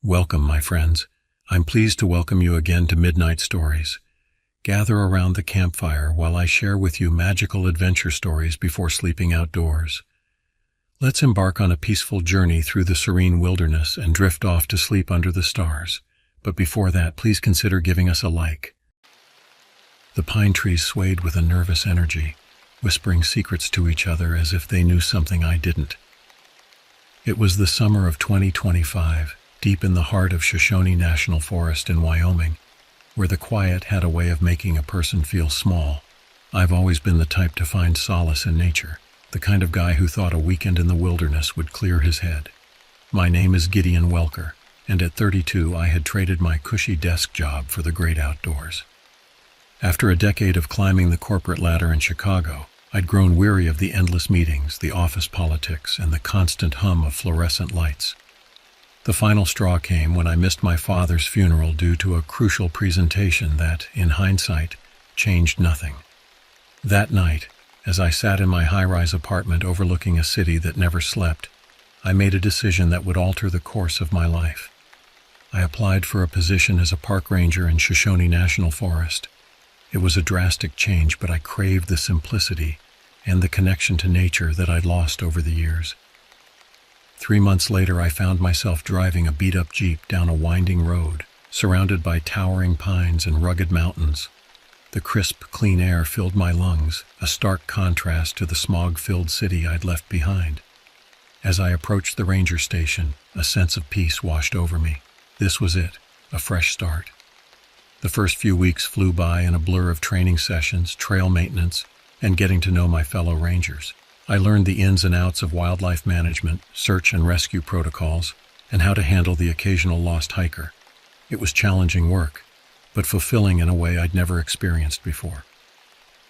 Welcome, my friends. I'm pleased to welcome you again to Midnight Stories. Gather around the campfire while I share with you magical adventure stories before sleeping outdoors. Let's embark on a peaceful journey through the serene wilderness and drift off to sleep under the stars. But before that, please consider giving us a like. The pine trees swayed with a nervous energy, whispering secrets to each other as if they knew something I didn't. It was the summer of 2025. Deep in the heart of Shoshone National Forest in Wyoming, where the quiet had a way of making a person feel small. I've always been the type to find solace in nature, the kind of guy who thought a weekend in the wilderness would clear his head. My name is Gideon Welker, and at 32 I had traded my cushy desk job for the great outdoors. After a decade of climbing the corporate ladder in Chicago, I'd grown weary of the endless meetings, the office politics, and the constant hum of fluorescent lights. The final straw came when I missed my father's funeral due to a crucial presentation that, in hindsight, changed nothing. That night, as I sat in my high-rise apartment overlooking a city that never slept, I made a decision that would alter the course of my life. I applied for a position as a park ranger in Shoshone National Forest. It was a drastic change, but I craved the simplicity and the connection to nature that I'd lost over the years. 3 months later, I found myself driving a beat-up Jeep down a winding road, surrounded by towering pines and rugged mountains. The crisp, clean air filled my lungs, a stark contrast to the smog-filled city I'd left behind. As I approached the ranger station, a sense of peace washed over me. This was it, a fresh start. The first few weeks flew by in a blur of training sessions, trail maintenance, and getting to know my fellow rangers. I learned the ins and outs of wildlife management, search and rescue protocols, and how to handle the occasional lost hiker. It was challenging work, but fulfilling in a way I'd never experienced before.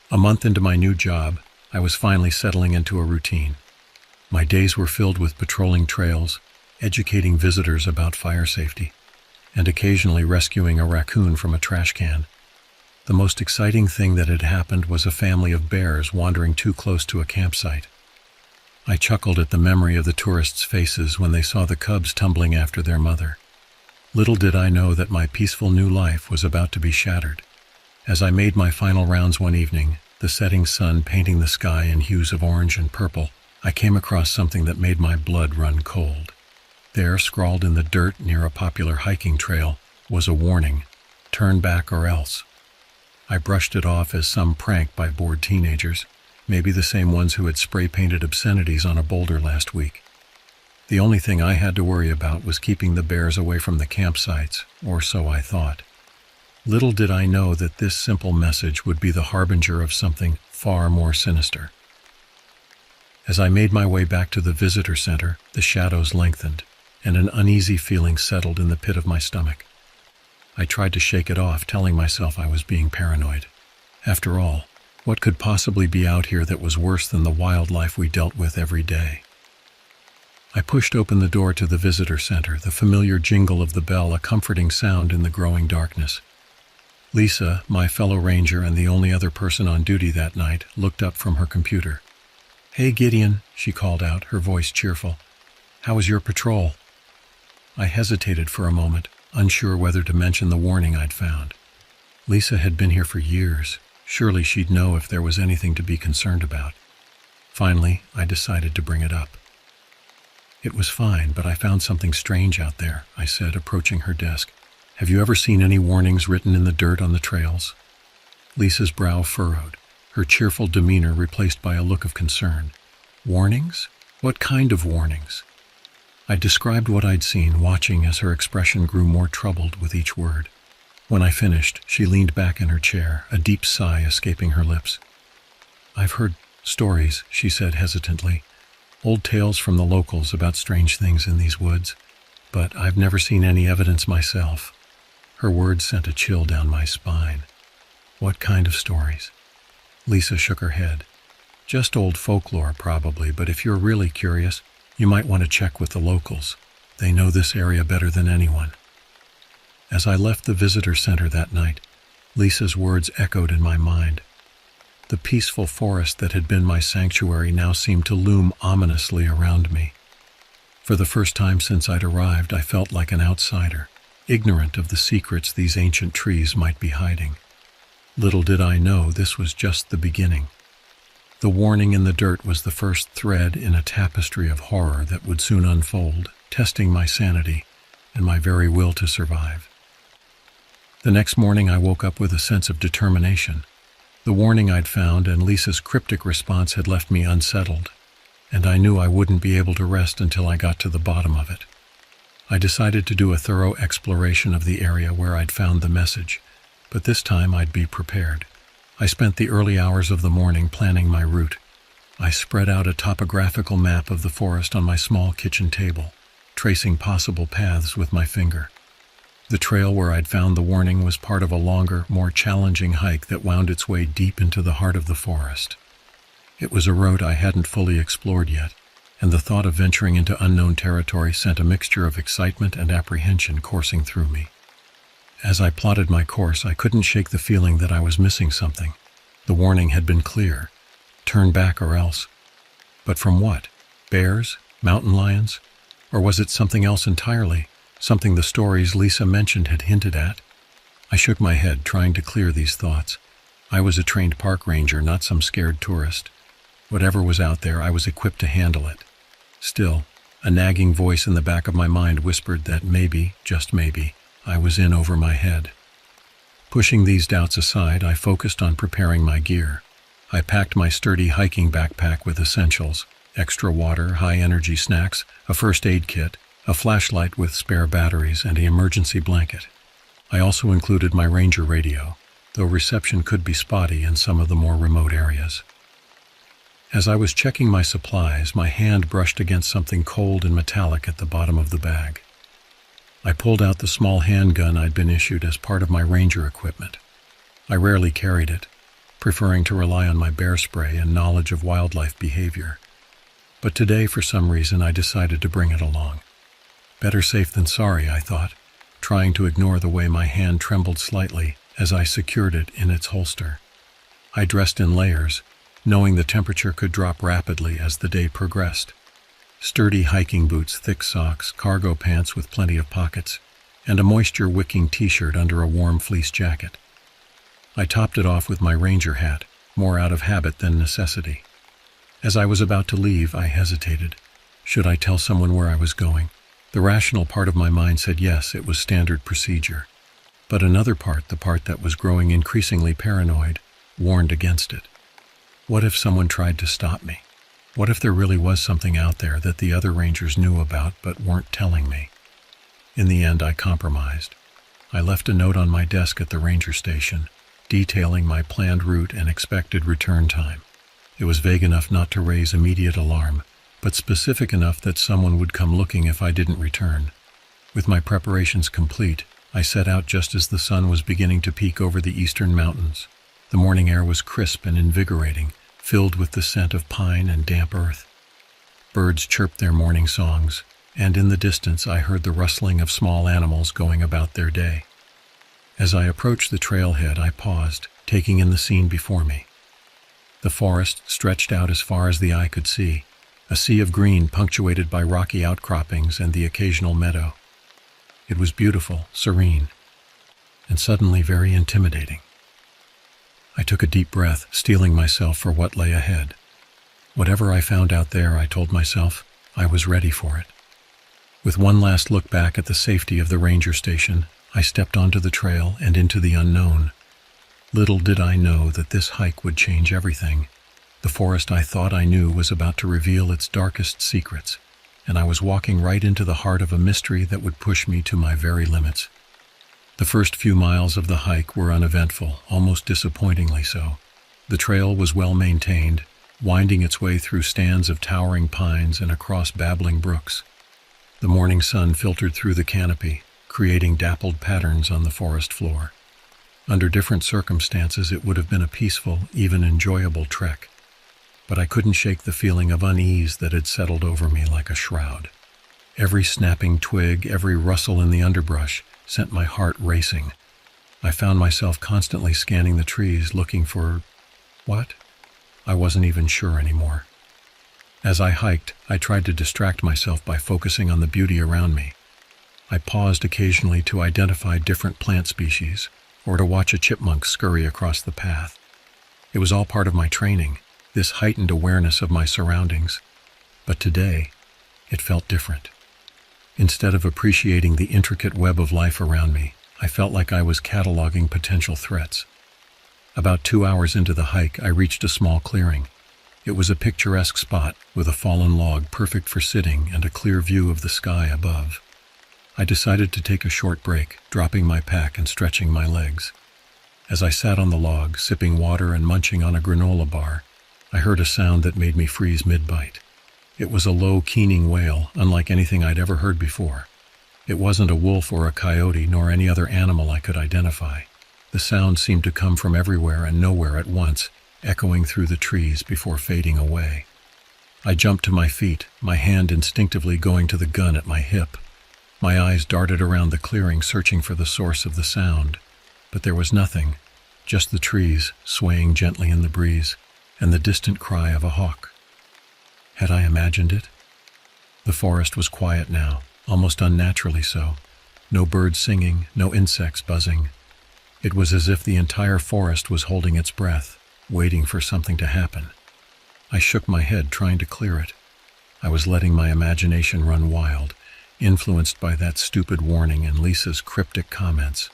A month into my new job, I was finally settling into a routine. My days were filled with patrolling trails, educating visitors about fire safety, and occasionally rescuing a raccoon from a trash can. The most exciting thing that had happened was a family of bears wandering too close to a campsite. I chuckled at the memory of the tourists' faces when they saw the cubs tumbling after their mother. Little did I know that my peaceful new life was about to be shattered. As I made my final rounds one evening, the setting sun painting the sky in hues of orange and purple, I came across something that made my blood run cold. There, scrawled in the dirt near a popular hiking trail, was a warning: turn back or else. I brushed it off as some prank by bored teenagers, maybe the same ones who had spray-painted obscenities on a boulder last week. The only thing I had to worry about was keeping the bears away from the campsites, or so I thought. Little did I know that this simple message would be the harbinger of something far more sinister. As I made my way back to the visitor center, the shadows lengthened, and an uneasy feeling settled in the pit of my stomach. I tried to shake it off, telling myself I was being paranoid. After all, what could possibly be out here that was worse than the wildlife we dealt with every day? I pushed open the door to the visitor center, the familiar jingle of the bell a comforting sound in the growing darkness. Lisa, my fellow ranger and the only other person on duty that night, looked up from her computer. "Hey Gideon," she called out, her voice cheerful. "How was your patrol?" I hesitated for a moment, unsure whether to mention the warning I'd found. Lisa had been here for years. Surely she'd know if there was anything to be concerned about. Finally, I decided to bring it up. "It was fine, but I found something strange out there," I said, approaching her desk. "Have you ever seen any warnings written in the dirt on the trails?" Lisa's brow furrowed, her cheerful demeanor replaced by a look of concern. "Warnings? What kind of warnings?" I described what I'd seen, watching as her expression grew more troubled with each word. When I finished, she leaned back in her chair, a deep sigh escaping her lips. "I've heard stories," she said hesitantly, "old tales from the locals about strange things in these woods, but I've never seen any evidence myself." Her words sent a chill down my spine. "What kind of stories?" Lisa shook her head. "Just old folklore, probably, but if you're really curious, you might want to check with the locals. They know this area better than anyone." As I left the visitor center that night, Lisa's words echoed in my mind. The peaceful forest that had been my sanctuary now seemed to loom ominously around me. For the first time since I'd arrived, I felt like an outsider, ignorant of the secrets these ancient trees might be hiding. Little did I know this was just the beginning. The warning in the dirt was the first thread in a tapestry of horror that would soon unfold, testing my sanity and my very will to survive. The next morning I woke up with a sense of determination. The warning I'd found and Lisa's cryptic response had left me unsettled, and I knew I wouldn't be able to rest until I got to the bottom of it. I decided to do a thorough exploration of the area where I'd found the message, but this time I'd be prepared. I spent the early hours of the morning planning my route. I spread out a topographical map of the forest on my small kitchen table, tracing possible paths with my finger. The trail where I'd found the warning was part of a longer, more challenging hike that wound its way deep into the heart of the forest. It was a road I hadn't fully explored yet, and the thought of venturing into unknown territory sent a mixture of excitement and apprehension coursing through me. As I plotted my course, I couldn't shake the feeling that I was missing something. The warning had been clear: turn back or else. But from what? Bears? Mountain lions? Or was it something else entirely? Something the stories Lisa mentioned had hinted at? I shook my head, trying to clear these thoughts. I was a trained park ranger, not some scared tourist. Whatever was out there, I was equipped to handle it. Still, a nagging voice in the back of my mind whispered that maybe, just maybe, I was in over my head. Pushing these doubts aside, I focused on preparing my gear. I packed my sturdy hiking backpack with essentials: extra water, high-energy snacks, a first aid kit, a flashlight with spare batteries, and an emergency blanket. I also included my ranger radio, though reception could be spotty in some of the more remote areas. As I was checking my supplies, my hand brushed against something cold and metallic at the bottom of the bag. I pulled out the small handgun I'd been issued as part of my ranger equipment. I rarely carried it, preferring to rely on my bear spray and knowledge of wildlife behavior. But today, for some reason, I decided to bring it along. Better safe than sorry, I thought, trying to ignore the way my hand trembled slightly as I secured it in its holster. I dressed in layers, knowing the temperature could drop rapidly as the day progressed. Sturdy hiking boots, thick socks, cargo pants with plenty of pockets, and a moisture-wicking t-shirt under a warm fleece jacket. I topped it off with my ranger hat, more out of habit than necessity. As I was about to leave, I hesitated. Should I tell someone where I was going? The rational part of my mind said yes, it was standard procedure. But another part, the part that was growing increasingly paranoid, warned against it. What if someone tried to stop me? What if there really was something out there that the other rangers knew about but weren't telling me? In the end, I compromised. I left a note on my desk at the ranger station, detailing my planned route and expected return time. It was vague enough not to raise immediate alarm, but specific enough that someone would come looking if I didn't return. With my preparations complete, I set out just as the sun was beginning to peek over the eastern mountains. The morning air was crisp and invigorating, filled with the scent of pine and damp earth. Birds chirped their morning songs, and in the distance I heard the rustling of small animals going about their day. As I approached the trailhead, I paused, taking in the scene before me. The forest stretched out as far as the eye could see, a sea of green punctuated by rocky outcroppings and the occasional meadow. It was beautiful, serene, and suddenly very intimidating. I took a deep breath, steeling myself for what lay ahead. Whatever I found out there, I told myself, I was ready for it. With one last look back at the safety of the ranger station, I stepped onto the trail and into the unknown. Little did I know that this hike would change everything. The forest I thought I knew was about to reveal its darkest secrets, and I was walking right into the heart of a mystery that would push me to my very limits. The first few miles of the hike were uneventful, almost disappointingly so. The trail was well maintained, winding its way through stands of towering pines and across babbling brooks. The morning sun filtered through the canopy, creating dappled patterns on the forest floor. Under different circumstances, it would have been a peaceful, even enjoyable trek. But I couldn't shake the feeling of unease that had settled over me like a shroud. Every snapping twig, every rustle in the underbrush sent my heart racing. I found myself constantly scanning the trees, looking for... what? I wasn't even sure anymore. As I hiked, I tried to distract myself by focusing on the beauty around me. I paused occasionally to identify different plant species, or to watch a chipmunk scurry across the path. It was all part of my training, this heightened awareness of my surroundings. But today, it felt different. Instead of appreciating the intricate web of life around me, I felt like I was cataloging potential threats. About 2 hours into the hike, I reached a small clearing. It was a picturesque spot with a fallen log perfect for sitting and a clear view of the sky above. I decided to take a short break, dropping my pack and stretching my legs. As I sat on the log, sipping water and munching on a granola bar, I heard a sound that made me freeze mid-bite. It was a low, keening wail, unlike anything I'd ever heard before. It wasn't a wolf or a coyote nor any other animal I could identify. The sound seemed to come from everywhere and nowhere at once, echoing through the trees before fading away. I jumped to my feet, my hand instinctively going to the gun at my hip. My eyes darted around the clearing, searching for the source of the sound. But there was nothing, just the trees swaying gently in the breeze, and the distant cry of a hawk. Had I imagined it? The forest was quiet now, almost unnaturally so. No birds singing, no insects buzzing. It was as if the entire forest was holding its breath, waiting for something to happen. I shook my head, trying to clear it. I was letting my imagination run wild, influenced by that stupid warning and Lisa's cryptic comments.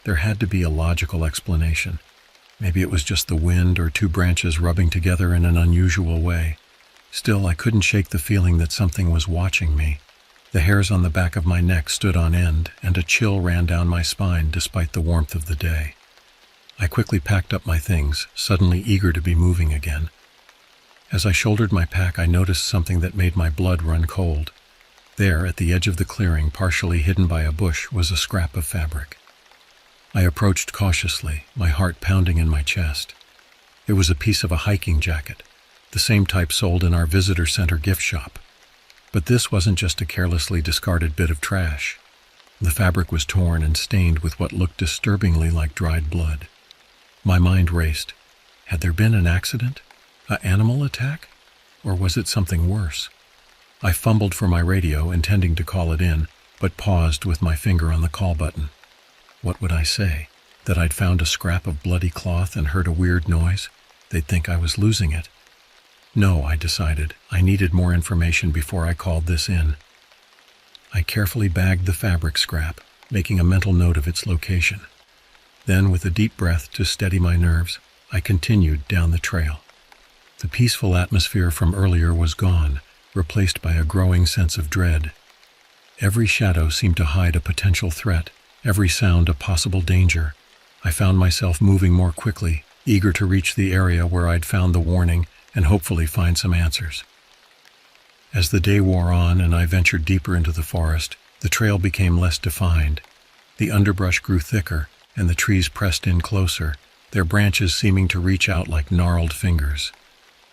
There had to be a logical explanation. Maybe it was just the wind or two branches rubbing together in an unusual way. Still, I couldn't shake the feeling that something was watching me. The hairs on the back of my neck stood on end, and a chill ran down my spine despite the warmth of the day. I quickly packed up my things, suddenly eager to be moving again. As I shouldered my pack, I noticed something that made my blood run cold. There, at the edge of the clearing, partially hidden by a bush, was a scrap of fabric. I approached cautiously, my heart pounding in my chest. It was a piece of a hiking jacket, the same type sold in our visitor center gift shop. But this wasn't just a carelessly discarded bit of trash. The fabric was torn and stained with what looked disturbingly like dried blood. My mind raced. Had there been an accident? An animal attack? Or was it something worse? I fumbled for my radio, intending to call it in, but paused with my finger on the call button. What would I say? That I'd found a scrap of bloody cloth and heard a weird noise? They'd think I was losing it. No, I decided. I needed more information before I called this in. I carefully bagged the fabric scrap, making a mental note of its location. Then, with a deep breath to steady my nerves, I continued down the trail. The peaceful atmosphere from earlier was gone, replaced by a growing sense of dread. Every shadow seemed to hide a potential threat, every sound a possible danger. I found myself moving more quickly, eager to reach the area where I'd found the warning and hopefully find some answers. As the day wore on and I ventured deeper into the forest, the trail became less defined. The underbrush grew thicker, and the trees pressed in closer, their branches seeming to reach out like gnarled fingers.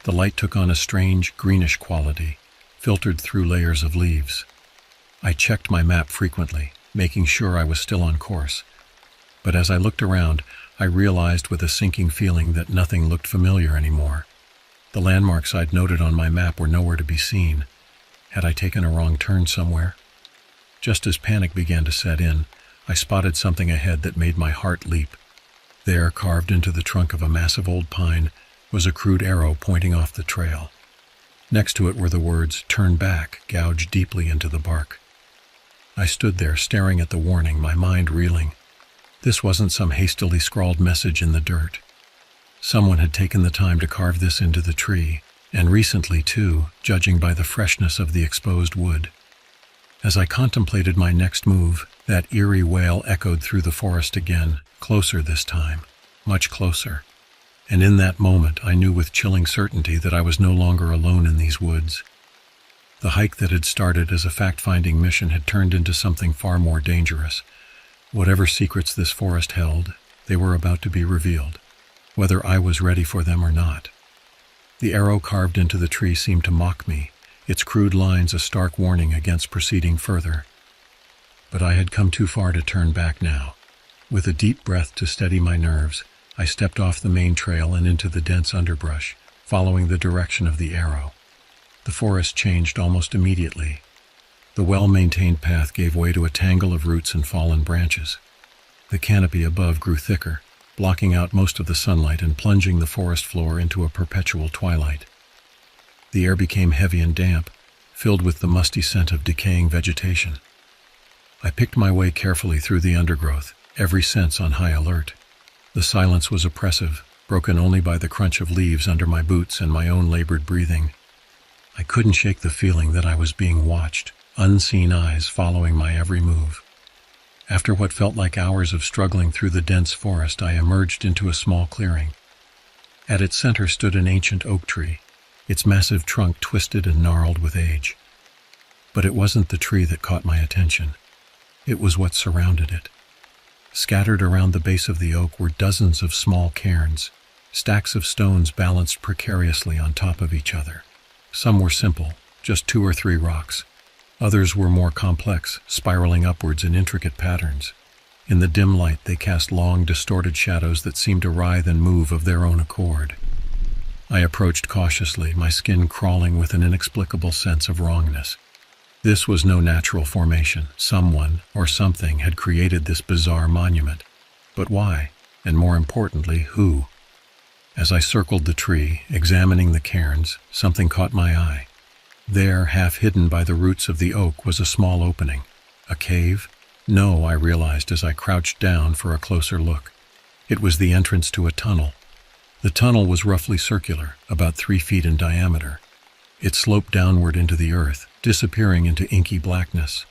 The light took on a strange, greenish quality, filtered through layers of leaves. I checked my map frequently, making sure I was still on course. But as I looked around, I realized with a sinking feeling that nothing looked familiar anymore. The landmarks I'd noted on my map were nowhere to be seen. Had I taken a wrong turn somewhere? Just as panic began to set in, I spotted something ahead that made my heart leap. There, carved into the trunk of a massive old pine, was a crude arrow pointing off the trail. Next to it were the words, "Turn back," gouged deeply into the bark. I stood there, staring at the warning, my mind reeling. This wasn't some hastily scrawled message in the dirt. Someone had taken the time to carve this into the tree, and recently too, judging by the freshness of the exposed wood. As I contemplated my next move, that eerie wail echoed through the forest again, closer this time, much closer. And in that moment, I knew with chilling certainty that I was no longer alone in these woods. The hike that had started as a fact-finding mission had turned into something far more dangerous. Whatever secrets this forest held, they were about to be revealed, whether I was ready for them or not. The arrow carved into the tree seemed to mock me, its crude lines a stark warning against proceeding further. But I had come too far to turn back now. With a deep breath to steady my nerves, I stepped off the main trail and into the dense underbrush, following the direction of the arrow. The forest changed almost immediately. The well-maintained path gave way to a tangle of roots and fallen branches. The canopy above grew thicker, blocking out most of the sunlight and plunging the forest floor into a perpetual twilight. The air became heavy and damp, filled with the musty scent of decaying vegetation. I picked my way carefully through the undergrowth, every sense on high alert. The silence was oppressive, broken only by the crunch of leaves under my boots and my own labored breathing. I couldn't shake the feeling that I was being watched, unseen eyes following my every move. After what felt like hours of struggling through the dense forest, I emerged into a small clearing. At its center stood an ancient oak tree, its massive trunk twisted and gnarled with age. But it wasn't the tree that caught my attention. It was what surrounded it. Scattered around the base of the oak were dozens of small cairns, stacks of stones balanced precariously on top of each other. Some were simple, just 2 or 3 rocks. Others were more complex, spiraling upwards in intricate patterns. In the dim light, they cast long, distorted shadows that seemed to writhe and move of their own accord. I approached cautiously, my skin crawling with an inexplicable sense of wrongness. This was no natural formation. Someone or something had created this bizarre monument. But why? And more importantly, who? As I circled the tree, examining the cairns, something caught my eye. There, half hidden by the roots of the oak, was a small opening. A cave? No, I realized as I crouched down for a closer look. It was the entrance to a tunnel. The tunnel was roughly circular, about 3 feet in diameter. It sloped downward into the earth, disappearing into inky blackness.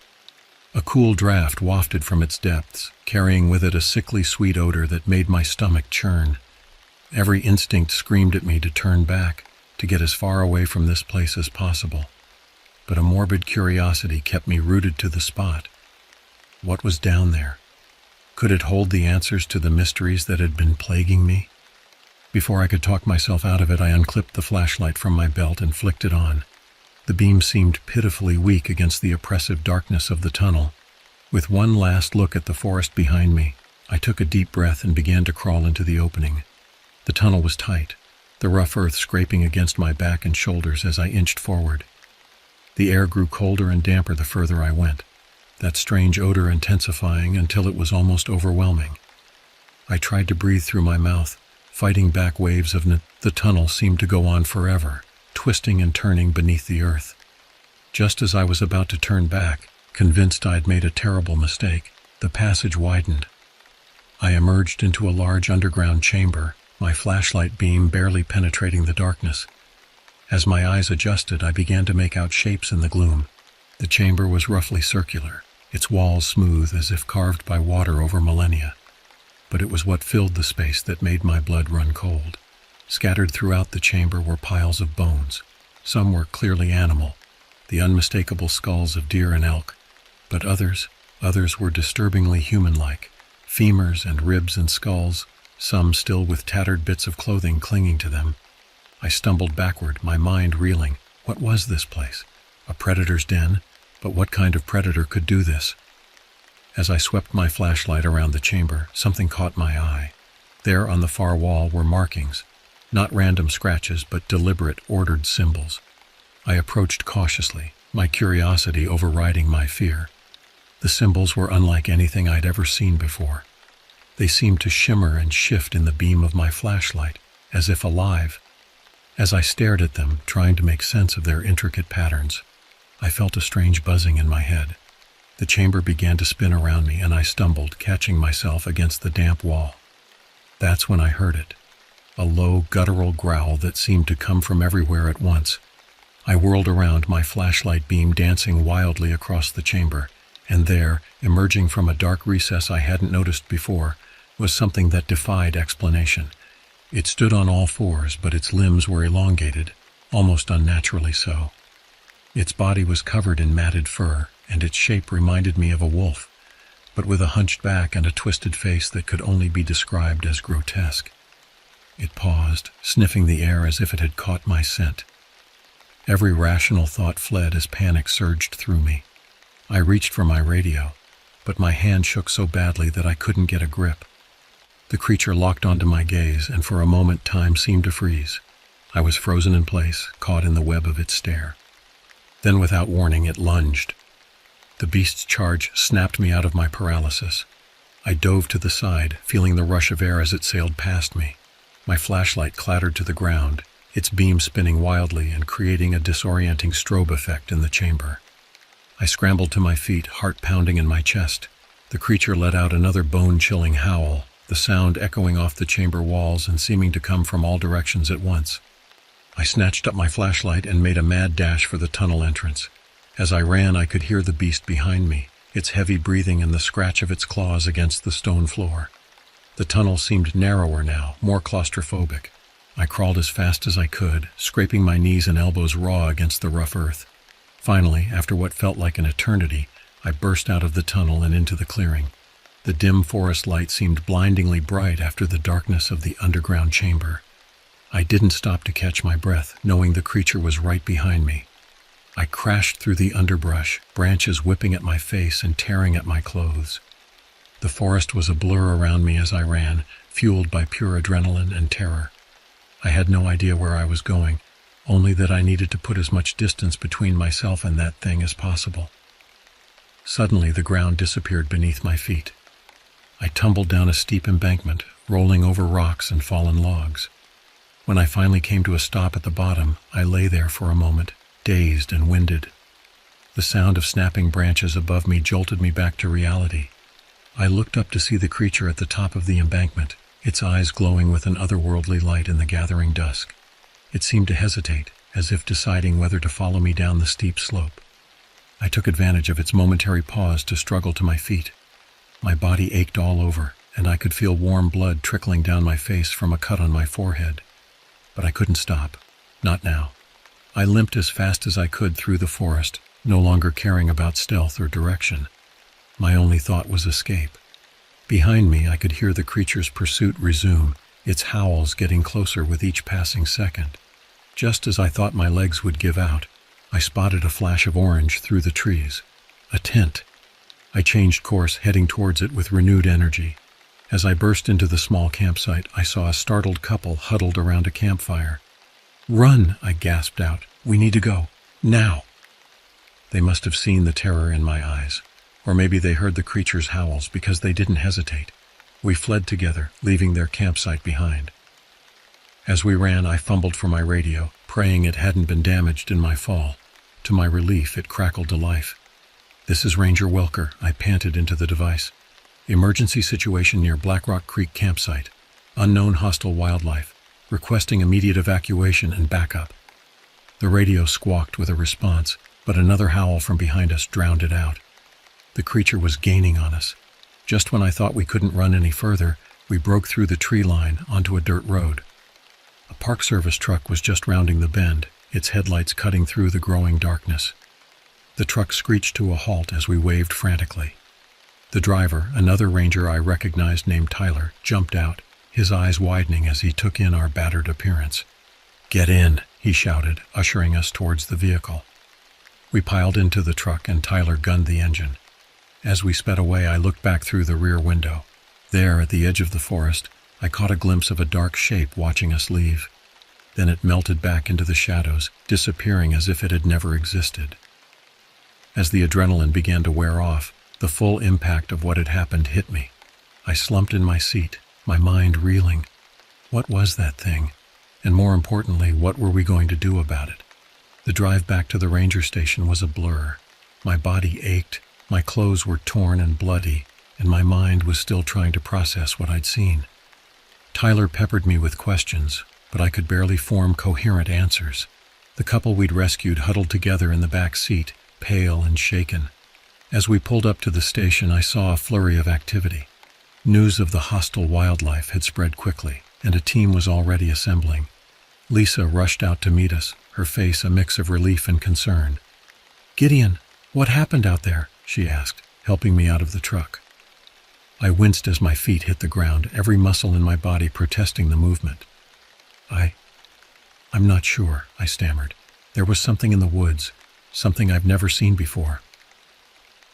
A cool draft wafted from its depths, carrying with it a sickly sweet odor that made my stomach churn. Every instinct screamed at me to turn back, to get as far away from this place as possible. But a morbid curiosity kept me rooted to the spot. What was down there? Could it hold the answers to the mysteries that had been plaguing me? Before I could talk myself out of it, I unclipped the flashlight from my belt and flicked it on. The beam seemed pitifully weak against the oppressive darkness of the tunnel. With one last look at the forest behind me, I took a deep breath and began to crawl into the opening. The tunnel was tight, the rough earth scraping against my back and shoulders as I inched forward. The air grew colder and damper the further I went, that strange odor intensifying until it was almost overwhelming. I tried to breathe through my mouth, fighting back waves of the tunnel seemed to go on forever, twisting and turning beneath the earth. Just as I was about to turn back, convinced I'd made a terrible mistake, the passage widened. I emerged into a large underground chamber, my flashlight beam barely penetrating the darkness. As my eyes adjusted, I began to make out shapes in the gloom. The chamber was roughly circular, its walls smooth as if carved by water over millennia. But it was what filled the space that made my blood run cold. Scattered throughout the chamber were piles of bones. Some were clearly animal, the unmistakable skulls of deer and elk. But others were disturbingly human-like, femurs and ribs and skulls, some still with tattered bits of clothing clinging to them. I stumbled backward, my mind reeling. What was this place? A predator's den? But what kind of predator could do this? As I swept my flashlight around the chamber, something caught my eye. There on the far wall were markings, not random scratches, but deliberate, ordered symbols. I approached cautiously, my curiosity overriding my fear. The symbols were unlike anything I'd ever seen before. They seemed to shimmer and shift in the beam of my flashlight, as if alive. As I stared at them, trying to make sense of their intricate patterns, I felt a strange buzzing in my head. The chamber began to spin around me, and I stumbled, catching myself against the damp wall. That's when I heard it. A low, guttural growl that seemed to come from everywhere at once. I whirled around, my flashlight beam dancing wildly across the chamber, and there, emerging from a dark recess I hadn't noticed before, was something that defied explanation. It stood on all fours, but its limbs were elongated, almost unnaturally so. Its body was covered in matted fur, and its shape reminded me of a wolf, but with a hunched back and a twisted face that could only be described as grotesque. It paused, sniffing the air as if it had caught my scent. Every rational thought fled as panic surged through me. I reached for my radio, but my hand shook so badly that I couldn't get a grip. The creature locked onto my gaze, and for a moment time seemed to freeze. I was frozen in place, caught in the web of its stare. Then without warning, it lunged. The beast's charge snapped me out of my paralysis. I dove to the side, feeling the rush of air as it sailed past me. My flashlight clattered to the ground, its beam spinning wildly and creating a disorienting strobe effect in the chamber. I scrambled to my feet, heart pounding in my chest. The creature let out another bone-chilling howl, the sound echoing off the chamber walls and seeming to come from all directions at once. I snatched up my flashlight and made a mad dash for the tunnel entrance. As I ran, I could hear the beast behind me, its heavy breathing and the scratch of its claws against the stone floor. The tunnel seemed narrower now, more claustrophobic. I crawled as fast as I could, scraping my knees and elbows raw against the rough earth. Finally, after what felt like an eternity, I burst out of the tunnel and into the clearing. The dim forest light seemed blindingly bright after the darkness of the underground chamber. I didn't stop to catch my breath, knowing the creature was right behind me. I crashed through the underbrush, branches whipping at my face and tearing at my clothes. The forest was a blur around me as I ran, fueled by pure adrenaline and terror. I had no idea where I was going, only that I needed to put as much distance between myself and that thing as possible. Suddenly, the ground disappeared beneath my feet. I tumbled down a steep embankment, rolling over rocks and fallen logs. When I finally came to a stop at the bottom, I lay there for a moment, dazed and winded. The sound of snapping branches above me jolted me back to reality. I looked up to see the creature at the top of the embankment, its eyes glowing with an otherworldly light in the gathering dusk. It seemed to hesitate, as if deciding whether to follow me down the steep slope. I took advantage of its momentary pause to struggle to my feet. My body ached all over, and I could feel warm blood trickling down my face from a cut on my forehead. But I couldn't stop. Not now. I limped as fast as I could through the forest, no longer caring about stealth or direction. My only thought was escape. Behind me, I could hear the creature's pursuit resume, its howls getting closer with each passing second. Just as I thought my legs would give out, I spotted a flash of orange through the trees. A tent. I changed course, heading towards it with renewed energy. As I burst into the small campsite, I saw a startled couple huddled around a campfire. "Run!" I gasped out. "We need to go. Now!" They must have seen the terror in my eyes. Or maybe they heard the creature's howls because they didn't hesitate. We fled together, leaving their campsite behind. As we ran, I fumbled for my radio, praying it hadn't been damaged in my fall. To my relief, it crackled to life. "This is Ranger Welker," I panted into the device. "Emergency situation near Black Rock Creek campsite. Unknown hostile wildlife. Requesting immediate evacuation and backup." The radio squawked with a response, but another howl from behind us drowned it out. The creature was gaining on us. Just when I thought we couldn't run any further, we broke through the tree line onto a dirt road. A Park Service truck was just rounding the bend, its headlights cutting through the growing darkness. The truck screeched to a halt as we waved frantically. The driver, another ranger I recognized named Tyler, jumped out, his eyes widening as he took in our battered appearance. "Get in," he shouted, ushering us towards the vehicle. We piled into the truck and Tyler gunned the engine. As we sped away, I looked back through the rear window. There, at the edge of the forest, I caught a glimpse of a dark shape watching us leave. Then it melted back into the shadows, disappearing as if it had never existed. As the adrenaline began to wear off, the full impact of what had happened hit me. I slumped in my seat, my mind reeling. What was that thing? And more importantly, what were we going to do about it? The drive back to the ranger station was a blur. My body ached, my clothes were torn and bloody, and my mind was still trying to process what I'd seen. Tyler peppered me with questions, but I could barely form coherent answers. The couple we'd rescued huddled together in the back seat, pale and shaken. As we pulled up to the station, I saw a flurry of activity. News of the hostile wildlife had spread quickly, and a team was already assembling. Lisa rushed out to meet us, her face a mix of relief and concern. "Gideon, what happened out there?" she asked, helping me out of the truck. I winced as my feet hit the ground, every muscle in my body protesting the movement. I'm not sure," I stammered. "There was something in the woods, something I've never seen before."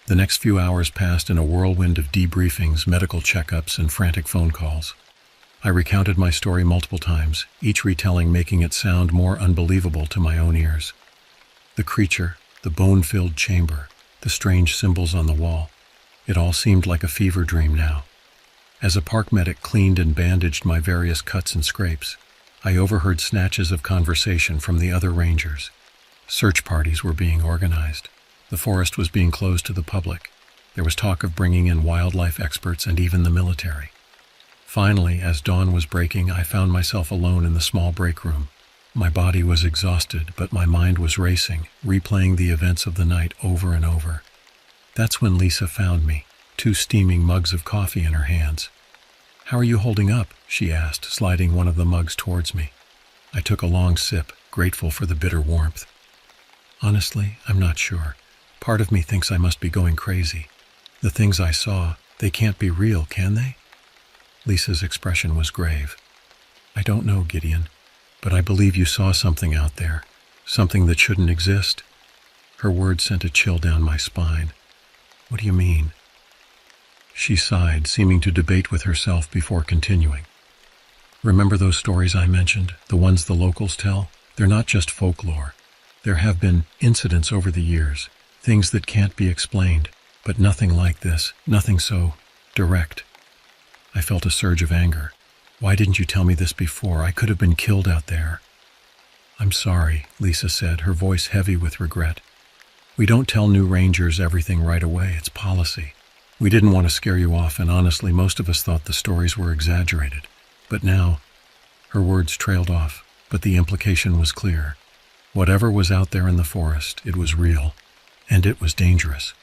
The next few hours passed in a whirlwind of debriefings, medical checkups, and frantic phone calls. I recounted my story multiple times, each retelling making it sound more unbelievable to my own ears. The creature, the bone-filled chamber, the strange symbols on the wall. It all seemed like a fever dream now. As a park medic cleaned and bandaged my various cuts and scrapes, I overheard snatches of conversation from the other rangers. Search parties were being organized. The forest was being closed to the public. There was talk of bringing in wildlife experts and even the military. Finally, as dawn was breaking, I found myself alone in the small break room. My body was exhausted, but my mind was racing, replaying the events of the night over and over. That's when Lisa found me, 2 steaming mugs of coffee in her hands. "How are you holding up?" she asked, sliding one of the mugs towards me. I took a long sip, grateful for the bitter warmth. "Honestly, I'm not sure. Part of me thinks I must be going crazy. The things I saw, they can't be real, can they?" Lisa's expression was grave. "I don't know, Gideon, but I believe you saw something out there, something that shouldn't exist." Her words sent a chill down my spine. "What do you mean?" She sighed, seeming to debate with herself before continuing. "Remember those stories I mentioned, the ones the locals tell? They're not just folklore. There have been incidents over the years, things that can't be explained, but nothing like this, nothing so direct." I felt a surge of anger. "Why didn't you tell me this before? I could have been killed out there." "I'm sorry," Lisa said, her voice heavy with regret. "We don't tell new rangers everything right away. It's policy. We didn't want to scare you off, and honestly, most of us thought the stories were exaggerated. But now—" Her words trailed off, but the implication was clear. Whatever was out there in the forest, it was real, and it was dangerous.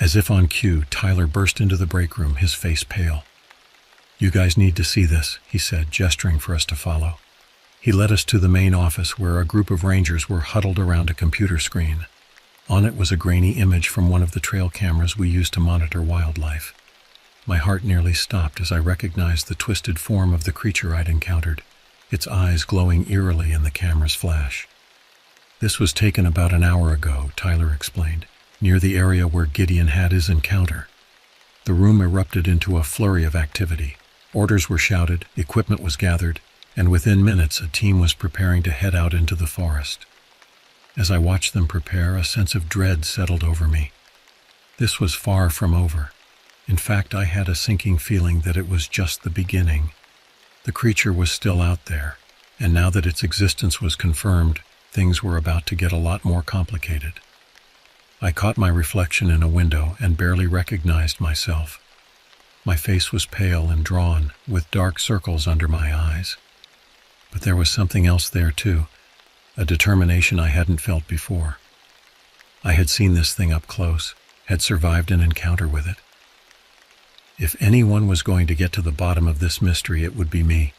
As if on cue, Tyler burst into the break room, his face pale. "You guys need to see this," he said, gesturing for us to follow. He led us to the main office where a group of rangers were huddled around a computer screen. On it was a grainy image from one of the trail cameras we used to monitor wildlife. My heart nearly stopped as I recognized the twisted form of the creature I'd encountered, its eyes glowing eerily in the camera's flash. "This was taken about an hour ago," Tyler explained, "near the area where Gideon had his encounter." The room erupted into a flurry of activity. Orders were shouted, equipment was gathered, and within minutes a team was preparing to head out into the forest. As I watched them prepare, a sense of dread settled over me. This was far from over. In fact, I had a sinking feeling that it was just the beginning. The creature was still out there, and now that its existence was confirmed, things were about to get a lot more complicated. I caught my reflection in a window and barely recognized myself. My face was pale and drawn, with dark circles under my eyes. But there was something else there too, a determination I hadn't felt before. I had seen this thing up close, had survived an encounter with it. If anyone was going to get to the bottom of this mystery, it would be me.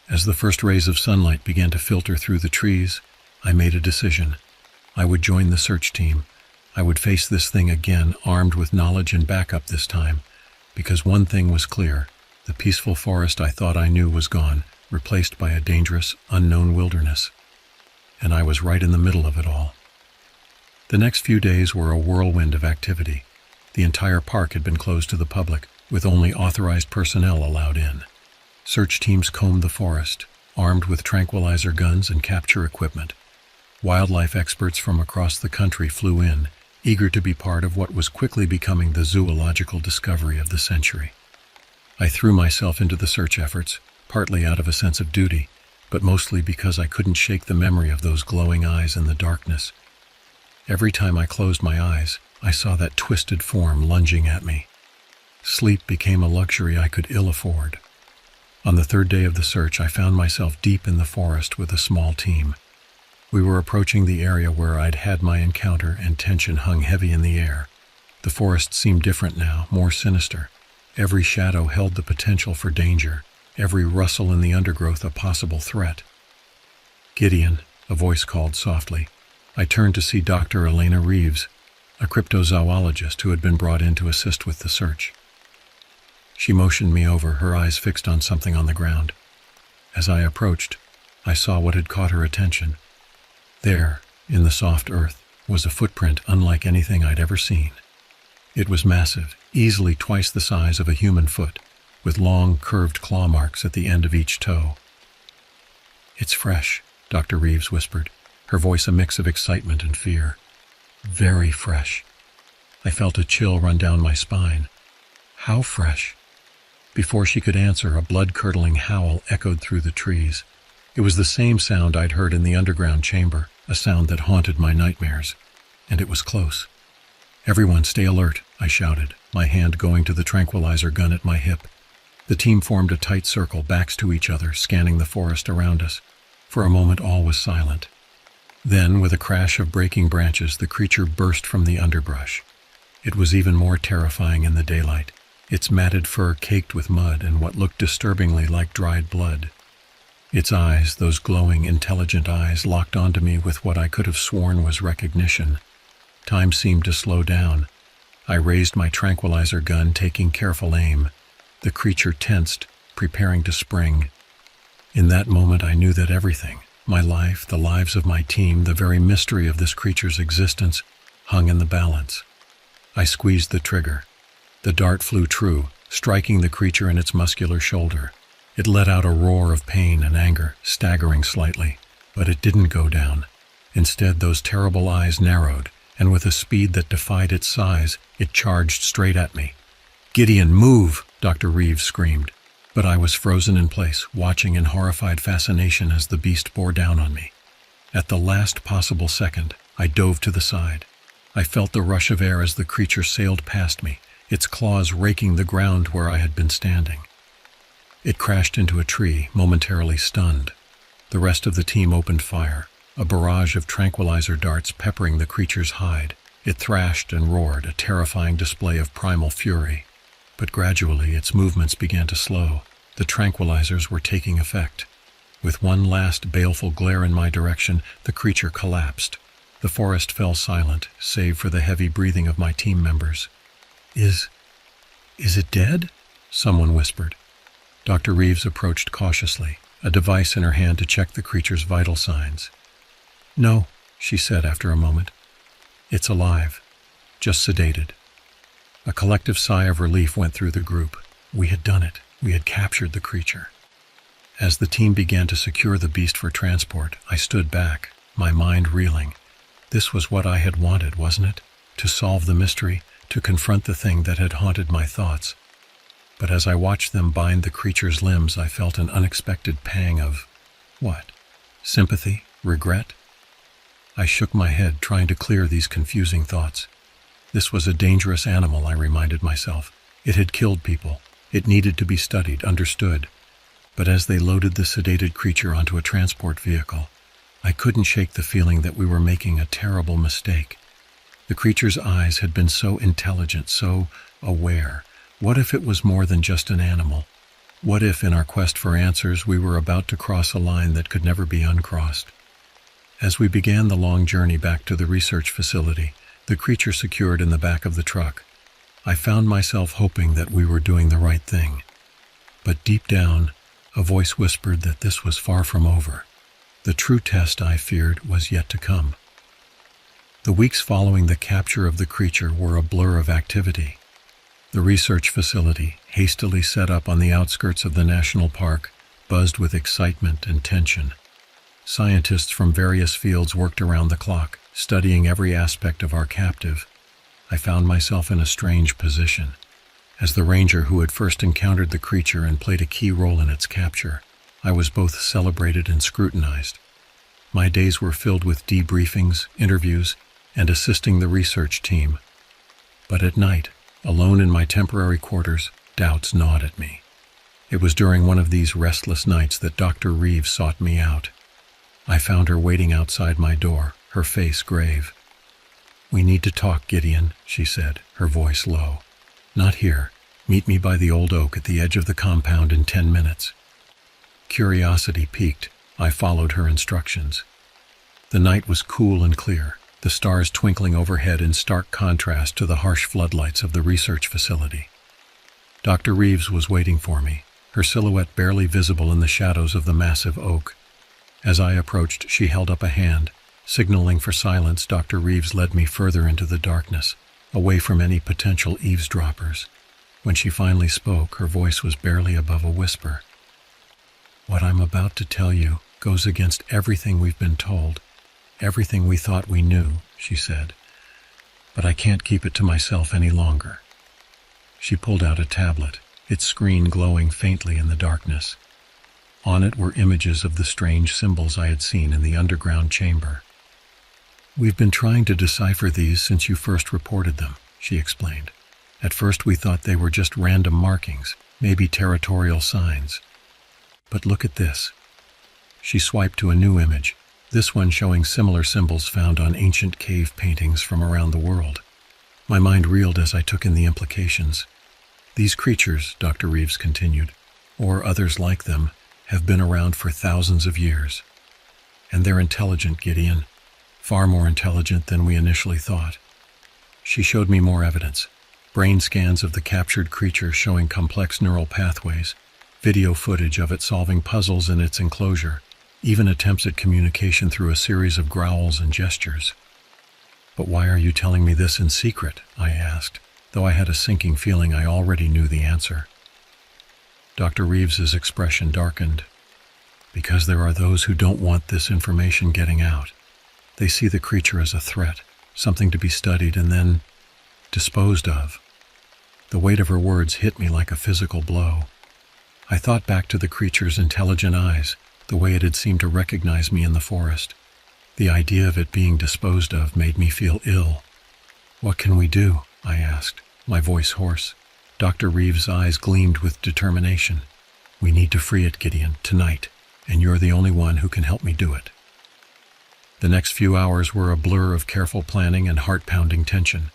As the first rays of sunlight began to filter through the trees, I made a decision. I would join the search team. I would face this thing again, armed with knowledge and backup this time. Because one thing was clear, the peaceful forest I thought I knew was gone, replaced by a dangerous, unknown wilderness. And I was right in the middle of it all. The next few days were a whirlwind of activity. The entire park had been closed to the public, with only authorized personnel allowed in. Search teams combed the forest, armed with tranquilizer guns and capture equipment. Wildlife experts from across the country flew in, eager to be part of what was quickly becoming the zoological discovery of the century. I threw myself into the search efforts, partly out of a sense of duty, but mostly because I couldn't shake the memory of those glowing eyes in the darkness. Every time I closed my eyes, I saw that twisted form lunging at me. Sleep became a luxury I could ill afford. On the 3rd day of the search, I found myself deep in the forest with a small team. We were approaching the area where I'd had my encounter, and tension hung heavy in the air. The forest seemed different now, more sinister. Every shadow held the potential for danger, every rustle in the undergrowth a possible threat. "Gideon," a voice called softly. I turned to see Dr. Elena Reeves, a cryptozoologist who had been brought in to assist with the search. She motioned me over, her eyes fixed on something on the ground. As I approached, I saw what had caught her attention. There, in the soft earth, was a footprint unlike anything I'd ever seen. It was massive, easily twice the size of a human foot, with long, curved claw marks at the end of each toe. "It's fresh," Dr. Reeves whispered, her voice a mix of excitement and fear. Very fresh. I felt a chill run down my spine. How fresh? Before she could answer, a blood-curdling howl echoed through the trees. It was the same sound I'd heard in the underground chamber, a sound that haunted my nightmares. And it was close. "Everyone stay alert," I shouted, my hand going to the tranquilizer gun at my hip. The team formed a tight circle, backs to each other, scanning the forest around us. For a moment all was silent. Then, with a crash of breaking branches, the creature burst from the underbrush. It was even more terrifying in the daylight, its matted fur caked with mud and what looked disturbingly like dried blood. Its eyes, those glowing, intelligent eyes, locked onto me with what I could have sworn was recognition. Time seemed to slow down. I raised my tranquilizer gun, taking careful aim. The creature tensed, preparing to spring. In that moment I knew that everything, my life, the lives of my team, the very mystery of this creature's existence, hung in the balance. I squeezed the trigger. The dart flew true, striking the creature in its muscular shoulder. It let out a roar of pain and anger, staggering slightly, but it didn't go down. Instead, those terrible eyes narrowed, and with a speed that defied its size, it charged straight at me. "Gideon, move!" Dr. Reeves screamed. But I was frozen in place, watching in horrified fascination as the beast bore down on me. At the last possible second, I dove to the side. I felt the rush of air as the creature sailed past me, its claws raking the ground where I had been standing. It crashed into a tree, momentarily stunned. The rest of the team opened fire, a barrage of tranquilizer darts peppering the creature's hide. It thrashed and roared, a terrifying display of primal fury. But gradually its movements began to slow. The tranquilizers were taking effect. With one last baleful glare in my direction, the creature collapsed. The forest fell silent, save for the heavy breathing of my team members. Is it dead?" someone whispered. Dr. Reeves approached cautiously, a device in her hand to check the creature's vital signs. "No," she said after a moment. "It's alive, just sedated." A collective sigh of relief went through the group. We had done it. We had captured the creature. As the team began to secure the beast for transport, I stood back, my mind reeling. This was what I had wanted, wasn't it? To solve the mystery, to confront the thing that had haunted my thoughts. But as I watched them bind the creature's limbs, I felt an unexpected pang of, what? Sympathy? Regret? I shook my head, trying to clear these confusing thoughts. This was a dangerous animal, I reminded myself. It had killed people. It needed to be studied, understood. But as they loaded the sedated creature onto a transport vehicle, I couldn't shake the feeling that we were making a terrible mistake. The creature's eyes had been so intelligent, so aware. What if it was more than just an animal? What if, in our quest for answers, we were about to cross a line that could never be uncrossed? As we began the long journey back to the research facility, the creature secured in the back of the truck, I found myself hoping that we were doing the right thing. But deep down, a voice whispered that this was far from over. The true test, I feared, was yet to come. The weeks following the capture of the creature were a blur of activity. The research facility, hastily set up on the outskirts of the national park, buzzed with excitement and tension. Scientists from various fields worked around the clock, studying every aspect of our captive. I found myself in a strange position. As the ranger who had first encountered the creature and played a key role in its capture, I was both celebrated and scrutinized. My days were filled with debriefings, interviews, and assisting the research team. But at night, alone in my temporary quarters, doubts gnawed at me. It was during one of these restless nights that Dr. Reeves sought me out. I found her waiting outside my door, her face grave. "We need to talk, Gideon," she said, her voice low. "Not here. Meet me by the old oak at the edge of the compound in 10 minutes. Curiosity piqued, I followed her instructions. The night was cool and clear, the stars twinkling overhead in stark contrast to the harsh floodlights of the research facility. Dr. Reeves was waiting for me, her silhouette barely visible in the shadows of the massive oak. As I approached, she held up a hand. Signaling for silence, Dr. Reeves led me further into the darkness, away from any potential eavesdroppers. When she finally spoke, her voice was barely above a whisper. "What I'm about to tell you goes against everything we've been told, everything we thought we knew," she said. but I can't keep it to myself any longer." She pulled out a tablet, its screen glowing faintly in the darkness. On it were images of the strange symbols I had seen in the underground chamber. "We've been trying to decipher these since you first reported them," she explained. "At first we thought they were just random markings, maybe territorial signs. But look at this." She swiped to a new image, this one showing similar symbols found on ancient cave paintings from around the world. My mind reeled as I took in the implications. "These creatures," Dr. Reeves continued, "or others like them, have been around for thousands of years. And they're intelligent, Gideon. Far more intelligent than we initially thought." She showed me more evidence. Brain scans of the captured creature showing complex neural pathways, video footage of it solving puzzles in its enclosure, even attempts at communication through a series of growls and gestures. "But why are you telling me this in secret?" I asked, though I had a sinking feeling I already knew the answer. Dr. Reeves's expression darkened. "Because there are those who don't want this information getting out. They see the creature as a threat, something to be studied and then disposed of." The weight of her words hit me like a physical blow. I thought back to the creature's intelligent eyes, the way it had seemed to recognize me in the forest. The idea of it being disposed of made me feel ill. "What can we do?" I asked, my voice hoarse. Dr. Reeves' eyes gleamed with determination. "We need to free it, Gideon, tonight, and you're the only one who can help me do it." The next few hours were a blur of careful planning and heart-pounding tension.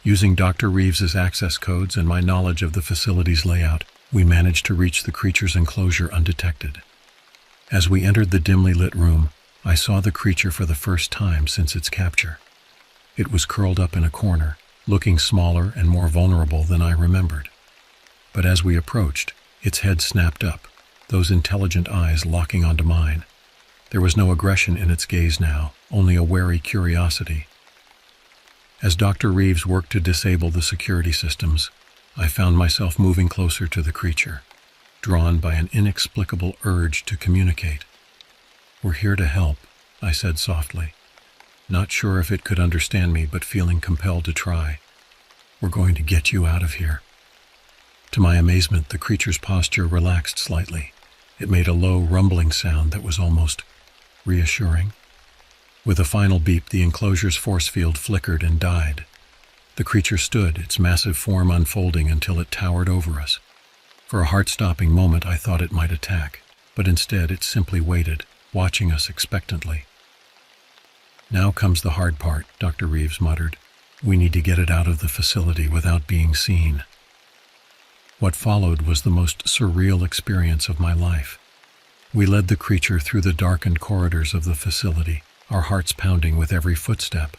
Using Dr. Reeves's access codes and my knowledge of the facility's layout, we managed to reach the creature's enclosure undetected. As we entered the dimly lit room, I saw the creature for the first time since its capture. It was curled up in a corner, looking smaller and more vulnerable than I remembered. But as we approached, its head snapped up, those intelligent eyes locking onto mine. There was no aggression in its gaze now, only a wary curiosity. As Dr. Reeves worked to disable the security systems, I found myself moving closer to the creature, drawn by an inexplicable urge to communicate. "We're here to help," I said softly, not sure if it could understand me, but feeling compelled to try. "We're going to get you out of here." To my amazement, the creature's posture relaxed slightly. It made a low, rumbling sound that was almost reassuring. With a final beep, the enclosure's force field flickered and died. The creature stood, its massive form unfolding until it towered over us. For a heart-stopping moment, I thought it might attack, but instead it simply waited, watching us expectantly. "Now comes the hard part," Dr. Reeves muttered. "We need to get it out of the facility without being seen." What followed was the most surreal experience of my life. We led the creature through the darkened corridors of the facility, our hearts pounding with every footstep.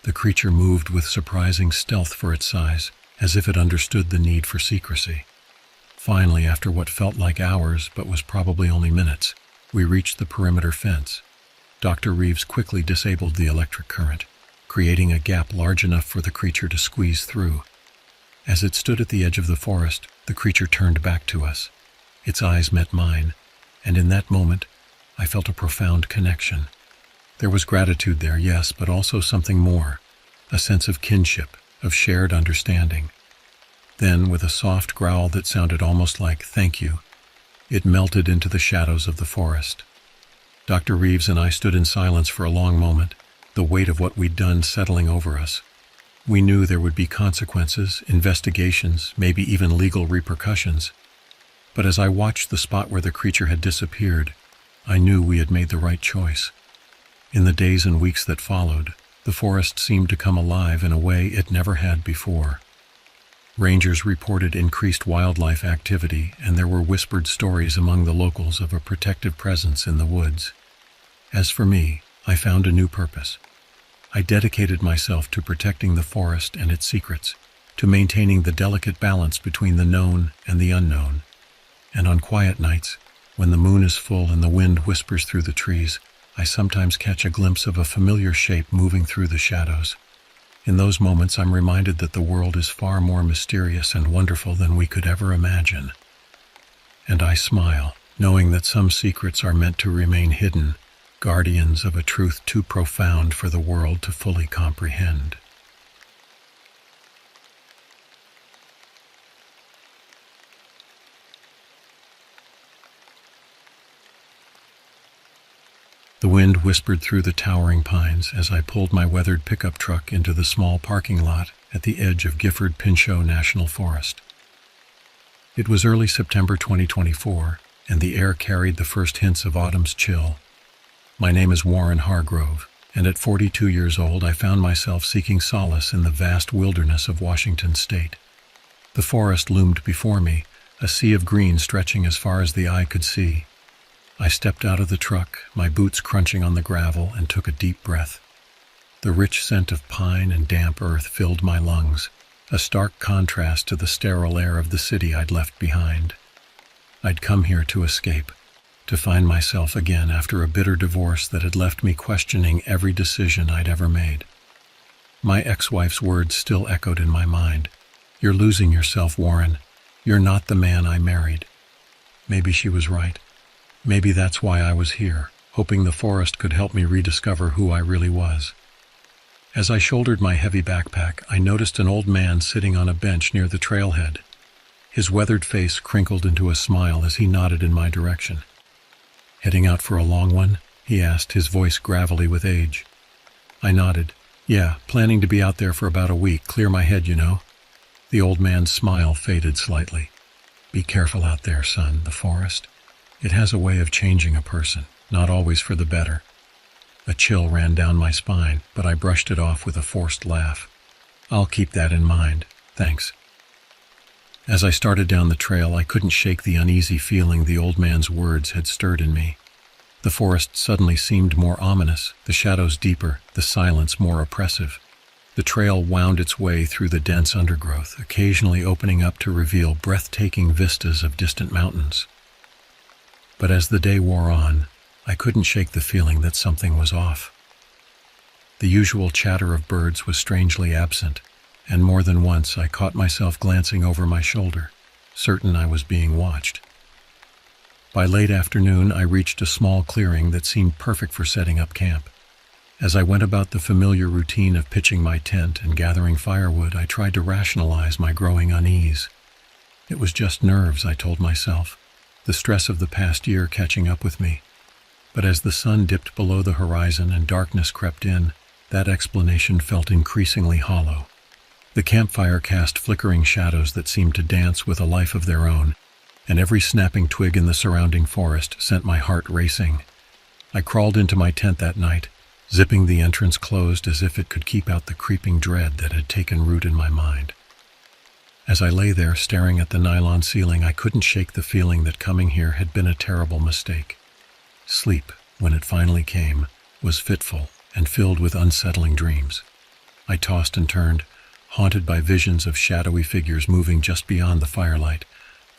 The creature moved with surprising stealth for its size, as if it understood the need for secrecy. Finally, after what felt like hours but was probably only minutes, we reached the perimeter fence. Dr. Reeves quickly disabled the electric current, creating a gap large enough for the creature to squeeze through. As it stood at the edge of the forest, the creature turned back to us. Its eyes met mine, and in that moment, I felt a profound connection. There was gratitude there, yes, but also something more, a sense of kinship, of shared understanding. Then, with a soft growl that sounded almost like "thank you," it melted into the shadows of the forest. Dr. Reeves and I stood in silence for a long moment, the weight of what we'd done settling over us. We knew there would be consequences, investigations, maybe even legal repercussions. But as I watched the spot where the creature had disappeared, I knew we had made the right choice. In the days and weeks that followed, the forest seemed to come alive in a way it never had before. Rangers reported increased wildlife activity, and there were whispered stories among the locals of a protective presence in the woods. As for me, I found a new purpose. I dedicated myself to protecting the forest and its secrets, to maintaining the delicate balance between the known and the unknown. And on quiet nights, when the moon is full and the wind whispers through the trees, I sometimes catch a glimpse of a familiar shape moving through the shadows. In those moments, I'm reminded that the world is far more mysterious and wonderful than we could ever imagine. And I smile, knowing that some secrets are meant to remain hidden, guardians of a truth too profound for the world to fully comprehend. The wind whispered through the towering pines as I pulled my weathered pickup truck into the small parking lot at the edge of Gifford-Pinchot National Forest. It was early September 2024, and the air carried the first hints of autumn's chill. My name is Warren Hargrove, and at 42 years old I found myself seeking solace in the vast wilderness of Washington state. The forest loomed before me, a sea of green stretching as far as the eye could see. I stepped out of the truck, my boots crunching on the gravel, and took a deep breath. The rich scent of pine and damp earth filled my lungs, a stark contrast to the sterile air of the city I'd left behind. I'd come here to escape, to find myself again after a bitter divorce that had left me questioning every decision I'd ever made. My ex-wife's words still echoed in my mind. "You're losing yourself, Warren. You're not the man I married." Maybe she was right. Maybe that's why I was here, hoping the forest could help me rediscover who I really was. As I shouldered my heavy backpack, I noticed an old man sitting on a bench near the trailhead. His weathered face crinkled into a smile as he nodded in my direction. "Heading out for a long one?" he asked, his voice gravelly with age. I nodded. "Yeah, planning to be out there for about a week, clear my head, you know." The old man's smile faded slightly. "Be careful out there, son, the forest. It has a way of changing a person, not always for the better." A chill ran down my spine, but I brushed it off with a forced laugh. "I'll keep that in mind, thanks." As I started down the trail, I couldn't shake the uneasy feeling the old man's words had stirred in me. The forest suddenly seemed more ominous, the shadows deeper, the silence more oppressive. The trail wound its way through the dense undergrowth, occasionally opening up to reveal breathtaking vistas of distant mountains. But as the day wore on, I couldn't shake the feeling that something was off. The usual chatter of birds was strangely absent, and more than once I caught myself glancing over my shoulder, certain I was being watched. By late afternoon, I reached a small clearing that seemed perfect for setting up camp. As I went about the familiar routine of pitching my tent and gathering firewood, I tried to rationalize my growing unease. It was just nerves, I told myself, the stress of the past year catching up with me. But as the sun dipped below the horizon and darkness crept in, that explanation felt increasingly hollow. The campfire cast flickering shadows that seemed to dance with a life of their own, and every snapping twig in the surrounding forest sent my heart racing. I crawled into my tent that night, zipping the entrance closed as if it could keep out the creeping dread that had taken root in my mind. As I lay there staring at the nylon ceiling, I couldn't shake the feeling that coming here had been a terrible mistake. Sleep, when it finally came, was fitful and filled with unsettling dreams. I tossed and turned, haunted by visions of shadowy figures moving just beyond the firelight,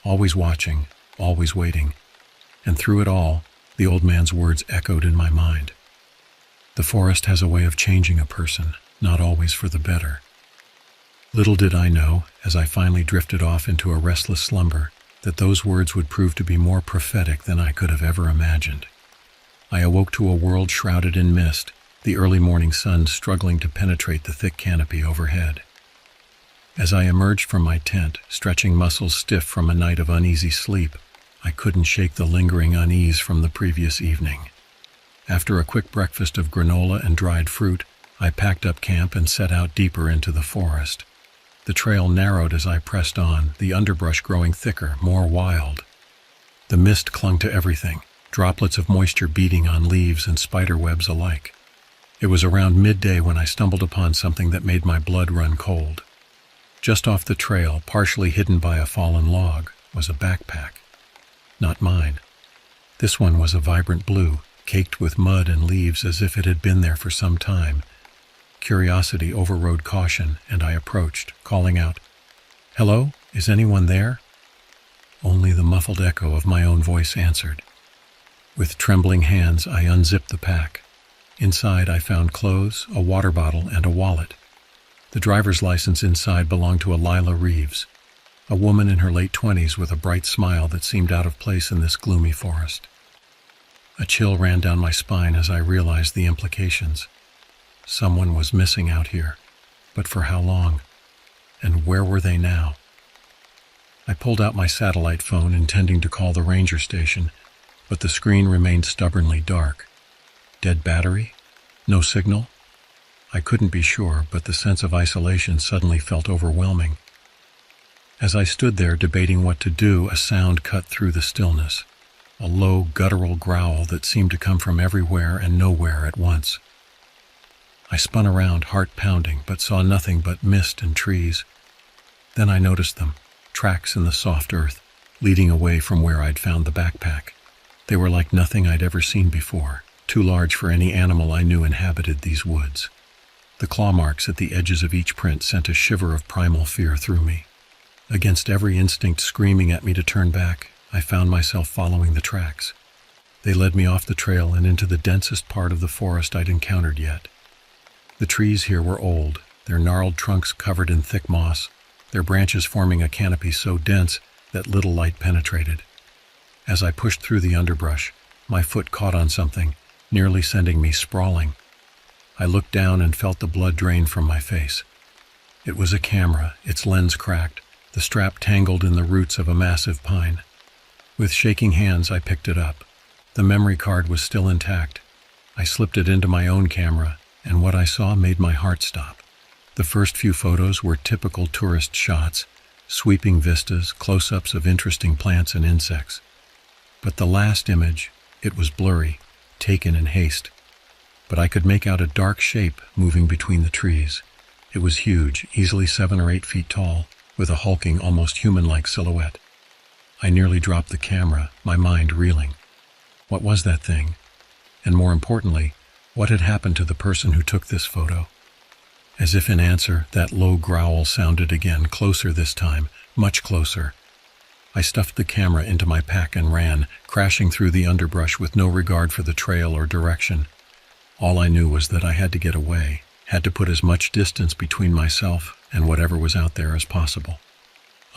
always watching, always waiting. And through it all, the old man's words echoed in my mind. The forest has a way of changing a person, not always for the better. Little did I know, as I finally drifted off into a restless slumber, that those words would prove to be more prophetic than I could have ever imagined. I awoke to a world shrouded in mist, the early morning sun struggling to penetrate the thick canopy overhead. As I emerged from my tent, stretching muscles stiff from a night of uneasy sleep, I couldn't shake the lingering unease from the previous evening. After a quick breakfast of granola and dried fruit, I packed up camp and set out deeper into the forest. The trail narrowed as I pressed on, the underbrush growing thicker, more wild. The mist clung to everything, droplets of moisture beating on leaves and spider webs alike. It was around midday when I stumbled upon something that made my blood run cold. Just off the trail, partially hidden by a fallen log, was a backpack. Not mine. This one was a vibrant blue, caked with mud and leaves as if it had been there for some time. Curiosity overrode caution, and I approached, calling out, "Hello? Is anyone there?" Only the muffled echo of my own voice answered. With trembling hands, I unzipped the pack. Inside, I found clothes, a water bottle, and a wallet. The driver's license inside belonged to Lila Reeves, a woman in her late 20s with a bright smile that seemed out of place in this gloomy forest. A chill ran down my spine as I realized the implications. Someone was missing out here, but for how long? And where were they now? I pulled out my satellite phone, intending to call the ranger station, but the screen remained stubbornly dark. Dead battery? No signal? I couldn't be sure, but the sense of isolation suddenly felt overwhelming. As I stood there debating what to do, a sound cut through the stillness. A low, guttural growl that seemed to come from everywhere and nowhere at once. I spun around, heart pounding, but saw nothing but mist and trees. Then I noticed them, tracks in the soft earth, leading away from where I'd found the backpack. They were like nothing I'd ever seen before, too large for any animal I knew inhabited these woods. The claw marks at the edges of each print sent a shiver of primal fear through me. Against every instinct screaming at me to turn back, I found myself following the tracks. They led me off the trail and into the densest part of the forest I'd encountered yet. The trees here were old, their gnarled trunks covered in thick moss, their branches forming a canopy so dense that little light penetrated. As I pushed through the underbrush, my foot caught on something, nearly sending me sprawling. I looked down and felt the blood drain from my face. It was a camera, its lens cracked, the strap tangled in the roots of a massive pine. With shaking hands, I picked it up. The memory card was still intact. I slipped it into my own camera, and what I saw made my heart stop. The first few photos were typical tourist shots, sweeping vistas, close-ups of interesting plants and insects. But the last image, it was blurry, taken in haste. But I could make out a dark shape moving between the trees. It was huge, easily 7 or 8 feet tall, with a hulking, almost human-like silhouette. I nearly dropped the camera, my mind reeling. What was that thing? And more importantly, what had happened to the person who took this photo? As if in answer, that low growl sounded again, closer this time, much closer. I stuffed the camera into my pack and ran, crashing through the underbrush with no regard for the trail or direction. All I knew was that I had to get away, had to put as much distance between myself and whatever was out there as possible.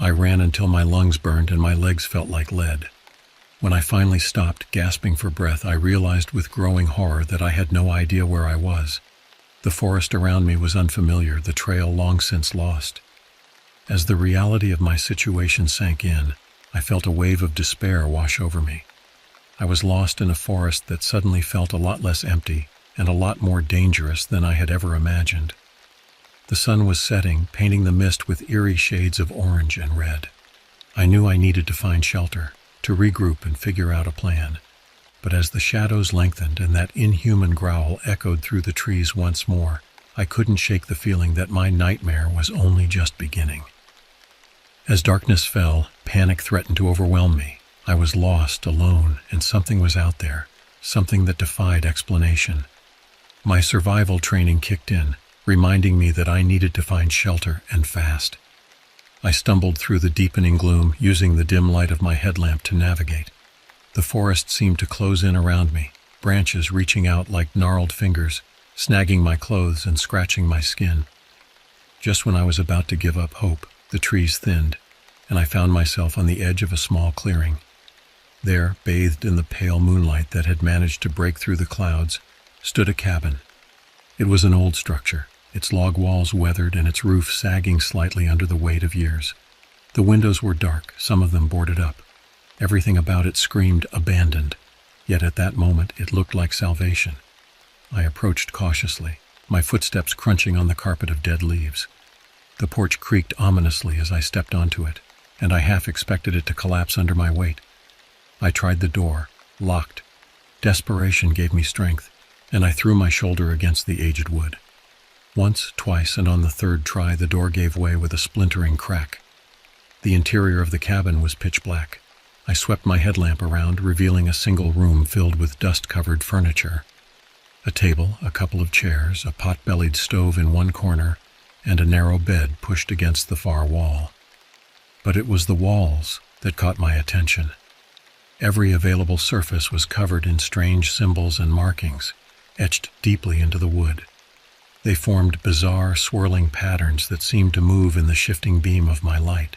I ran until my lungs burned and my legs felt like lead. When I finally stopped, gasping for breath, I realized with growing horror that I had no idea where I was. The forest around me was unfamiliar, the trail long since lost. As the reality of my situation sank in, I felt a wave of despair wash over me. I was lost in a forest that suddenly felt a lot less empty and a lot more dangerous than I had ever imagined. The sun was setting, painting the mist with eerie shades of orange and red. I knew I needed to find shelter, to regroup and figure out a plan. But as the shadows lengthened and that inhuman growl echoed through the trees once more, I couldn't shake the feeling that my nightmare was only just beginning. As darkness fell, panic threatened to overwhelm me. I was lost, alone, and something was out there, something that defied explanation. My survival training kicked in, reminding me that I needed to find shelter and fast. I stumbled through the deepening gloom, using the dim light of my headlamp to navigate. The forest seemed to close in around me, branches reaching out like gnarled fingers, snagging my clothes and scratching my skin. Just when I was about to give up hope, the trees thinned, and I found myself on the edge of a small clearing. There, bathed in the pale moonlight that had managed to break through the clouds, stood a cabin. It was an old structure, its log walls weathered and its roof sagging slightly under the weight of years. The windows were dark, some of them boarded up. Everything about it screamed abandoned, yet at that moment it looked like salvation. I approached cautiously, my footsteps crunching on the carpet of dead leaves. The porch creaked ominously as I stepped onto it, and I half expected it to collapse under my weight. I tried the door, locked. Desperation gave me strength, and I threw my shoulder against the aged wood. Once, twice, and on the third try, the door gave way with a splintering crack. The interior of the cabin was pitch black. I swept my headlamp around, revealing a single room filled with dust-covered furniture. A table, a couple of chairs, a pot-bellied stove in one corner, and a narrow bed pushed against the far wall. But it was the walls that caught my attention. Every available surface was covered in strange symbols and markings, etched deeply into the wood. They formed bizarre, swirling patterns that seemed to move in the shifting beam of my light.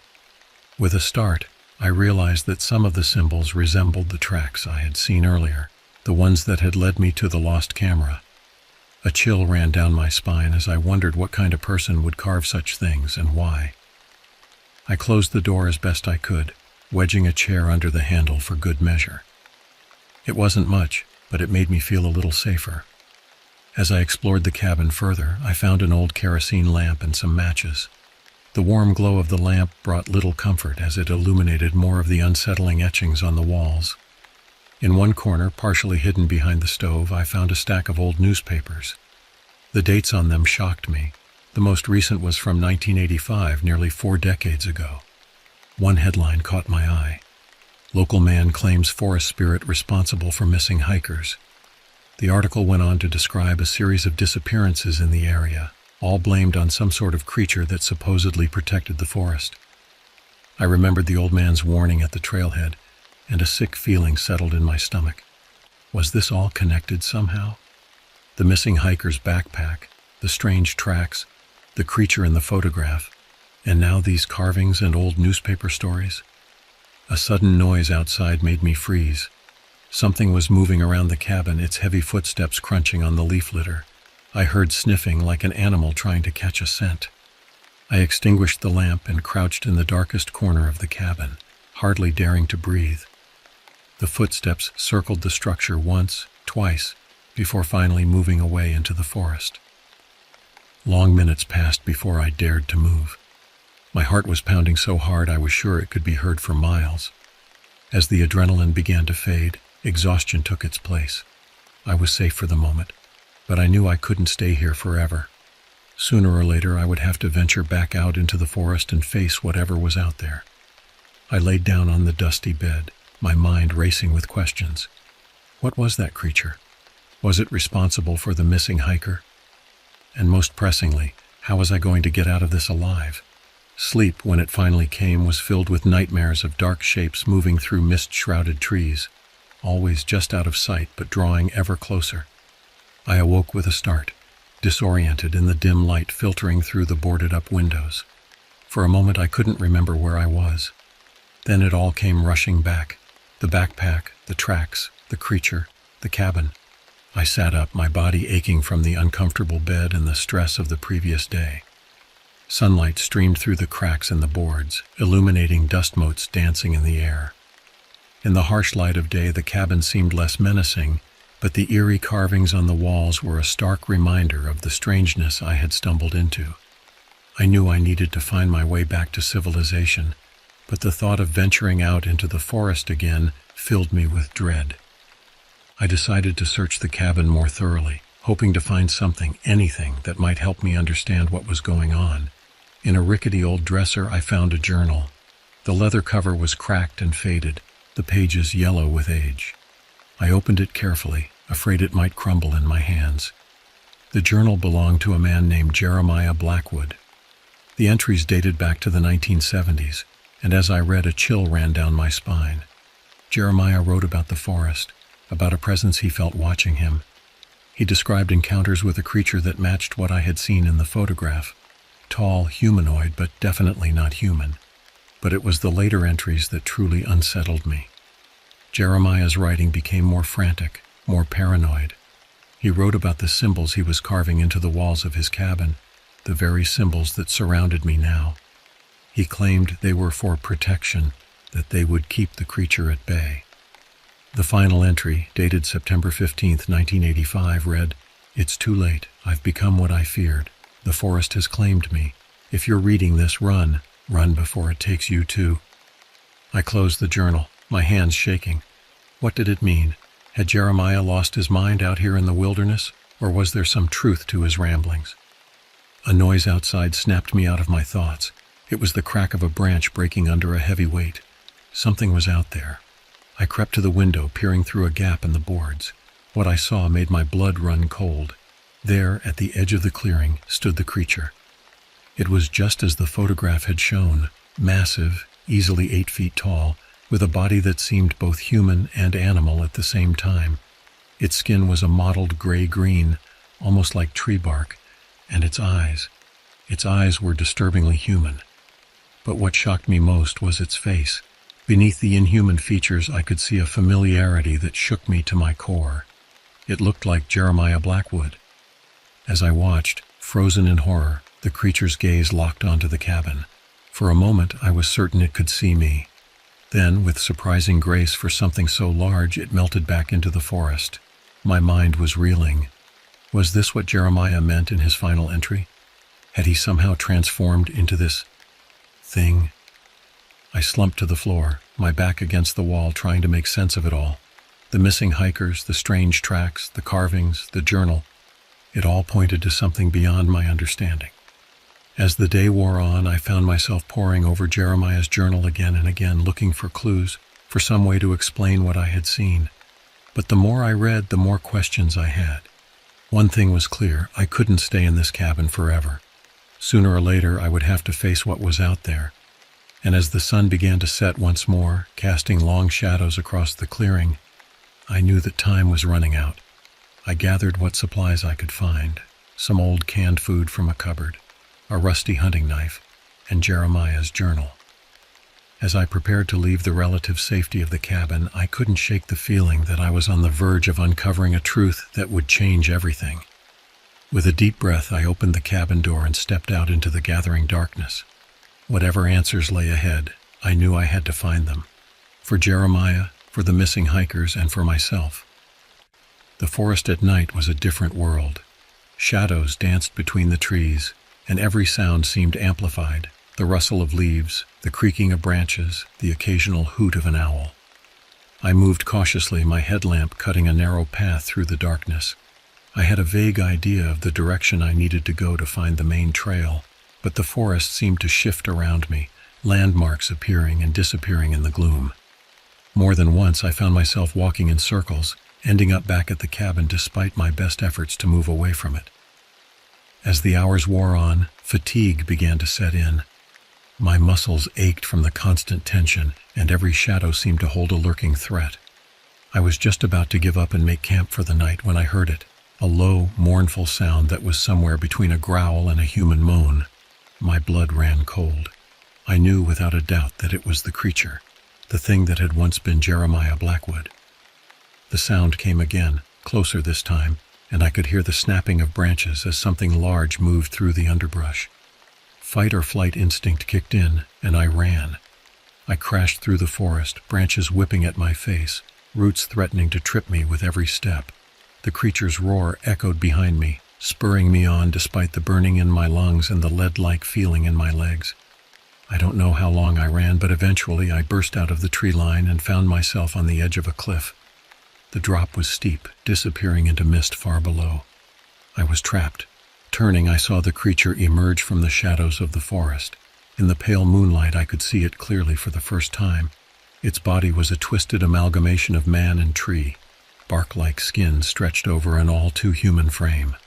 With a start, I realized that some of the symbols resembled the tracks I had seen earlier, the ones that had led me to the lost camera. A chill ran down my spine as I wondered what kind of person would carve such things and why. I closed the door as best I could, wedging a chair under the handle for good measure. It wasn't much, but it made me feel a little safer. As I explored the cabin further, I found an old kerosene lamp and some matches. The warm glow of the lamp brought little comfort as it illuminated more of the unsettling etchings on the walls. In one corner, partially hidden behind the stove, I found a stack of old newspapers. The dates on them shocked me. The most recent was from 1985, nearly 4 decades ago. One headline caught my eye. Local man claims forest spirit responsible for missing hikers. The article went on to describe a series of disappearances in the area, all blamed on some sort of creature that supposedly protected the forest. I remembered the old man's warning at the trailhead, and a sick feeling settled in my stomach. Was this all connected somehow? The missing hiker's backpack, the strange tracks, the creature in the photograph, and now these carvings and old newspaper stories? A sudden noise outside made me freeze. Something was moving around the cabin, its heavy footsteps crunching on the leaf litter. I heard sniffing like an animal trying to catch a scent. I extinguished the lamp and crouched in the darkest corner of the cabin, hardly daring to breathe. The footsteps circled the structure once, twice, before finally moving away into the forest. Long minutes passed before I dared to move. My heart was pounding so hard I was sure it could be heard for miles. As the adrenaline began to fade, exhaustion took its place. I was safe for the moment, but I knew I couldn't stay here forever. Sooner or later I would have to venture back out into the forest and face whatever was out there. I laid down on the dusty bed, my mind racing with questions. What was that creature? Was it responsible for the missing hiker? And most pressingly, how was I going to get out of this alive? Sleep, when it finally came, was filled with nightmares of dark shapes moving through mist-shrouded trees, always just out of sight but drawing ever closer. I awoke with a start, disoriented in the dim light filtering through the boarded-up windows. For a moment I couldn't remember where I was. Then it all came rushing back. The backpack, the tracks, the creature, the cabin. I sat up, my body aching from the uncomfortable bed and the stress of the previous day. Sunlight streamed through the cracks in the boards, illuminating dust motes dancing in the air. In the harsh light of day, the cabin seemed less menacing, but the eerie carvings on the walls were a stark reminder of the strangeness I had stumbled into. I knew I needed to find my way back to civilization, but the thought of venturing out into the forest again filled me with dread. I decided to search the cabin more thoroughly, hoping to find something, anything, that might help me understand what was going on. In a rickety old dresser, I found a journal. The leather cover was cracked and faded, the pages yellow with age. I opened it carefully, afraid it might crumble in my hands. The journal belonged to a man named Jeremiah Blackwood. The entries dated back to the 1970s, and as I read, a chill ran down my spine. Jeremiah wrote about the forest, about a presence he felt watching him. He described encounters with a creature that matched what I had seen in the photograph. Tall, humanoid, but definitely not human. But it was the later entries that truly unsettled me. Jeremiah's writing became more frantic, more paranoid. He wrote about the symbols he was carving into the walls of his cabin, the very symbols that surrounded me now. He claimed they were for protection, that they would keep the creature at bay. The final entry, dated September 15, 1985, read, "It's too late. I've become what I feared. The forest has claimed me. If you're reading this, run. Run before it takes you too." I closed the journal, my hands shaking. What did it mean? Had Jeremiah lost his mind out here in the wilderness, or was there some truth to his ramblings? A noise outside snapped me out of my thoughts. It was the crack of a branch breaking under a heavy weight. Something was out there. I crept to the window, peering through a gap in the boards. What I saw made my blood run cold. There, at the edge of the clearing, stood the creature. It was just as the photograph had shown, massive, easily 8 feet tall, with a body that seemed both human and animal at the same time. Its skin was a mottled gray-green, almost like tree bark, and its eyes were disturbingly human. But what shocked me most was its face. Beneath the inhuman features, I could see a familiarity that shook me to my core. It looked like Jeremiah Blackwood. As I watched, frozen in horror, the creature's gaze locked onto the cabin. For a moment, I was certain it could see me. Then, with surprising grace for something so large, it melted back into the forest. My mind was reeling. Was this what Jeremiah meant in his final entry? Had he somehow transformed into this thing? I slumped to the floor, my back against the wall, trying to make sense of it all. The missing hikers, the strange tracks, the carvings, the journal. It all pointed to something beyond my understanding. As the day wore on, I found myself poring over Jeremiah's journal again and again, looking for clues, for some way to explain what I had seen. But the more I read, the more questions I had. One thing was clear: I couldn't stay in this cabin forever. Sooner or later, I would have to face what was out there. And as the sun began to set once more, casting long shadows across the clearing, I knew that time was running out. I gathered what supplies I could find: some old canned food from a cupboard, a rusty hunting knife, and Jeremiah's journal. As I prepared to leave the relative safety of the cabin, I couldn't shake the feeling that I was on the verge of uncovering a truth that would change everything. With a deep breath, I opened the cabin door and stepped out into the gathering darkness. Whatever answers lay ahead, I knew I had to find them. For Jeremiah, for the missing hikers, and for myself. The forest at night was a different world. Shadows danced between the trees, and every sound seemed amplified: the rustle of leaves, the creaking of branches, the occasional hoot of an owl. I moved cautiously, my headlamp cutting a narrow path through the darkness. I had a vague idea of the direction I needed to go to find the main trail, but the forest seemed to shift around me, landmarks appearing and disappearing in the gloom. More than once I found myself walking in circles, ending up back at the cabin despite my best efforts to move away from it. As the hours wore on, fatigue began to set in. My muscles ached from the constant tension, and every shadow seemed to hold a lurking threat. I was just about to give up and make camp for the night when I heard it, a low, mournful sound that was somewhere between a growl and a human moan. My blood ran cold. I knew without a doubt that it was the creature, the thing that had once been Jeremiah Blackwood. The sound came again, closer this time, and I could hear the snapping of branches as something large moved through the underbrush. Fight or flight instinct kicked in, and I ran. I crashed through the forest, branches whipping at my face, roots threatening to trip me with every step. The creature's roar echoed behind me, spurring me on despite the burning in my lungs and the lead-like feeling in my legs. I don't know how long I ran, but eventually I burst out of the tree line and found myself on the edge of a cliff. The drop was steep, disappearing into mist far below. I was trapped. Turning, I saw the creature emerge from the shadows of the forest. In the pale moonlight, I could see it clearly for the first time. Its body was a twisted amalgamation of man and tree, bark-like skin stretched over an all-too-human frame.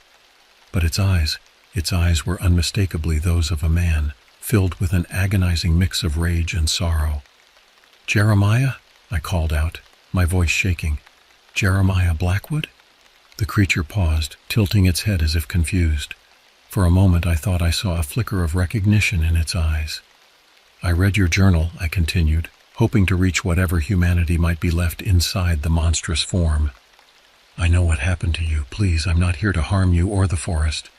But its eyes were unmistakably those of a man, filled with an agonizing mix of rage and sorrow. "Jeremiah?" I called out, my voice shaking. "Jeremiah Blackwood?" The creature paused, tilting its head as if confused. For a moment I thought I saw a flicker of recognition in its eyes. "I read your journal," I continued, hoping to reach whatever humanity might be left inside the monstrous form. "I know what happened to you. Please, I'm not here to harm you or the forest."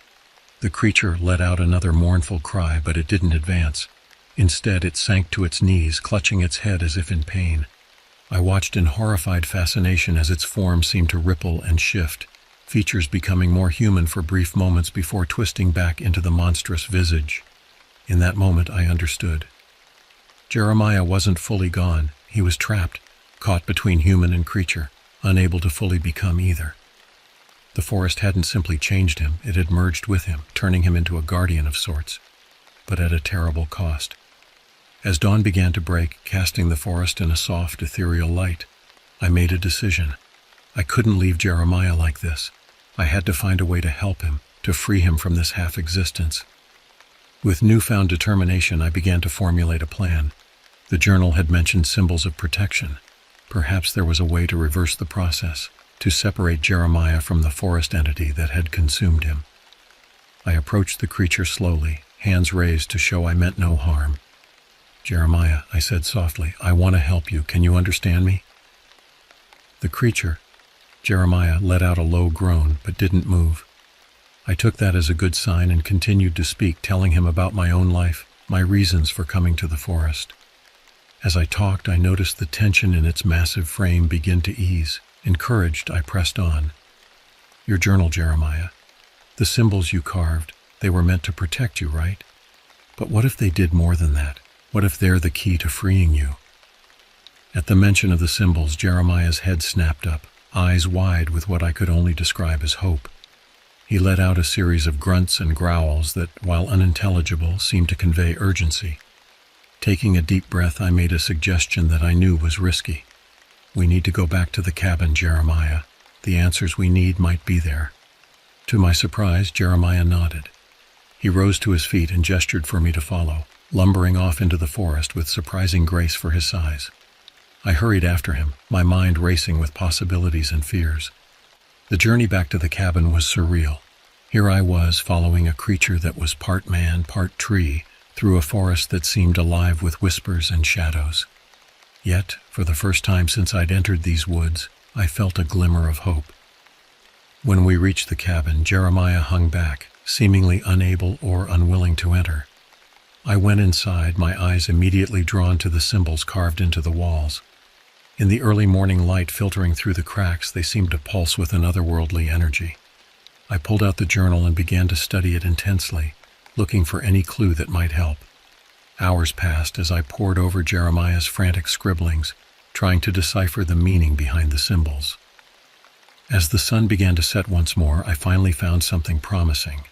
The creature let out another mournful cry, but it didn't advance. Instead, it sank to its knees, clutching its head as if in pain. I watched in horrified fascination as its form seemed to ripple and shift, features becoming more human for brief moments before twisting back into the monstrous visage. In that moment, I understood. Jeremiah wasn't fully gone. He was trapped, caught between human and creature, unable to fully become either. The forest hadn't simply changed him, it had merged with him, turning him into a guardian of sorts, but at a terrible cost. As dawn began to break, casting the forest in a soft, ethereal light, I made a decision. I couldn't leave Jeremiah like this. I had to find a way to help him, to free him from this half-existence. With newfound determination, I began to formulate a plan. The journal had mentioned symbols of protection. Perhaps there was a way to reverse the process, to separate Jeremiah from the forest entity that had consumed him. I approached the creature slowly, hands raised to show I meant no harm. "Jeremiah," I said softly, "I want to help you. Can you understand me?" The creature, Jeremiah, let out a low groan, but didn't move. I took that as a good sign and continued to speak, telling him about my own life, my reasons for coming to the forest. As I talked, I noticed the tension in its massive frame begin to ease. Encouraged, I pressed on. Your journal, Jeremiah. The symbols you carved, they were meant to protect you, right? But what if they did more than that? What if they're the key to freeing you? At the mention of the symbols, Jeremiah's head snapped up, eyes wide with what I could only describe as hope. He let out a series of grunts and growls that, while unintelligible, seemed to convey urgency. Taking a deep breath, I made a suggestion that I knew was risky. We need to go back to the cabin, Jeremiah. The answers we need might be there. To my surprise, Jeremiah nodded. He rose to his feet and gestured for me to follow, lumbering off into the forest with surprising grace for his size. I hurried after him, my mind racing with possibilities and fears. The journey back to the cabin was surreal. Here I was, following a creature that was part man, part tree, through a forest that seemed alive with whispers and shadows. Yet, for the first time since I'd entered these woods, I felt a glimmer of hope. When we reached the cabin, Jeremiah hung back, seemingly unable or unwilling to enter. I went inside, my eyes immediately drawn to the symbols carved into the walls. In the early morning light filtering through the cracks, they seemed to pulse with an otherworldly energy. I pulled out the journal and began to study it intensely, looking for any clue that might help. Hours passed as I pored over Jeremiah's frantic scribblings, trying to decipher the meaning behind the symbols. As the sun began to set once more, I finally found something promising.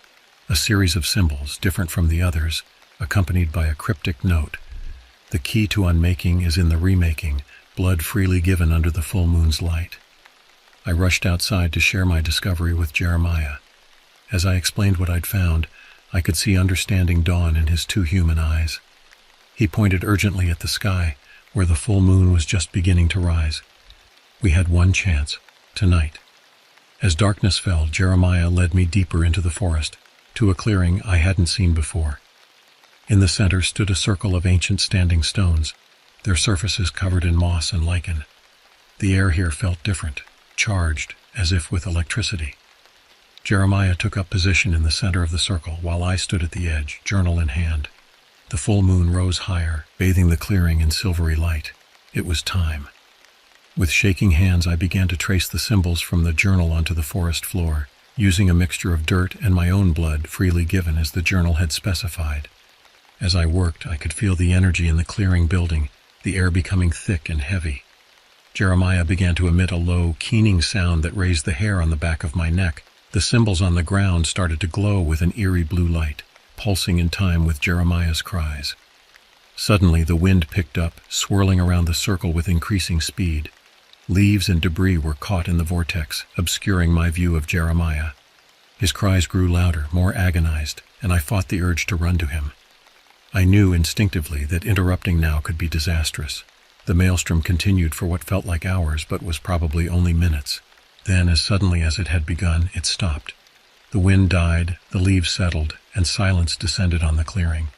A series of symbols, different from the others, accompanied by a cryptic note. The key to unmaking is in the remaking, blood freely given under the full moon's light. I rushed outside to share my discovery with Jeremiah. As I explained what I'd found, I could see understanding dawn in his two human eyes. He pointed urgently at the sky, where the full moon was just beginning to rise. We had one chance, tonight. As darkness fell, Jeremiah led me deeper into the forest, to a clearing I hadn't seen before. In the center stood a circle of ancient standing stones, their surfaces covered in moss and lichen. The air here felt different, charged, as if with electricity. Jeremiah took up position in the center of the circle, while I stood at the edge, journal in hand. The full moon rose higher, bathing the clearing in silvery light. It was time. With shaking hands, I began to trace the symbols from the journal onto the forest floor, using a mixture of dirt and my own blood freely given as the journal had specified. As I worked, I could feel the energy in the clearing building, the air becoming thick and heavy. Jeremiah began to emit a low, keening sound that raised the hair on the back of my neck. The symbols on the ground started to glow with an eerie blue light, pulsing in time with Jeremiah's cries. Suddenly, the wind picked up, swirling around the circle with increasing speed. Leaves and debris were caught in the vortex, obscuring my view of Jeremiah. His cries grew louder, more agonized, and I fought the urge to run to him. I knew instinctively that interrupting now could be disastrous. The maelstrom continued for what felt like hours, but was probably only minutes. Then, as suddenly as it had begun, it stopped. The wind died, the leaves settled, and silence descended on the clearing.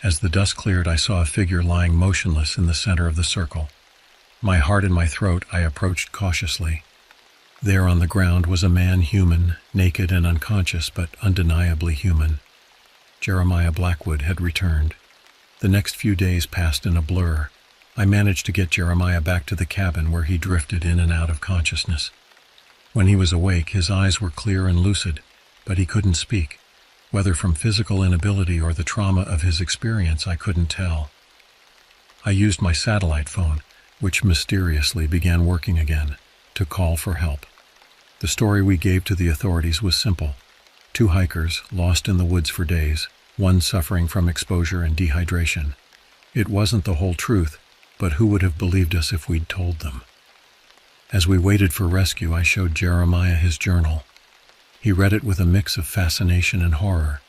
As the dust cleared, I saw a figure lying motionless in the center of the circle. My heart in my throat, I approached cautiously. There on the ground was a man, human, naked and unconscious, but undeniably human. Jeremiah Blackwood had returned. The next few days passed in a blur. I managed to get Jeremiah back to the cabin, where he drifted in and out of consciousness. When he was awake, his eyes were clear and lucid, but he couldn't speak. Whether from physical inability or the trauma of his experience, I couldn't tell. I used my satellite phone, which mysteriously began working again, to call for help. The story we gave to the authorities was simple. 2 hikers lost in the woods for days, one suffering from exposure and dehydration. It wasn't the whole truth, but who would have believed us if we'd told them? As we waited for rescue, I showed Jeremiah his journal. He read it with a mix of fascination and horror,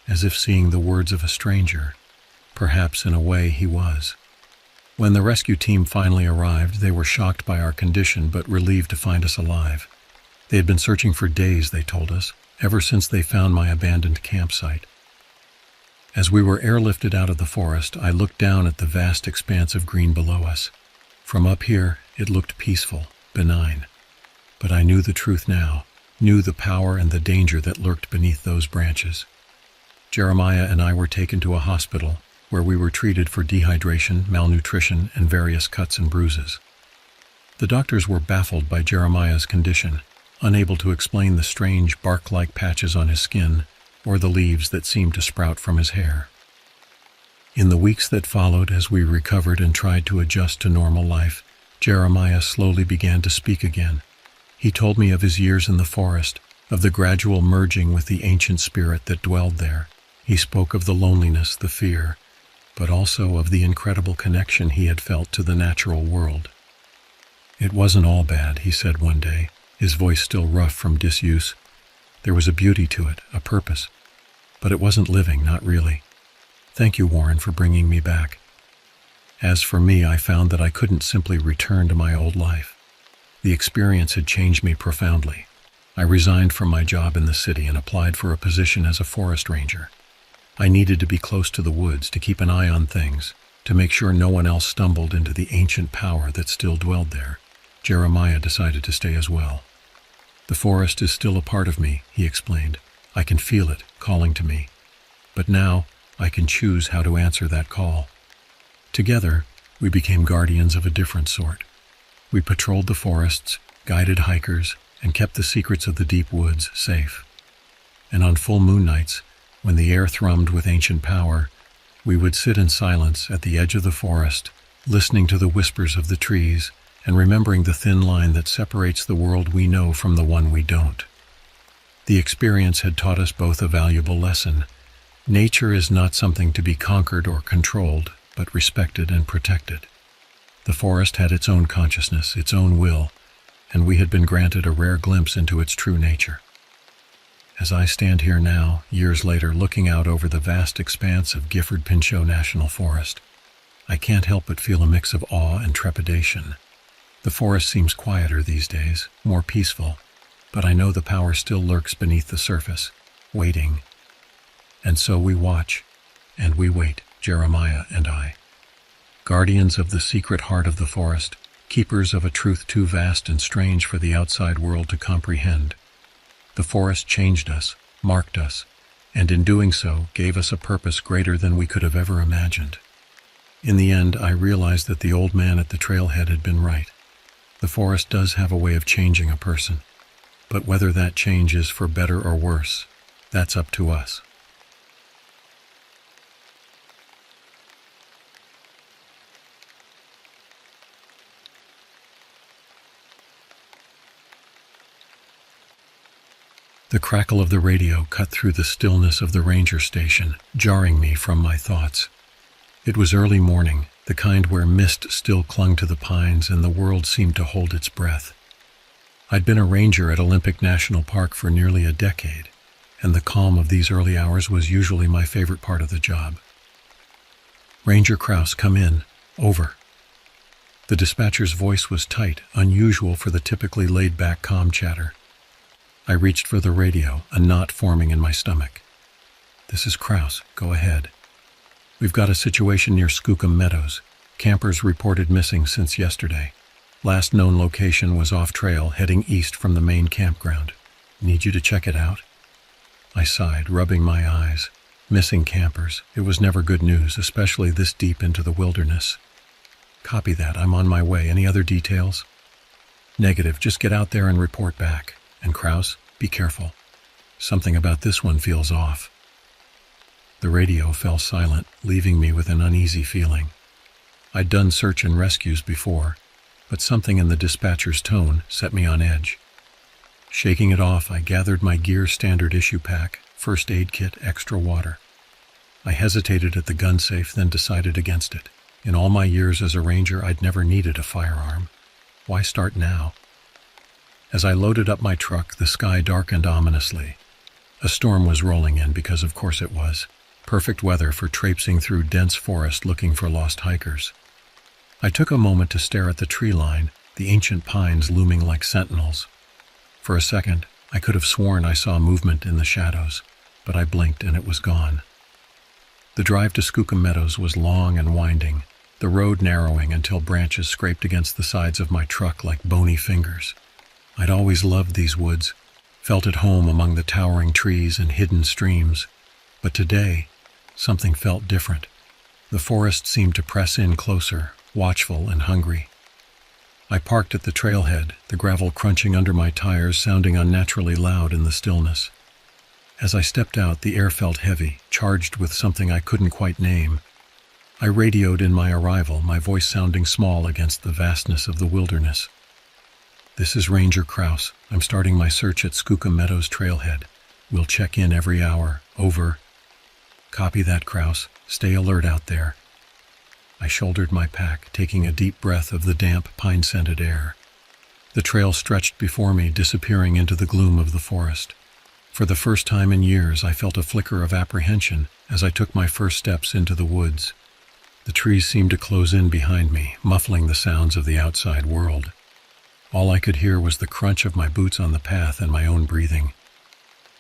as if seeing the words of a stranger. Perhaps in a way he was. When the rescue team finally arrived, they were shocked by our condition but relieved to find us alive. They had been searching for days, they told us, ever since they found my abandoned campsite. As we were airlifted out of the forest, I looked down at the vast expanse of green below us. From up here, it looked peaceful, benign. But I knew the truth now, knew the power and the danger that lurked beneath those branches. Jeremiah and I were taken to a hospital, where we were treated for dehydration, malnutrition, and various cuts and bruises. The doctors were baffled by Jeremiah's condition. unable to explain the strange bark-like patches on his skin or the leaves that seemed to sprout from his hair. In the weeks that followed, as we recovered and tried to adjust to normal life, Jeremiah slowly began to speak again. He told me of his years in the forest, of the gradual merging with the ancient spirit that dwelled there. He spoke of the loneliness, the fear, but also of the incredible connection he had felt to the natural world. "It wasn't all bad," he said one day, his voice still rough from disuse. "There was a beauty to it, a purpose. But it wasn't living, not really. Thank you, Warren, for bringing me back." As for me, I found that I couldn't simply return to my old life. The experience had changed me profoundly. I resigned from my job in the city and applied for a position as a forest ranger. I needed to be close to the woods, to keep an eye on things, to make sure no one else stumbled into the ancient power that still dwelled there. Jeremiah decided to stay as well. "The forest is still a part of me," he explained. "I can feel it calling to me. But now I can choose how to answer that call." Together, we became guardians of a different sort. We patrolled the forests, guided hikers, and kept the secrets of the deep woods safe. And on full moon nights, when the air thrummed with ancient power, we would sit in silence at the edge of the forest, listening to the whispers of the trees and remembering the thin line that separates the world we know from the one we don't. The experience had taught us both a valuable lesson. Nature is not something to be conquered or controlled, but respected and protected. The forest had its own consciousness, its own will, and we had been granted a rare glimpse into its true nature. As I stand here now, years later, looking out over the vast expanse of Gifford-Pinchot National Forest, I can't help but feel a mix of awe and trepidation. The forest seems quieter these days, more peaceful, but I know the power still lurks beneath the surface, waiting. And so we watch, and we wait, Jeremiah and I. Guardians of the secret heart of the forest, keepers of a truth too vast and strange for the outside world to comprehend. The forest changed us, marked us, and in doing so gave us a purpose greater than we could have ever imagined. In the end, I realized that the old man at the trailhead had been right. The forest does have a way of changing a person, but whether that change is for better or worse, that's up to us. The crackle of the radio cut through the stillness of the ranger station, jarring me from my thoughts. It was early morning, the kind where mist still clung to the pines and the world seemed to hold its breath. I'd been a ranger at Olympic National Park for nearly a decade, and the calm of these early hours was usually my favorite part of the job. "Ranger Krause, come in. Over." The dispatcher's voice was tight, unusual for the typically laid-back calm chatter. I reached for the radio, a knot forming in my stomach. "This is Krause. Go ahead." "We've got a situation near Skookum Meadows. Campers reported missing since yesterday. Last known location was off-trail, heading east from the main campground. Need you to check it out?" I sighed, rubbing my eyes. Missing campers. It was never good news, especially this deep into the wilderness. "Copy that. I'm on my way. Any other details?" "Negative. Just get out there and report back. And Krause, be careful. Something about this one feels off." The radio fell silent, leaving me with an uneasy feeling. I'd done search and rescues before, but something in the dispatcher's tone set me on edge. Shaking it off, I gathered my gear standard issue pack, first aid kit, extra water. I hesitated at the gun safe, then decided against it. In all my years as a ranger, I'd never needed a firearm. Why start now? As I loaded up my truck, the sky darkened ominously. A storm was rolling in, because of course it was. Perfect weather for traipsing through dense forest looking for lost hikers. I took a moment to stare at the tree line, the ancient pines looming like sentinels. For a second, I could have sworn I saw movement in the shadows, but I blinked and it was gone. The drive to Skookum Meadows was long and winding, the road narrowing until branches scraped against the sides of my truck like bony fingers. I'd always loved these woods, felt at home among the towering trees and hidden streams, but today, something felt different. The forest seemed to press in closer, watchful and hungry. I parked at the trailhead, the gravel crunching under my tires sounding unnaturally loud in the stillness. As I stepped out, the air felt heavy, charged with something I couldn't quite name. I radioed in my arrival, my voice sounding small against the vastness of the wilderness. "This is Ranger Krause. I'm starting my search at Skookum Meadows trailhead. We'll check in every hour. Over." "Copy that, Krause. Stay alert out there." I shouldered my pack, taking a deep breath of the damp, pine-scented air. The trail stretched before me, disappearing into the gloom of the forest. For the first time in years, I felt a flicker of apprehension as I took my first steps into the woods. The trees seemed to close in behind me, muffling the sounds of the outside world. All I could hear was the crunch of my boots on the path and my own breathing.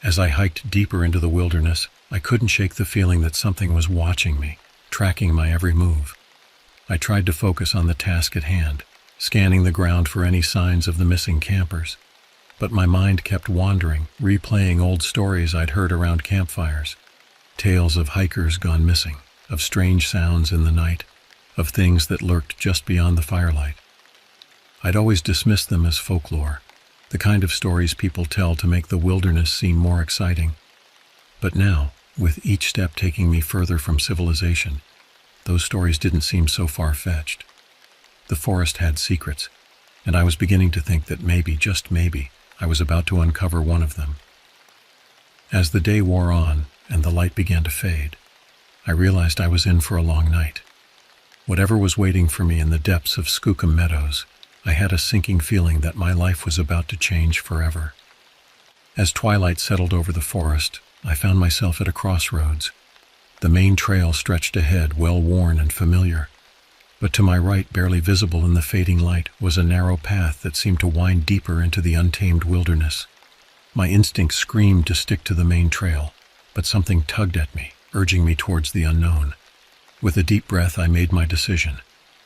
As I hiked deeper into the wilderness, I couldn't shake the feeling that something was watching me, tracking my every move. I tried to focus on the task at hand, scanning the ground for any signs of the missing campers. But my mind kept wandering, replaying old stories I'd heard around campfires. Tales of hikers gone missing, of strange sounds in the night, of things that lurked just beyond the firelight. I'd always dismissed them as folklore, the kind of stories people tell to make the wilderness seem more exciting. But now, with each step taking me further from civilization, those stories didn't seem so far-fetched. The forest had secrets, and I was beginning to think that maybe, just maybe, I was about to uncover one of them. As the day wore on and the light began to fade, I realized I was in for a long night. Whatever was waiting for me in the depths of Skookum Meadows, I had a sinking feeling that my life was about to change forever. As twilight settled over the forest, I found myself at a crossroads. The main trail stretched ahead, well-worn and familiar, but to my right, barely visible in the fading light, was a narrow path that seemed to wind deeper into the untamed wilderness. My instincts screamed to stick to the main trail, but something tugged at me, urging me towards the unknown. With a deep breath, I made my decision.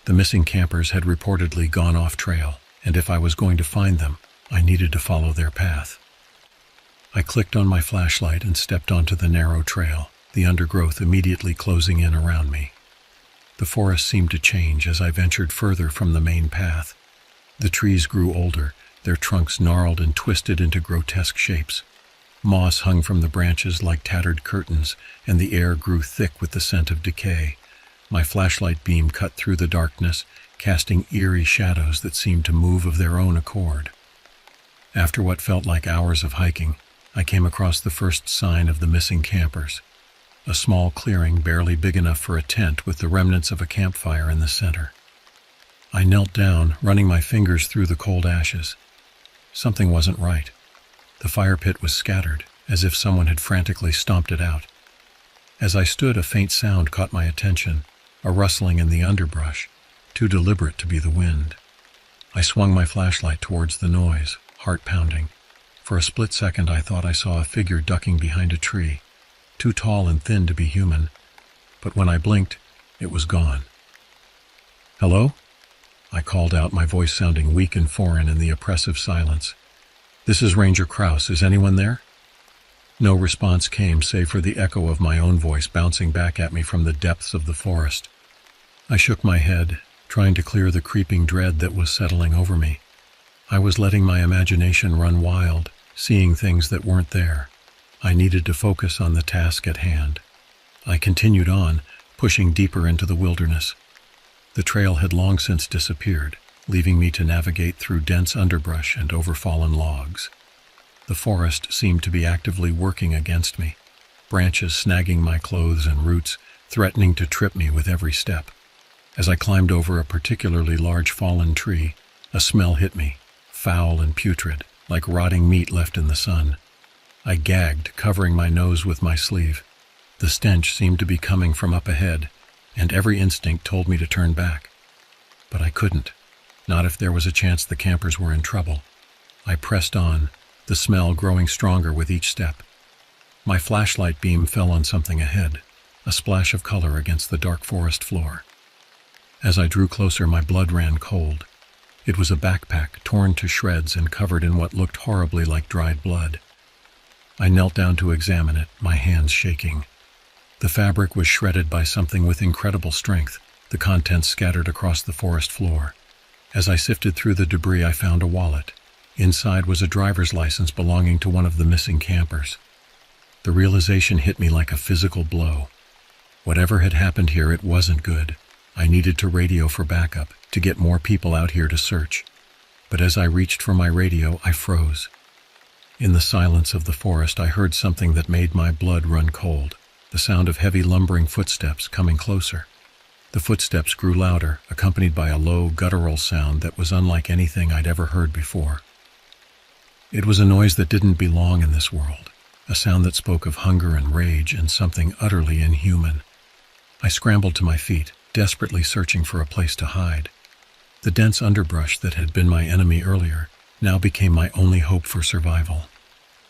The missing campers had reportedly gone off trail, and if I was going to find them, I needed to follow their path. I clicked on my flashlight and stepped onto the narrow trail, the undergrowth immediately closing in around me. The forest seemed to change as I ventured further from the main path. The trees grew older, their trunks gnarled and twisted into grotesque shapes. Moss hung from the branches like tattered curtains, and the air grew thick with the scent of decay. My flashlight beam cut through the darkness, casting eerie shadows that seemed to move of their own accord. After what felt like hours of hiking, I came across the first sign of the missing campers. A small clearing barely big enough for a tent with the remnants of a campfire in the center. I knelt down, running my fingers through the cold ashes. Something wasn't right. The fire pit was scattered, as if someone had frantically stomped it out. As I stood, a faint sound caught my attention, a rustling in the underbrush, too deliberate to be the wind. I swung my flashlight towards the noise, heart pounding. For a split second, I thought I saw a figure ducking behind a tree, too tall and thin to be human, but when I blinked, it was gone. "Hello?" I called out, my voice sounding weak and foreign in the oppressive silence. "This is Ranger Krause. Is anyone there?" No response came save for the echo of my own voice bouncing back at me from the depths of the forest. I shook my head, trying to clear the creeping dread that was settling over me. I was letting my imagination run wild, seeing things that weren't there. I needed to focus on the task at hand. I continued on, pushing deeper into the wilderness. The trail had long since disappeared, leaving me to navigate through dense underbrush and overfallen logs. The forest seemed to be actively working against me, branches snagging my clothes and roots, threatening to trip me with every step. As I climbed over a particularly large fallen tree, a smell hit me, foul and putrid, like rotting meat left in the sun. I gagged, covering my nose with my sleeve. The stench seemed to be coming from up ahead, and every instinct told me to turn back. But I couldn't, not if there was a chance the campers were in trouble. I pressed on, the smell growing stronger with each step. My flashlight beam fell on something ahead, a splash of color against the dark forest floor. As I drew closer, my blood ran cold. It was a backpack torn to shreds and covered in what looked horribly like dried blood. I knelt down to examine it, my hands shaking. The fabric was shredded by something with incredible strength, the contents scattered across the forest floor. As I sifted through the debris, I found a wallet. Inside was a driver's license belonging to one of the missing campers. The realization hit me like a physical blow. Whatever had happened here, it wasn't good. I needed to radio for backup, to get more people out here to search. But as I reached for my radio, I froze. In the silence of the forest, I heard something that made my blood run cold, the sound of heavy lumbering footsteps coming closer. The footsteps grew louder, accompanied by a low, guttural sound that was unlike anything I'd ever heard before. It was a noise that didn't belong in this world, a sound that spoke of hunger and rage and something utterly inhuman. I scrambled to my feet, desperately searching for a place to hide. The dense underbrush that had been my enemy earlier now became my only hope for survival.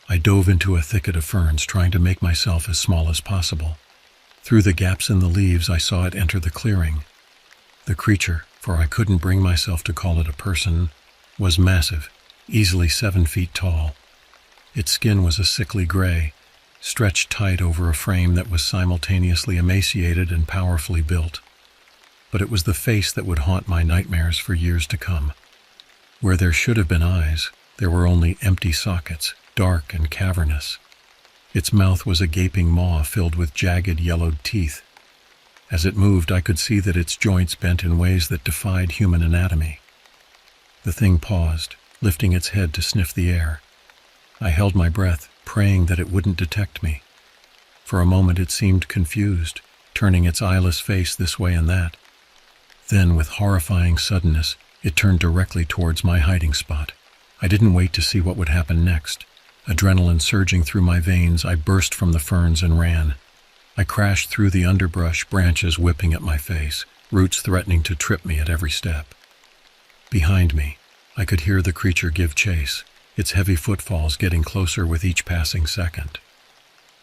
I dove into a thicket of ferns, trying to make myself as small as possible. Through the gaps in the leaves, I saw it enter the clearing. The creature, for I couldn't bring myself to call it a person, was massive, easily 7 feet tall. Its skin was a sickly gray, stretched tight over a frame that was simultaneously emaciated and powerfully built. But it was the face that would haunt my nightmares for years to come. Where there should have been eyes, there were only empty sockets, dark and cavernous. Its mouth was a gaping maw filled with jagged, yellowed teeth. As it moved, I could see that its joints bent in ways that defied human anatomy. The thing paused, lifting its head to sniff the air. I held my breath, praying that it wouldn't detect me. For a moment it seemed confused, turning its eyeless face this way and that. Then, with horrifying suddenness, it turned directly towards my hiding spot. I didn't wait to see what would happen next. Adrenaline surging through my veins, I burst from the ferns and ran. I crashed through the underbrush, branches whipping at my face, roots threatening to trip me at every step. Behind me, I could hear the creature give chase, its heavy footfalls getting closer with each passing second.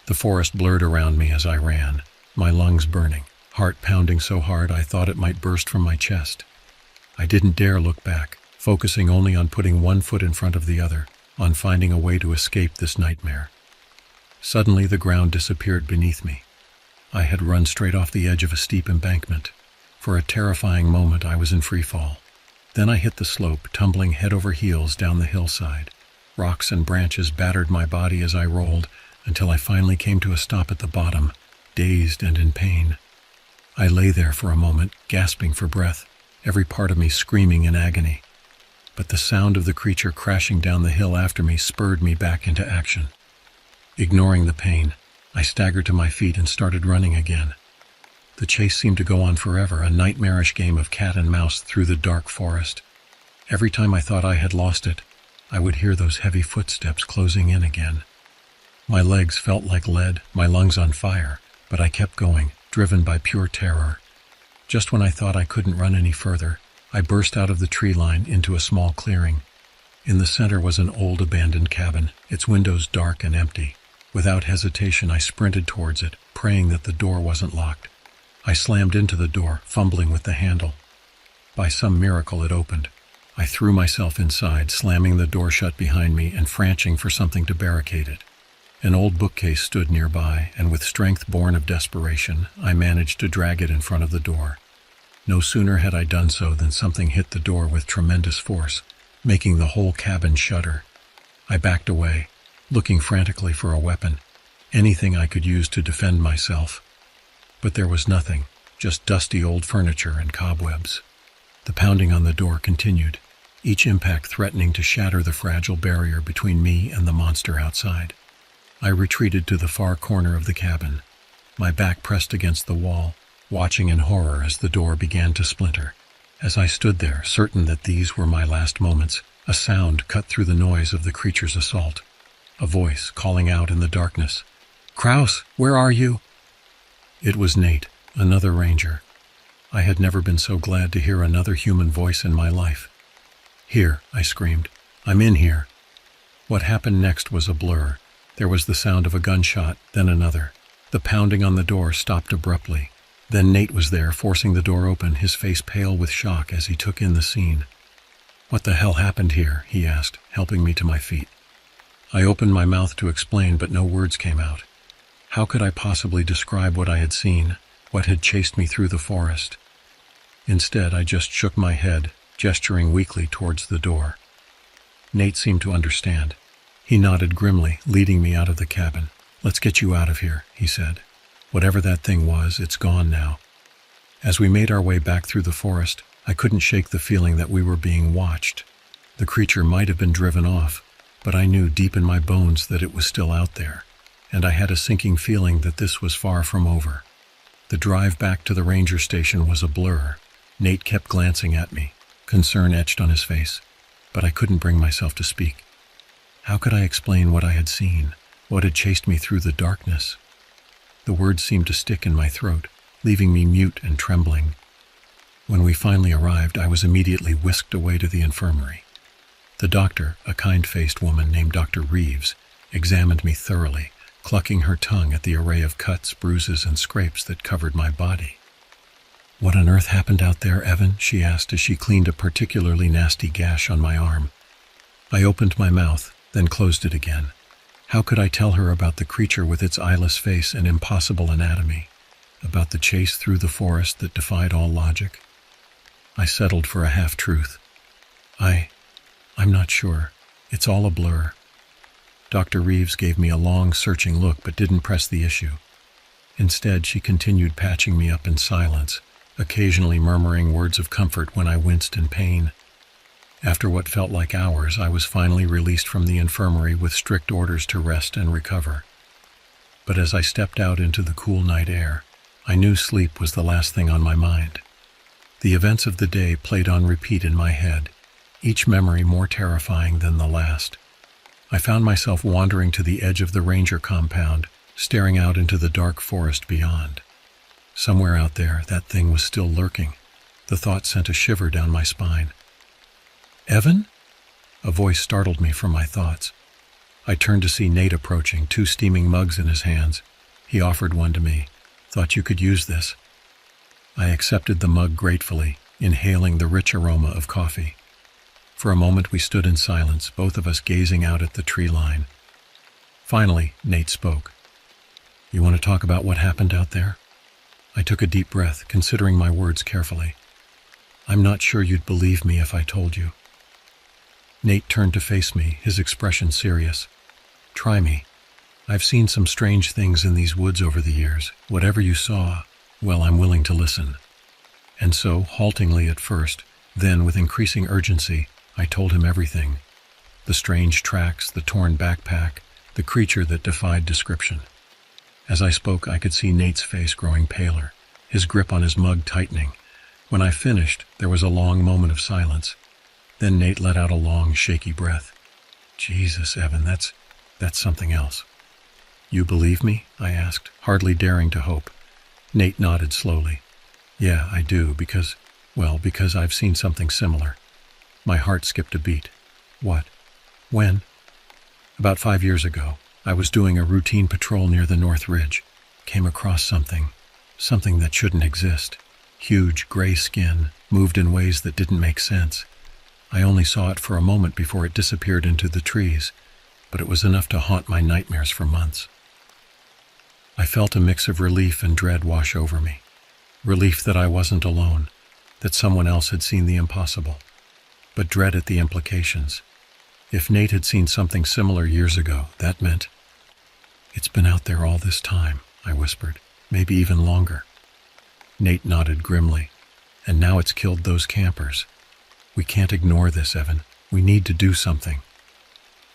The forest blurred around me as I ran, my lungs burning, heart pounding so hard I thought it might burst from my chest. I didn't dare look back, focusing only on putting one foot in front of the other, on finding a way to escape this nightmare. Suddenly the ground disappeared beneath me. I had run straight off the edge of a steep embankment. For a terrifying moment I was in free fall. Then I hit the slope, tumbling head over heels down the hillside. Rocks and branches battered my body as I rolled, until I finally came to a stop at the bottom, dazed and in pain. I lay there for a moment, gasping for breath, every part of me screaming in agony. But the sound of the creature crashing down the hill after me spurred me back into action. Ignoring the pain, I staggered to my feet and started running again. The chase seemed to go on forever, a nightmarish game of cat and mouse through the dark forest. Every time I thought I had lost it, I would hear those heavy footsteps closing in again. My legs felt like lead, my lungs on fire, but I kept going, driven by pure terror. Just when I thought I couldn't run any further, I burst out of the tree line into a small clearing. In the center was an old abandoned cabin, its windows dark and empty. Without hesitation, I sprinted towards it, praying that the door wasn't locked. I slammed into the door, fumbling with the handle. By some miracle, it opened. I threw myself inside, slamming the door shut behind me and franching for something to barricade it. An old bookcase stood nearby, and with strength born of desperation, I managed to drag it in front of the door. No sooner had I done so than something hit the door with tremendous force, making the whole cabin shudder. I backed away, looking frantically for a weapon, anything I could use to defend myself. But there was nothing, just dusty old furniture and cobwebs. The pounding on the door continued, each impact threatening to shatter the fragile barrier between me and the monster outside. I retreated to the far corner of the cabin, my back pressed against the wall, watching in horror as the door began to splinter. As I stood there, certain that these were my last moments, a sound cut through the noise of the creature's assault. A voice calling out in the darkness, "Kraus, where are you?" It was Nate, another ranger. I had never been so glad to hear another human voice in my life. "Here," I screamed. "I'm in here." What happened next was a blur. There was the sound of a gunshot, then another. The pounding on the door stopped abruptly. Then Nate was there, forcing the door open, his face pale with shock as he took in the scene. "What the hell happened here?" he asked, helping me to my feet. I opened my mouth to explain, but no words came out. How could I possibly describe what I had seen, what had chased me through the forest? Instead, I just shook my head, gesturing weakly towards the door. Nate seemed to understand. He nodded grimly, leading me out of the cabin. "Let's get you out of here," he said. "Whatever that thing was, it's gone now." As we made our way back through the forest, I couldn't shake the feeling that we were being watched. The creature might have been driven off, but I knew deep in my bones that it was still out there, and I had a sinking feeling that this was far from over. The drive back to the ranger station was a blur. Nate kept glancing at me, concern etched on his face, but I couldn't bring myself to speak. How could I explain what I had seen, what had chased me through the darkness? The words seemed to stick in my throat, leaving me mute and trembling. When we finally arrived, I was immediately whisked away to the infirmary. The doctor, a kind-faced woman named Dr. Reeves, examined me thoroughly, clucking her tongue at the array of cuts, bruises, and scrapes that covered my body. "What on earth happened out there, Evan?" she asked as she cleaned a particularly nasty gash on my arm. I opened my mouth, then closed it again. How could I tell her about the creature with its eyeless face and impossible anatomy? About the chase through the forest that defied all logic? I settled for a half-truth. I'm not sure. It's all a blur." Dr. Reeves gave me a long, searching look but didn't press the issue. Instead, she continued patching me up in silence, occasionally murmuring words of comfort when I winced in pain. After what felt like hours, I was finally released from the infirmary with strict orders to rest and recover. But as I stepped out into the cool night air, I knew sleep was the last thing on my mind. The events of the day played on repeat in my head, each memory more terrifying than the last. I found myself wandering to the edge of the ranger compound, staring out into the dark forest beyond. Somewhere out there, that thing was still lurking. The thought sent a shiver down my spine. "Evan?" A voice startled me from my thoughts. I turned to see Nate approaching, 2 steaming mugs in his hands. He offered one to me. "Thought you could use this." I accepted the mug gratefully, inhaling the rich aroma of coffee. For a moment we stood in silence, both of us gazing out at the tree line. Finally, Nate spoke. "You want to talk about what happened out there?" I took a deep breath, considering my words carefully. "I'm not sure you'd believe me if I told you." Nate turned to face me, his expression serious. "Try me. I've seen some strange things in these woods over the years. Whatever you saw, well, I'm willing to listen." And so, haltingly at first, then with increasing urgency, I told him everything. The strange tracks, the torn backpack, the creature that defied description. As I spoke, I could see Nate's face growing paler, his grip on his mug tightening. When I finished, there was a long moment of silence. Then Nate let out a long, shaky breath. "Jesus, Evan, that's something else." "You believe me?" I asked, hardly daring to hope. Nate nodded slowly. "Yeah, I do, because I've seen something similar." My heart skipped a beat. "What? When?" "About 5 years ago. I was doing a routine patrol near the North Ridge. Came across something that shouldn't exist. Huge, gray skin, moved in ways that didn't make sense. I only saw it for a moment before it disappeared into the trees, but it was enough to haunt my nightmares for months." I felt a mix of relief and dread wash over me. Relief that I wasn't alone, that someone else had seen the impossible, but dread at the implications. If Nate had seen something similar years ago, that meant, "It's been out there all this time," I whispered, "maybe even longer." Nate nodded grimly. "And now it's killed those campers. We can't ignore this, Evan. We need to do something."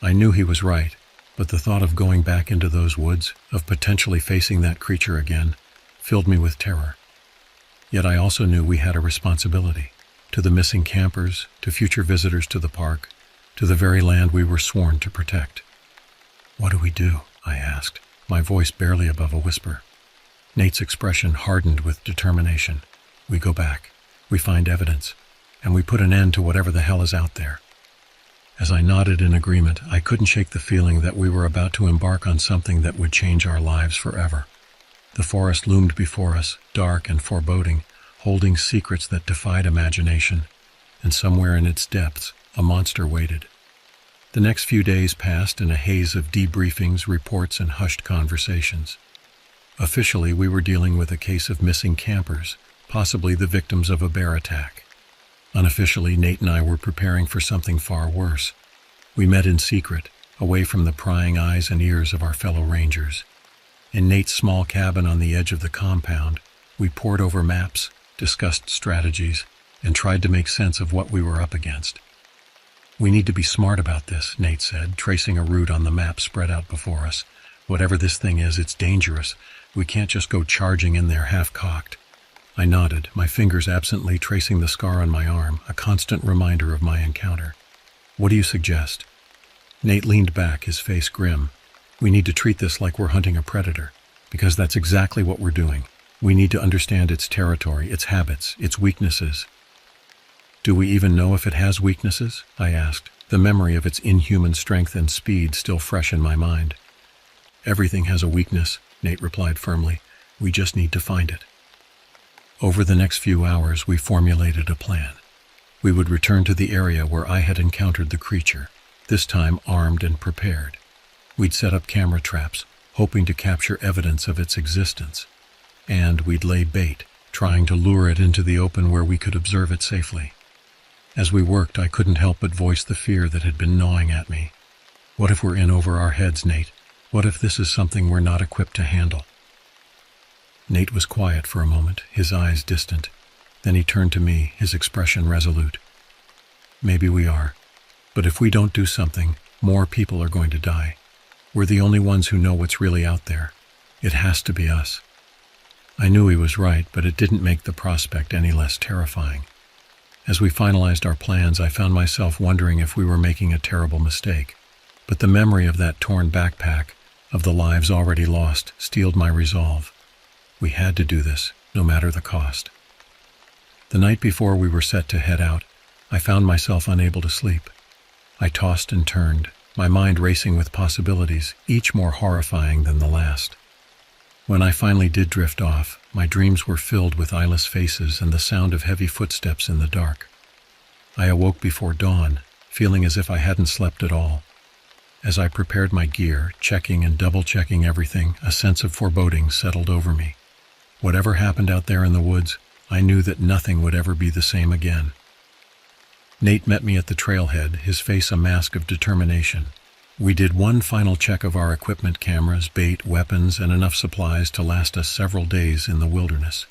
I knew he was right, but the thought of going back into those woods, of potentially facing that creature again, filled me with terror. Yet I also knew we had a responsibility, to the missing campers, to future visitors to the park, to the very land we were sworn to protect. "What do we do?" I asked, my voice barely above a whisper. Nate's expression hardened with determination. "We go back, we find evidence, and we put an end to whatever the hell is out there." As I nodded in agreement, I couldn't shake the feeling that we were about to embark on something that would change our lives forever. The forest loomed before us, dark and foreboding, holding secrets that defied imagination, and somewhere in its depths, a monster waited. The next few days passed in a haze of debriefings, reports, and hushed conversations. Officially, we were dealing with a case of missing campers, possibly the victims of a bear attack. Unofficially, Nate and I were preparing for something far worse. We met in secret, away from the prying eyes and ears of our fellow rangers. In Nate's small cabin on the edge of the compound, we pored over maps, discussed strategies, and tried to make sense of what we were up against. "We need to be smart about this," Nate said, tracing a route on the map spread out before us. "Whatever this thing is, it's dangerous. We can't just go charging in there half-cocked." I nodded, my fingers absently tracing the scar on my arm, a constant reminder of my encounter. "What do you suggest?" Nate leaned back, his face grim. "We need to treat this like we're hunting a predator, because that's exactly what we're doing. We need to understand its territory, its habits, its weaknesses." "Do we even know if it has weaknesses?" I asked, the memory of its inhuman strength and speed still fresh in my mind. "Everything has a weakness," Nate replied firmly. "We just need to find it." Over the next few hours, we formulated a plan. We would return to the area where I had encountered the creature, this time armed and prepared. We'd set up camera traps, hoping to capture evidence of its existence. And we'd lay bait, trying to lure it into the open where we could observe it safely. As we worked, I couldn't help but voice the fear that had been gnawing at me. What if we're in over our heads, Nate? What if this is something we're not equipped to handle? Nate was quiet for a moment, his eyes distant. Then he turned to me, his expression resolute. "Maybe we are. But if we don't do something, more people are going to die. We're the only ones who know what's really out there. It has to be us." I knew he was right, but it didn't make the prospect any less terrifying. As we finalized our plans, I found myself wondering if we were making a terrible mistake. But the memory of that torn backpack, of the lives already lost, steeled my resolve. We had to do this, no matter the cost. The night before we were set to head out, I found myself unable to sleep. I tossed and turned, my mind racing with possibilities, each more horrifying than the last. When I finally did drift off, my dreams were filled with eyeless faces and the sound of heavy footsteps in the dark. I awoke before dawn, feeling as if I hadn't slept at all. As I prepared my gear, checking and double-checking everything, a sense of foreboding settled over me. Whatever happened out there in the woods, I knew that nothing would ever be the same again. Nate met me at the trailhead, his face a mask of determination. We did one final check of our equipment, cameras, bait, weapons, and enough supplies to last us several days in the wilderness.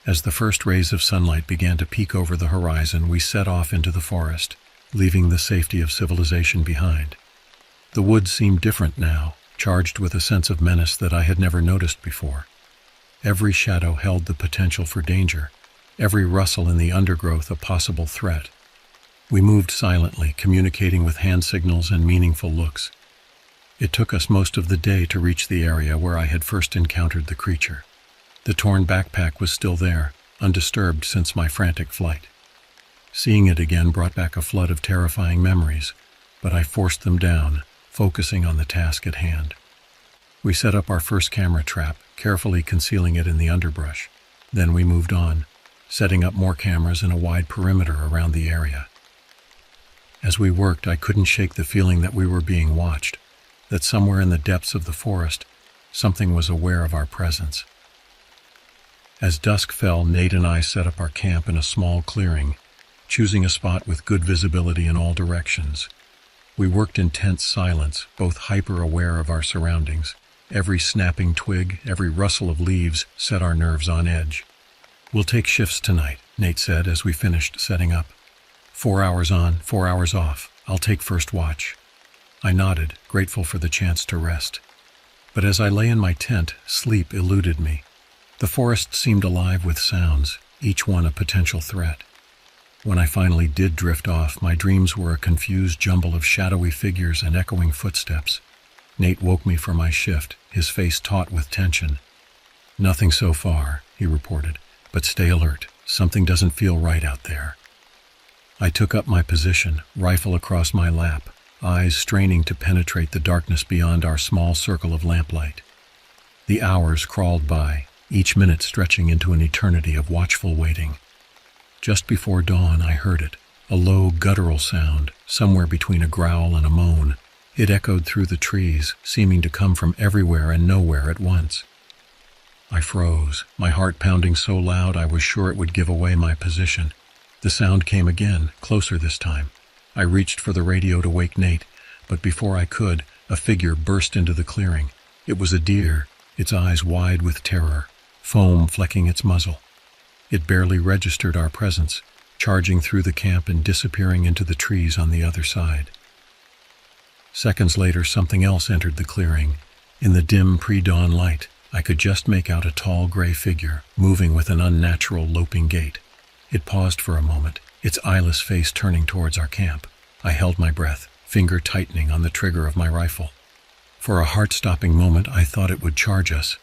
As the first rays of sunlight began to peek over the horizon, we set off into the forest, leaving the safety of civilization behind. The woods seemed different now, charged with a sense of menace that I had never noticed before. Every shadow held the potential for danger, every rustle in the undergrowth a possible threat. We moved silently, communicating with hand signals and meaningful looks. It took us most of the day to reach the area where I had first encountered the creature. The torn backpack was still there, undisturbed since my frantic flight. Seeing it again brought back a flood of terrifying memories, but I forced them down, focusing on the task at hand. We set up our first camera trap, carefully concealing it in the underbrush. Then we moved on, setting up more cameras in a wide perimeter around the area. As we worked, I couldn't shake the feeling that we were being watched, that somewhere in the depths of the forest, something was aware of our presence. As dusk fell, Nate and I set up our camp in a small clearing, choosing a spot with good visibility in all directions. We worked in tense silence, both hyper-aware of our surroundings. Every snapping twig, every rustle of leaves set our nerves on edge. "We'll take shifts tonight," Nate said as we finished setting up. 4 hours on, 4 hours off. I'll take first watch." I nodded, grateful for the chance to rest. But as I lay in my tent, sleep eluded me. The forest seemed alive with sounds, each one a potential threat. When I finally did drift off, my dreams were a confused jumble of shadowy figures and echoing footsteps. Nate woke me from my shift, his face taut with tension. "Nothing so far," he reported, "but stay alert. Something doesn't feel right out there." I took up my position, rifle across my lap, eyes straining to penetrate the darkness beyond our small circle of lamplight. The hours crawled by, each minute stretching into an eternity of watchful waiting. Just before dawn, I heard it, a low, guttural sound, somewhere between a growl and a moan. It echoed through the trees, seeming to come from everywhere and nowhere at once. I froze, my heart pounding so loud I was sure it would give away my position. The sound came again, closer this time. I reached for the radio to wake Nate, but before I could, a figure burst into the clearing. It was a deer, its eyes wide with terror, foam flecking its muzzle. It barely registered our presence, charging through the camp and disappearing into the trees on the other side. Seconds later, something else entered the clearing. In the dim pre-dawn light, I could just make out a tall gray figure, moving with an unnatural loping gait. It paused for a moment, its eyeless face turning towards our camp. I held my breath, finger tightening on the trigger of my rifle. For a heart-stopping moment, I thought it would charge us,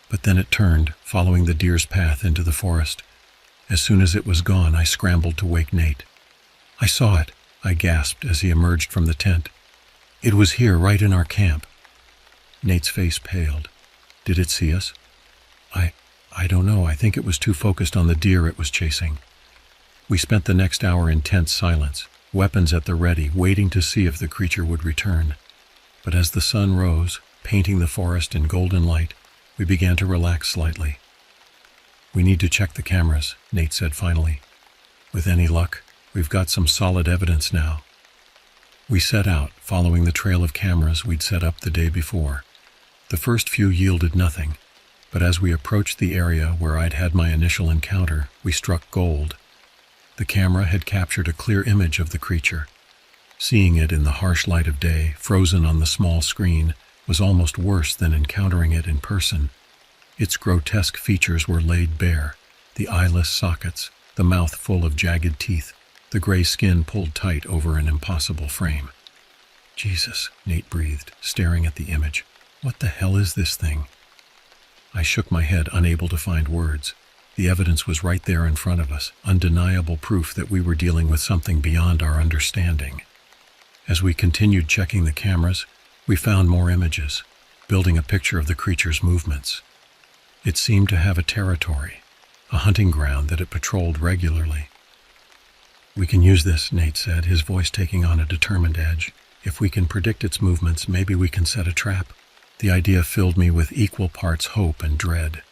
but then it turned, following the deer's path into the forest. As soon as it was gone, I scrambled to wake Nate. "I saw it," I gasped as he emerged from the tent. "It was here, right in our camp." Nate's face paled. "Did it see us?" I don't know. I think it was too focused on the deer it was chasing." We spent the next hour in tense silence, weapons at the ready, waiting to see if the creature would return. But as the sun rose, painting the forest in golden light, we began to relax slightly. "We need to check the cameras," Nate said finally. "With any luck, we've got some solid evidence now." We set out, following the trail of cameras we'd set up the day before. The first few yielded nothing, but as we approached the area where I'd had my initial encounter, we struck gold. The camera had captured a clear image of the creature. Seeing it in the harsh light of day, frozen on the small screen, was almost worse than encountering it in person. Its grotesque features were laid bare, the eyeless sockets, the mouth full of jagged teeth, the gray skin pulled tight over an impossible frame. "Jesus," Nate breathed, staring at the image. "What the hell is this thing?" I shook my head, unable to find words. The evidence was right there in front of us, undeniable proof that we were dealing with something beyond our understanding. As we continued checking the cameras, we found more images, building a picture of the creature's movements. It seemed to have a territory, a hunting ground that it patrolled regularly. "We can use this," Nate said, his voice taking on a determined edge. "If we can predict its movements, maybe we can set a trap." The idea filled me with equal parts hope and dread.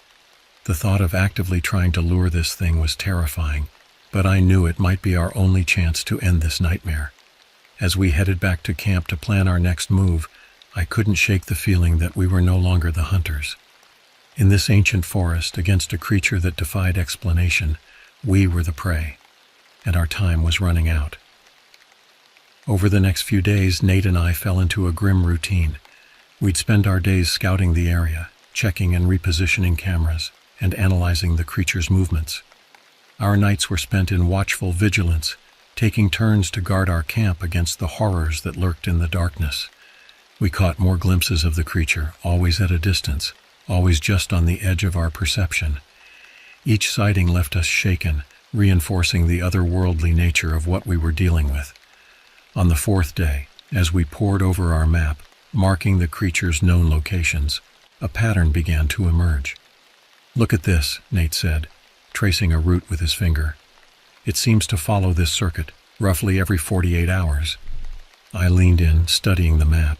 The thought of actively trying to lure this thing was terrifying, but I knew it might be our only chance to end this nightmare. As we headed back to camp to plan our next move, I couldn't shake the feeling that we were no longer the hunters. In this ancient forest, against a creature that defied explanation, we were the prey, and our time was running out. Over the next few days, Nate and I fell into a grim routine. We'd spend our days scouting the area, checking and repositioning cameras, and analyzing the creature's movements. Our nights were spent in watchful vigilance, taking turns to guard our camp against the horrors that lurked in the darkness. We caught more glimpses of the creature, always at a distance, always just on the edge of our perception. Each sighting left us shaken, reinforcing the otherworldly nature of what we were dealing with. On the fourth day, as we pored over our map, marking the creature's known locations, a pattern began to emerge. "Look at this," Nate said, tracing a route with his finger. "It seems to follow this circuit, roughly every 48 hours. I leaned in, studying the map.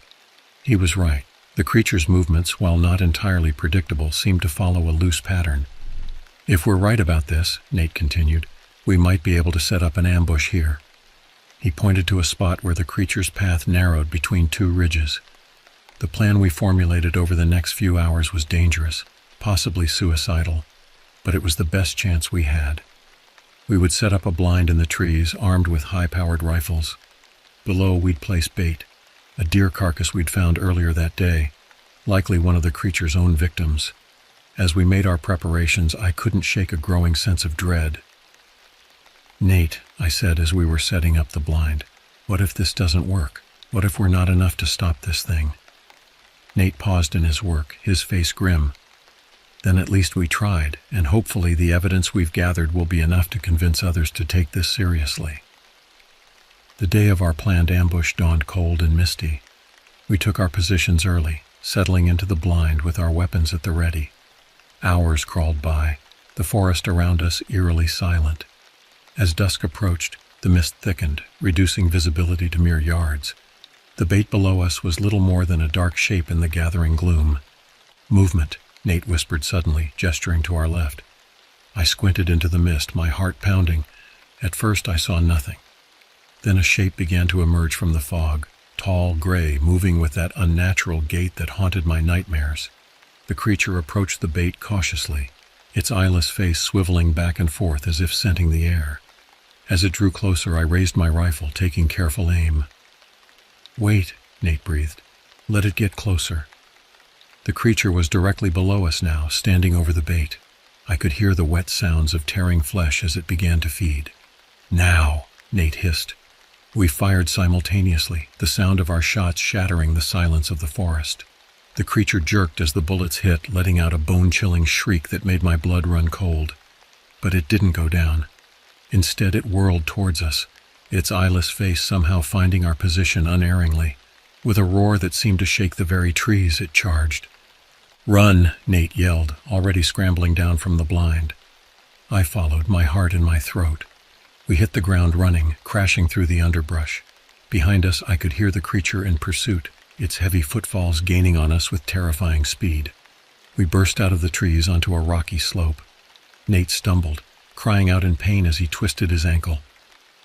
He was right. The creature's movements, while not entirely predictable, seemed to follow a loose pattern. "If we're right about this," Nate continued, "we might be able to set up an ambush here." He pointed to a spot where the creature's path narrowed between two ridges. The plan we formulated over the next few hours was dangerous, possibly suicidal, but it was the best chance we had. We would set up a blind in the trees, armed with high-powered rifles. Below, we'd place bait, a deer carcass we'd found earlier that day, likely one of the creature's own victims. As we made our preparations, I couldn't shake a growing sense of dread. "Nate," I said as we were setting up the blind, "what if this doesn't work? What if we're not enough to stop this thing?" Nate paused in his work, his face grim. "Then at least we tried, and hopefully the evidence we've gathered will be enough to convince others to take this seriously." The day of our planned ambush dawned cold and misty. We took our positions early, settling into the blind with our weapons at the ready. Hours crawled by, the forest around us eerily silent. As dusk approached, the mist thickened, reducing visibility to mere yards. The bait below us was little more than a dark shape in the gathering gloom. "Movement," Nate whispered suddenly, gesturing to our left. I squinted into the mist, my heart pounding. At first I saw nothing. Then a shape began to emerge from the fog, tall, gray, moving with that unnatural gait that haunted my nightmares. The creature approached the bait cautiously, its eyeless face swiveling back and forth as if scenting the air. As it drew closer, I raised my rifle, taking careful aim. "Wait," Nate breathed. "Let it get closer." The creature was directly below us now, standing over the bait. I could hear the wet sounds of tearing flesh as it began to feed. "Now," Nate hissed. We fired simultaneously, the sound of our shots shattering the silence of the forest. The creature jerked as the bullets hit, letting out a bone-chilling shriek that made my blood run cold. But it didn't go down. Instead, it whirled towards us, its eyeless face somehow finding our position unerringly. With a roar that seemed to shake the very trees, it charged. "Run!" Nate yelled, already scrambling down from the blind. I followed, my heart in my throat. We hit the ground running, crashing through the underbrush. Behind us, I could hear the creature in pursuit, its heavy footfalls gaining on us with terrifying speed. We burst out of the trees onto a rocky slope. Nate stumbled, crying out in pain as he twisted his ankle.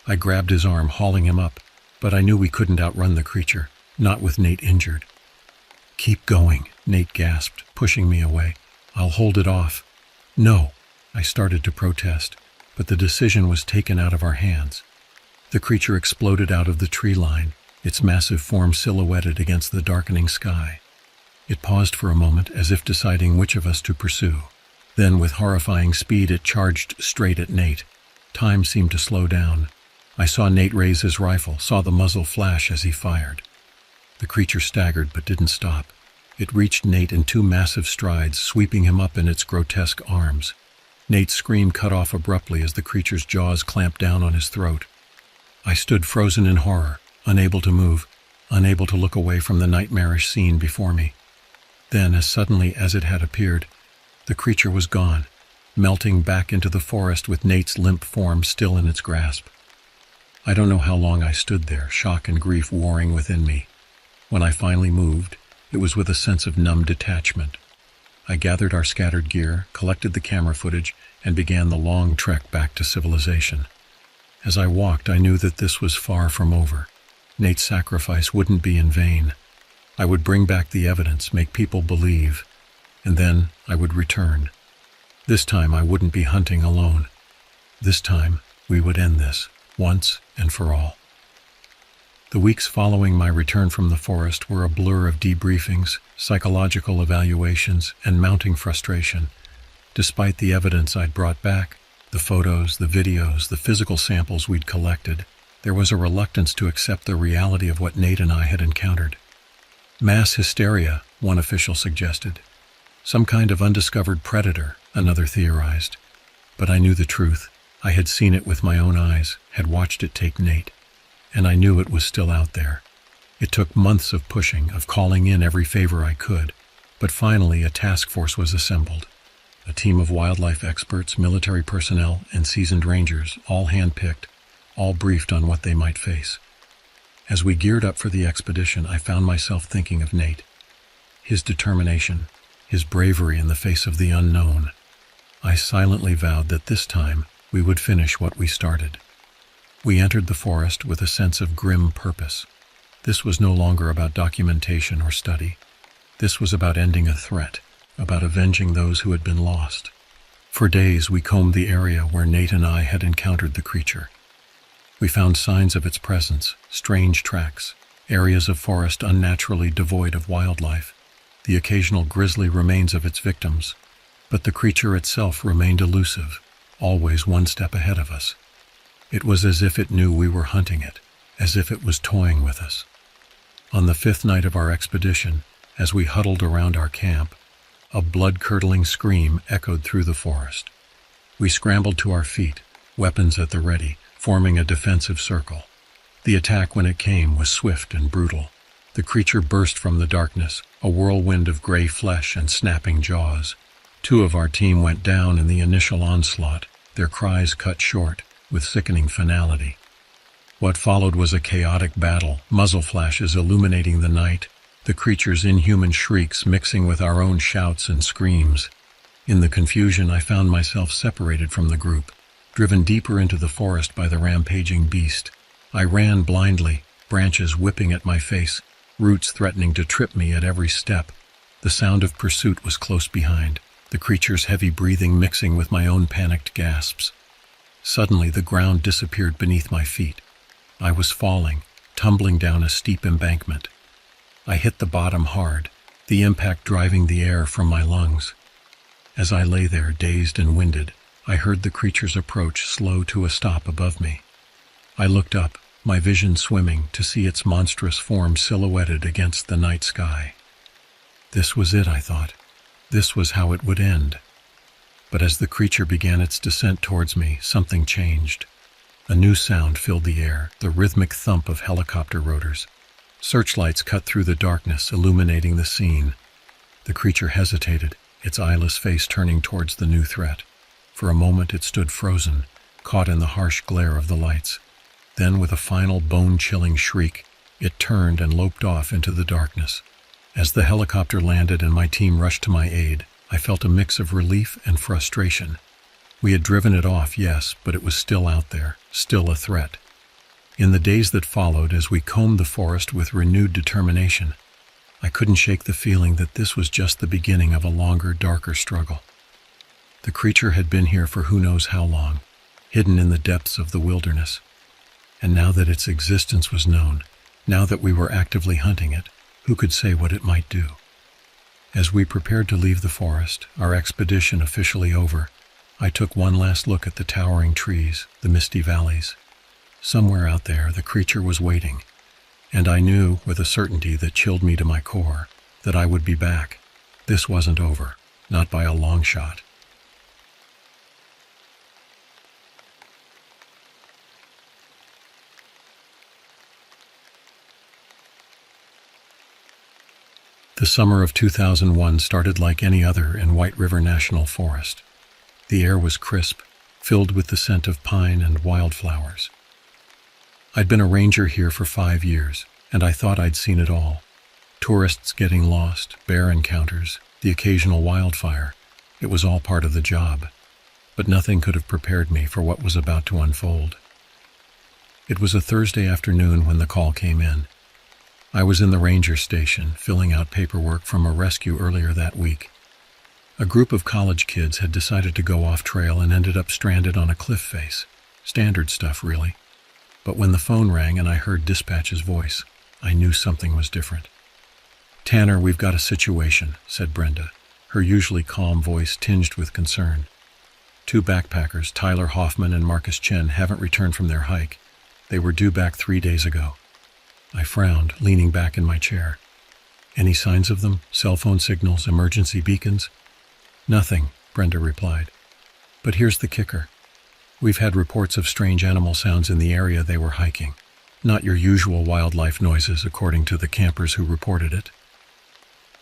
I grabbed his arm, hauling him up, but I knew we couldn't outrun the creature, not with Nate injured. "Keep going," Nate gasped, pushing me away. "I'll hold it off." "No," I started to protest, but the decision was taken out of our hands. The creature exploded out of the tree line, its massive form silhouetted against the darkening sky. It paused for a moment, as if deciding which of us to pursue. Then, with horrifying speed, it charged straight at Nate. Time seemed to slow down. I saw Nate raise his rifle, saw the muzzle flash as he fired. The creature staggered but didn't stop. It reached Nate in two massive strides, sweeping him up in its grotesque arms. Nate's scream cut off abruptly as the creature's jaws clamped down on his throat. I stood frozen in horror, unable to move, unable to look away from the nightmarish scene before me. Then, as suddenly as it had appeared, the creature was gone, melting back into the forest with Nate's limp form still in its grasp. I don't know how long I stood there, shock and grief warring within me. When I finally moved, it was with a sense of numb detachment. I gathered our scattered gear, collected the camera footage, and began the long trek back to civilization. As I walked, I knew that this was far from over. Nate's sacrifice wouldn't be in vain. I would bring back the evidence, make people believe, and then I would return. This time I wouldn't be hunting alone. This time we would end this, once and for all. The weeks following my return from the forest were a blur of debriefings, psychological evaluations, and mounting frustration. Despite the evidence I'd brought back, the photos, the videos, the physical samples we'd collected, there was a reluctance to accept the reality of what Nate and I had encountered. Mass hysteria, one official suggested. Some kind of undiscovered predator, another theorized. But I knew the truth. I had seen it with my own eyes, had watched it take Nate. And I knew it was still out there. It took months of pushing, of calling in every favor I could, but finally a task force was assembled. A team of wildlife experts, military personnel, and seasoned rangers, all handpicked, all briefed on what they might face. As we geared up for the expedition, I found myself thinking of Nate. His determination, his bravery in the face of the unknown. I silently vowed that this time we would finish what we started. We entered the forest with a sense of grim purpose. This was no longer about documentation or study. This was about ending a threat, about avenging those who had been lost. For days we combed the area where Nate and I had encountered the creature. We found signs of its presence, strange tracks, areas of forest unnaturally devoid of wildlife, the occasional grisly remains of its victims. But the creature itself remained elusive, always one step ahead of us. It was as if it knew we were hunting it, as if it was toying with us. On the 5th night of our expedition, as we huddled around our camp, a blood-curdling scream echoed through the forest. We scrambled to our feet, weapons at the ready, forming a defensive circle. The attack, when it came, was swift and brutal. The creature burst from the darkness, a whirlwind of gray flesh and snapping jaws. 2 of our team went down in the initial onslaught, their cries cut short, with sickening finality. What followed was a chaotic battle, muzzle flashes illuminating the night, the creature's inhuman shrieks mixing with our own shouts and screams. In the confusion, I found myself separated from the group, driven deeper into the forest by the rampaging beast. I ran blindly, branches whipping at my face, roots threatening to trip me at every step. The sound of pursuit was close behind, the creature's heavy breathing mixing with my own panicked gasps. Suddenly, the ground disappeared beneath my feet. I was falling, tumbling down a steep embankment. I hit the bottom hard, the impact driving the air from my lungs. As I lay there, dazed and winded, I heard the creature's approach slow to a stop above me. I looked up, my vision swimming, to see its monstrous form silhouetted against the night sky. This was it, I thought. This was how it would end. But as the creature began its descent towards me, something changed. A new sound filled the air, the rhythmic thump of helicopter rotors. Searchlights cut through the darkness, illuminating the scene. The creature hesitated, its eyeless face turning towards the new threat. For a moment it stood frozen, caught in the harsh glare of the lights. Then, with a final bone-chilling shriek, it turned and loped off into the darkness. As the helicopter landed and my team rushed to my aid, I felt a mix of relief and frustration. We had driven it off, yes, but it was still out there, still a threat. In the days that followed, as we combed the forest with renewed determination, I couldn't shake the feeling that this was just the beginning of a longer, darker struggle. The creature had been here for who knows how long, hidden in the depths of the wilderness. And now that its existence was known, now that we were actively hunting it, who could say what it might do? As we prepared to leave the forest, our expedition officially over, I took one last look at the towering trees, the misty valleys. Somewhere out there, the creature was waiting, and I knew, with a certainty that chilled me to my core, that I would be back. This wasn't over, not by a long shot. The summer of 2001 started like any other in White River National Forest. The air was crisp, filled with the scent of pine and wildflowers. I'd been a ranger here for 5 years, and I thought I'd seen it all. Tourists getting lost, bear encounters, the occasional wildfire. It was all part of the job. But nothing could have prepared me for what was about to unfold. It was a Thursday afternoon when the call came in. I was in the ranger station, filling out paperwork from a rescue earlier that week. A group of college kids had decided to go off trail and ended up stranded on a cliff face. Standard stuff, really. But when the phone rang and I heard dispatch's voice, I knew something was different. "Tanner, we've got a situation," said Brenda, her usually calm voice tinged with concern. "Two backpackers, Tyler Hoffman and Marcus Chen, haven't returned from their hike. They were due back 3 days ago." I frowned, leaning back in my chair. "Any signs of them? Cell phone signals, emergency beacons?" "Nothing," Brenda replied. "But here's the kicker. We've had reports of strange animal sounds in the area they were hiking. Not your usual wildlife noises, according to the campers who reported it."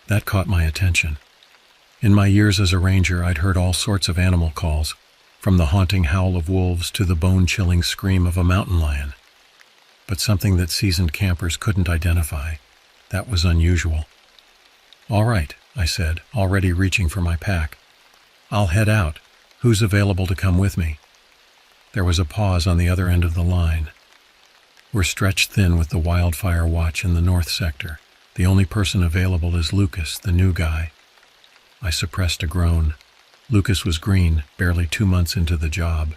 That caught my attention. In my years as a ranger, I'd heard all sorts of animal calls, from the haunting howl of wolves to the bone-chilling scream of a mountain lion. But something that seasoned campers couldn't identify. That was unusual. "All right," I said, already reaching for my pack. "I'll head out. Who's available to come with me?" There was a pause on the other end of the line. "We're stretched thin with the wildfire watch in the north sector. The only person available is Lucas, the new guy." I suppressed a groan. Lucas was green, barely 2 months into the job.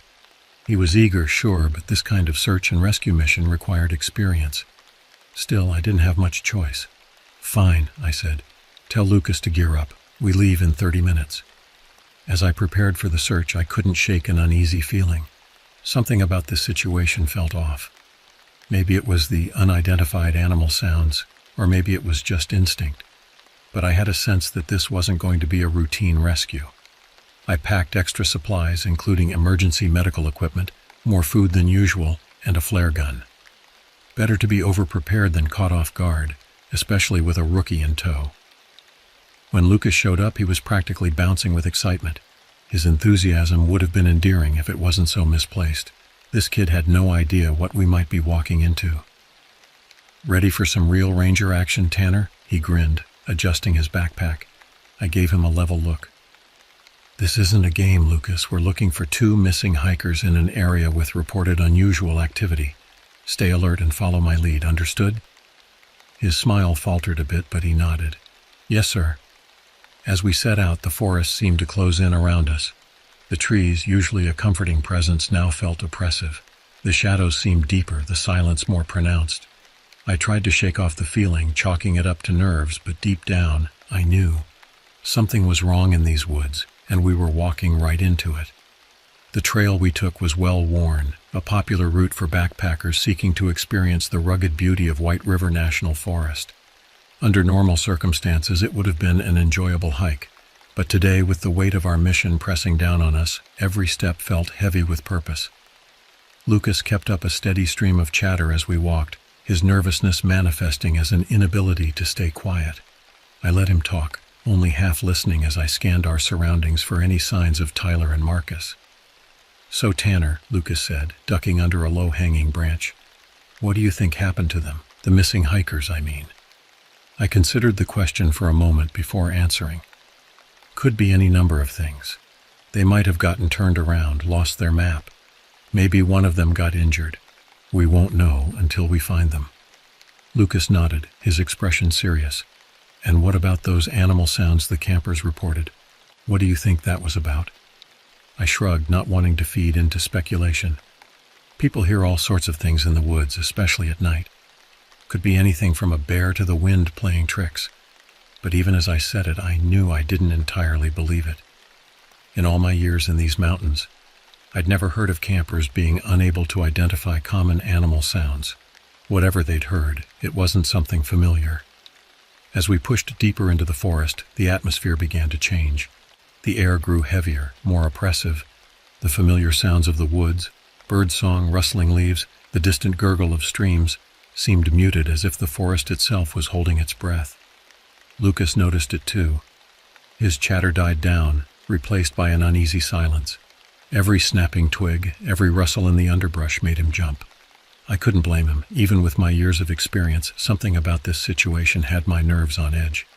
He was eager, sure, but this kind of search and rescue mission required experience. Still, I didn't have much choice. "Fine," I said. "Tell Lucas to gear up. We leave in 30 minutes. As I prepared for the search, I couldn't shake an uneasy feeling. Something about this situation felt off. Maybe it was the unidentified animal sounds, or maybe it was just instinct. But I had a sense that this wasn't going to be a routine rescue. I packed extra supplies, including emergency medical equipment, more food than usual, and a flare gun. Better to be over-prepared than caught off guard, especially with a rookie in tow. When Lucas showed up, he was practically bouncing with excitement. His enthusiasm would have been endearing if it wasn't so misplaced. This kid had no idea what we might be walking into. "Ready for some real ranger action, Tanner?" He grinned, adjusting his backpack. I gave him a level look. This isn't a game, Lucas. We're looking for two missing hikers in an area with reported unusual activity. Stay alert and follow my lead, understood? His smile faltered a bit, but he nodded. Yes, sir. As we set out, the forest seemed to close in around us. The trees, usually a comforting presence, now felt oppressive. The shadows seemed deeper, the silence more pronounced. I tried to shake off the feeling, chalking it up to nerves, but deep down, I knew. Something was wrong in these woods, and we were walking right into it. The trail we took was well worn, a popular route for backpackers seeking to experience the rugged beauty of White River National Forest. Under normal circumstances, it would have been an enjoyable hike, but today, with the weight of our mission pressing down on us, every step felt heavy with purpose. Lucas kept up a steady stream of chatter as we walked, his nervousness manifesting as an inability to stay quiet. I let him talk, only half listening as I scanned our surroundings for any signs of Tyler and Marcus. So Tanner, Lucas said, ducking under a low-hanging branch. What do you think happened to them? The missing hikers, I mean. I considered the question for a moment before answering. Could be any number of things. They might have gotten turned around, lost their map. Maybe one of them got injured. We won't know until we find them. Lucas nodded, his expression serious. And what about those animal sounds the campers reported? What do you think that was about? I shrugged, not wanting to feed into speculation. People hear all sorts of things in the woods, especially at night. Could be anything from a bear to the wind playing tricks. But even as I said it, I knew I didn't entirely believe it. In all my years in these mountains, I'd never heard of campers being unable to identify common animal sounds. Whatever they'd heard, it wasn't something familiar. As we pushed deeper into the forest, the atmosphere began to change. The air grew heavier, more oppressive. The familiar sounds of the woods, birdsong, rustling leaves, the distant gurgle of streams, seemed muted as if the forest itself was holding its breath. Lucas noticed it too. His chatter died down, replaced by an uneasy silence. Every snapping twig, every rustle in the underbrush made him jump. I couldn't blame him. Even with my years of experience, something about this situation had my nerves on edge.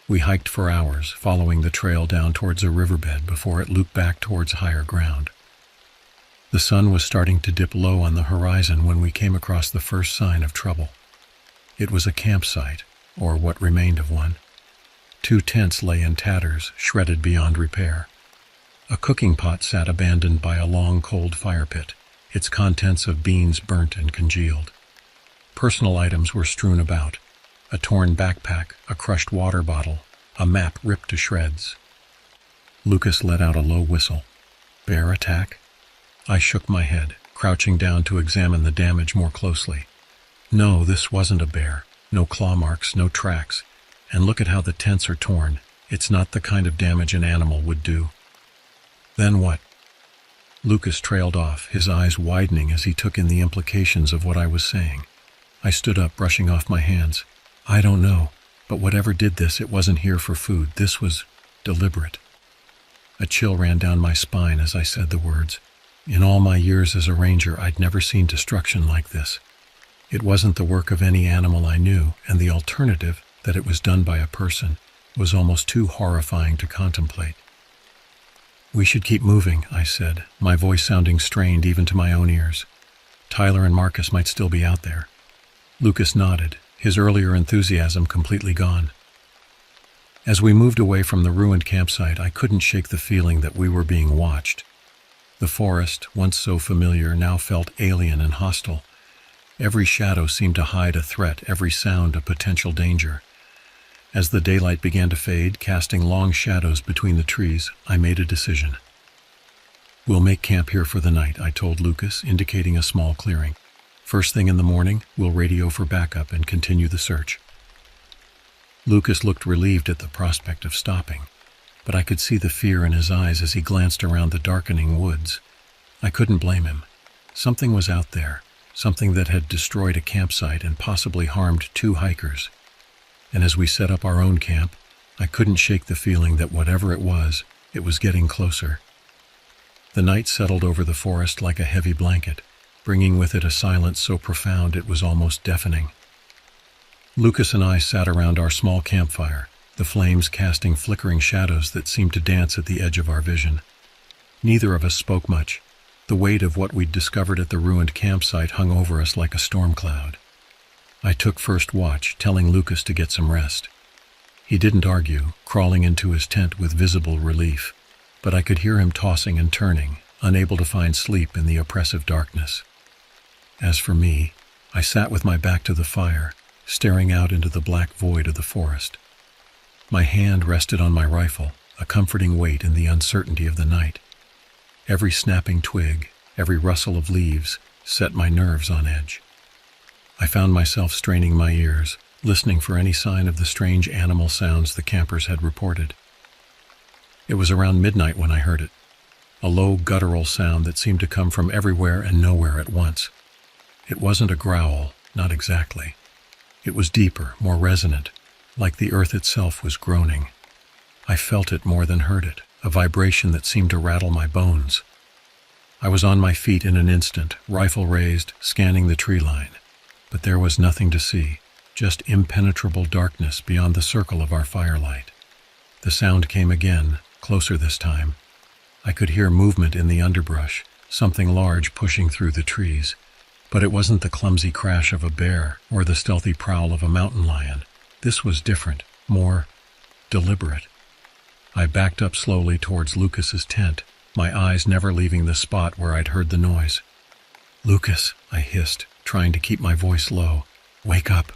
We hiked for hours, following the trail down towards a riverbed before it looped back towards higher ground. The sun was starting to dip low on the horizon when we came across the first sign of trouble. It was a campsite, or what remained of one. 2 tents lay in tatters, shredded beyond repair. A cooking pot sat abandoned by a long, cold fire pit, its contents of beans burnt and congealed. Personal items were strewn about. A torn backpack, a crushed water bottle, a map ripped to shreds. Lucas let out a low whistle. Bear attack? I shook my head, crouching down to examine the damage more closely. No, this wasn't a bear. No claw marks, no tracks. And look at how the tents are torn. It's not the kind of damage an animal would do. Then what? Lucas trailed off, his eyes widening as he took in the implications of what I was saying. I stood up, brushing off my hands. I don't know, but whatever did this, it wasn't here for food. This was deliberate. A chill ran down my spine as I said the words. In all my years as a ranger, I'd never seen destruction like this. It wasn't the work of any animal I knew, and the alternative, that it was done by a person, was almost too horrifying to contemplate. We should keep moving, I said, my voice sounding strained even to my own ears. Tyler and Marcus might still be out there. Lucas nodded, his earlier enthusiasm completely gone. As we moved away from the ruined campsite, I couldn't shake the feeling that we were being watched. The forest, once so familiar, now felt alien and hostile. Every shadow seemed to hide a threat, every sound a potential danger. As the daylight began to fade, casting long shadows between the trees, I made a decision. We'll make camp here for the night, I told Lucas, indicating a small clearing. First thing in the morning, we'll radio for backup and continue the search. Lucas looked relieved at the prospect of stopping, but I could see the fear in his eyes as he glanced around the darkening woods. I couldn't blame him. Something was out there, something that had destroyed a campsite and possibly harmed 2 hikers. And as we set up our own camp, I couldn't shake the feeling that whatever it was getting closer. The night settled over the forest like a heavy blanket, bringing with it a silence so profound it was almost deafening. Lucas and I sat around our small campfire, the flames casting flickering shadows that seemed to dance at the edge of our vision. Neither of us spoke much. The weight of what we'd discovered at the ruined campsite hung over us like a storm cloud. I took first watch, telling Lucas to get some rest. He didn't argue, crawling into his tent with visible relief, but I could hear him tossing and turning, unable to find sleep in the oppressive darkness. As for me, I sat with my back to the fire, staring out into the black void of the forest. My hand rested on my rifle, a comforting weight in the uncertainty of the night. Every snapping twig, every rustle of leaves, set my nerves on edge. I found myself straining my ears, listening for any sign of the strange animal sounds the campers had reported. It was around midnight when I heard it, a low guttural sound that seemed to come from everywhere and nowhere at once. It wasn't a growl, not exactly. It was deeper, more resonant, like the earth itself was groaning. I felt it more than heard it, a vibration that seemed to rattle my bones. I was on my feet in an instant, rifle raised, scanning the tree line. But there was nothing to see, just impenetrable darkness beyond the circle of our firelight. The sound came again, closer this time. I could hear movement in the underbrush, something large pushing through the trees. But it wasn't the clumsy crash of a bear or the stealthy prowl of a mountain lion. This was different, more deliberate. I backed up slowly towards Lucas's tent, my eyes never leaving the spot where I'd heard the noise. "Lucas," I hissed, trying to keep my voice low. "Wake up.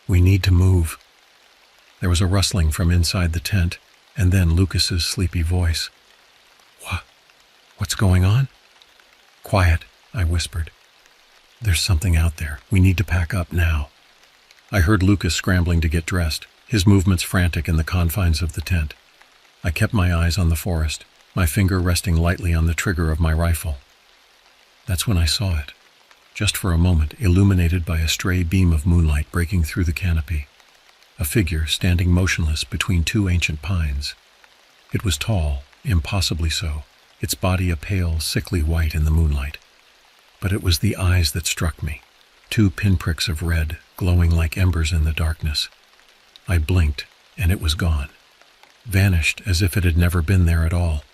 We need to move." There was a rustling from inside the tent, and then Lucas's sleepy voice. What's going on?" "Quiet," I whispered. "There's something out there. We need to pack up now." I heard Lucas scrambling to get dressed, his movements frantic in the confines of the tent. I kept my eyes on the forest, my finger resting lightly on the trigger of my rifle. That's when I saw it. Just for a moment, illuminated by a stray beam of moonlight breaking through the canopy. A figure standing motionless between two ancient pines. It was tall, impossibly so, its body a pale, sickly white in the moonlight. But it was the eyes that struck me, two pinpricks of red, glowing like embers in the darkness. I blinked, and it was gone. Vanished as if it had never been there at all.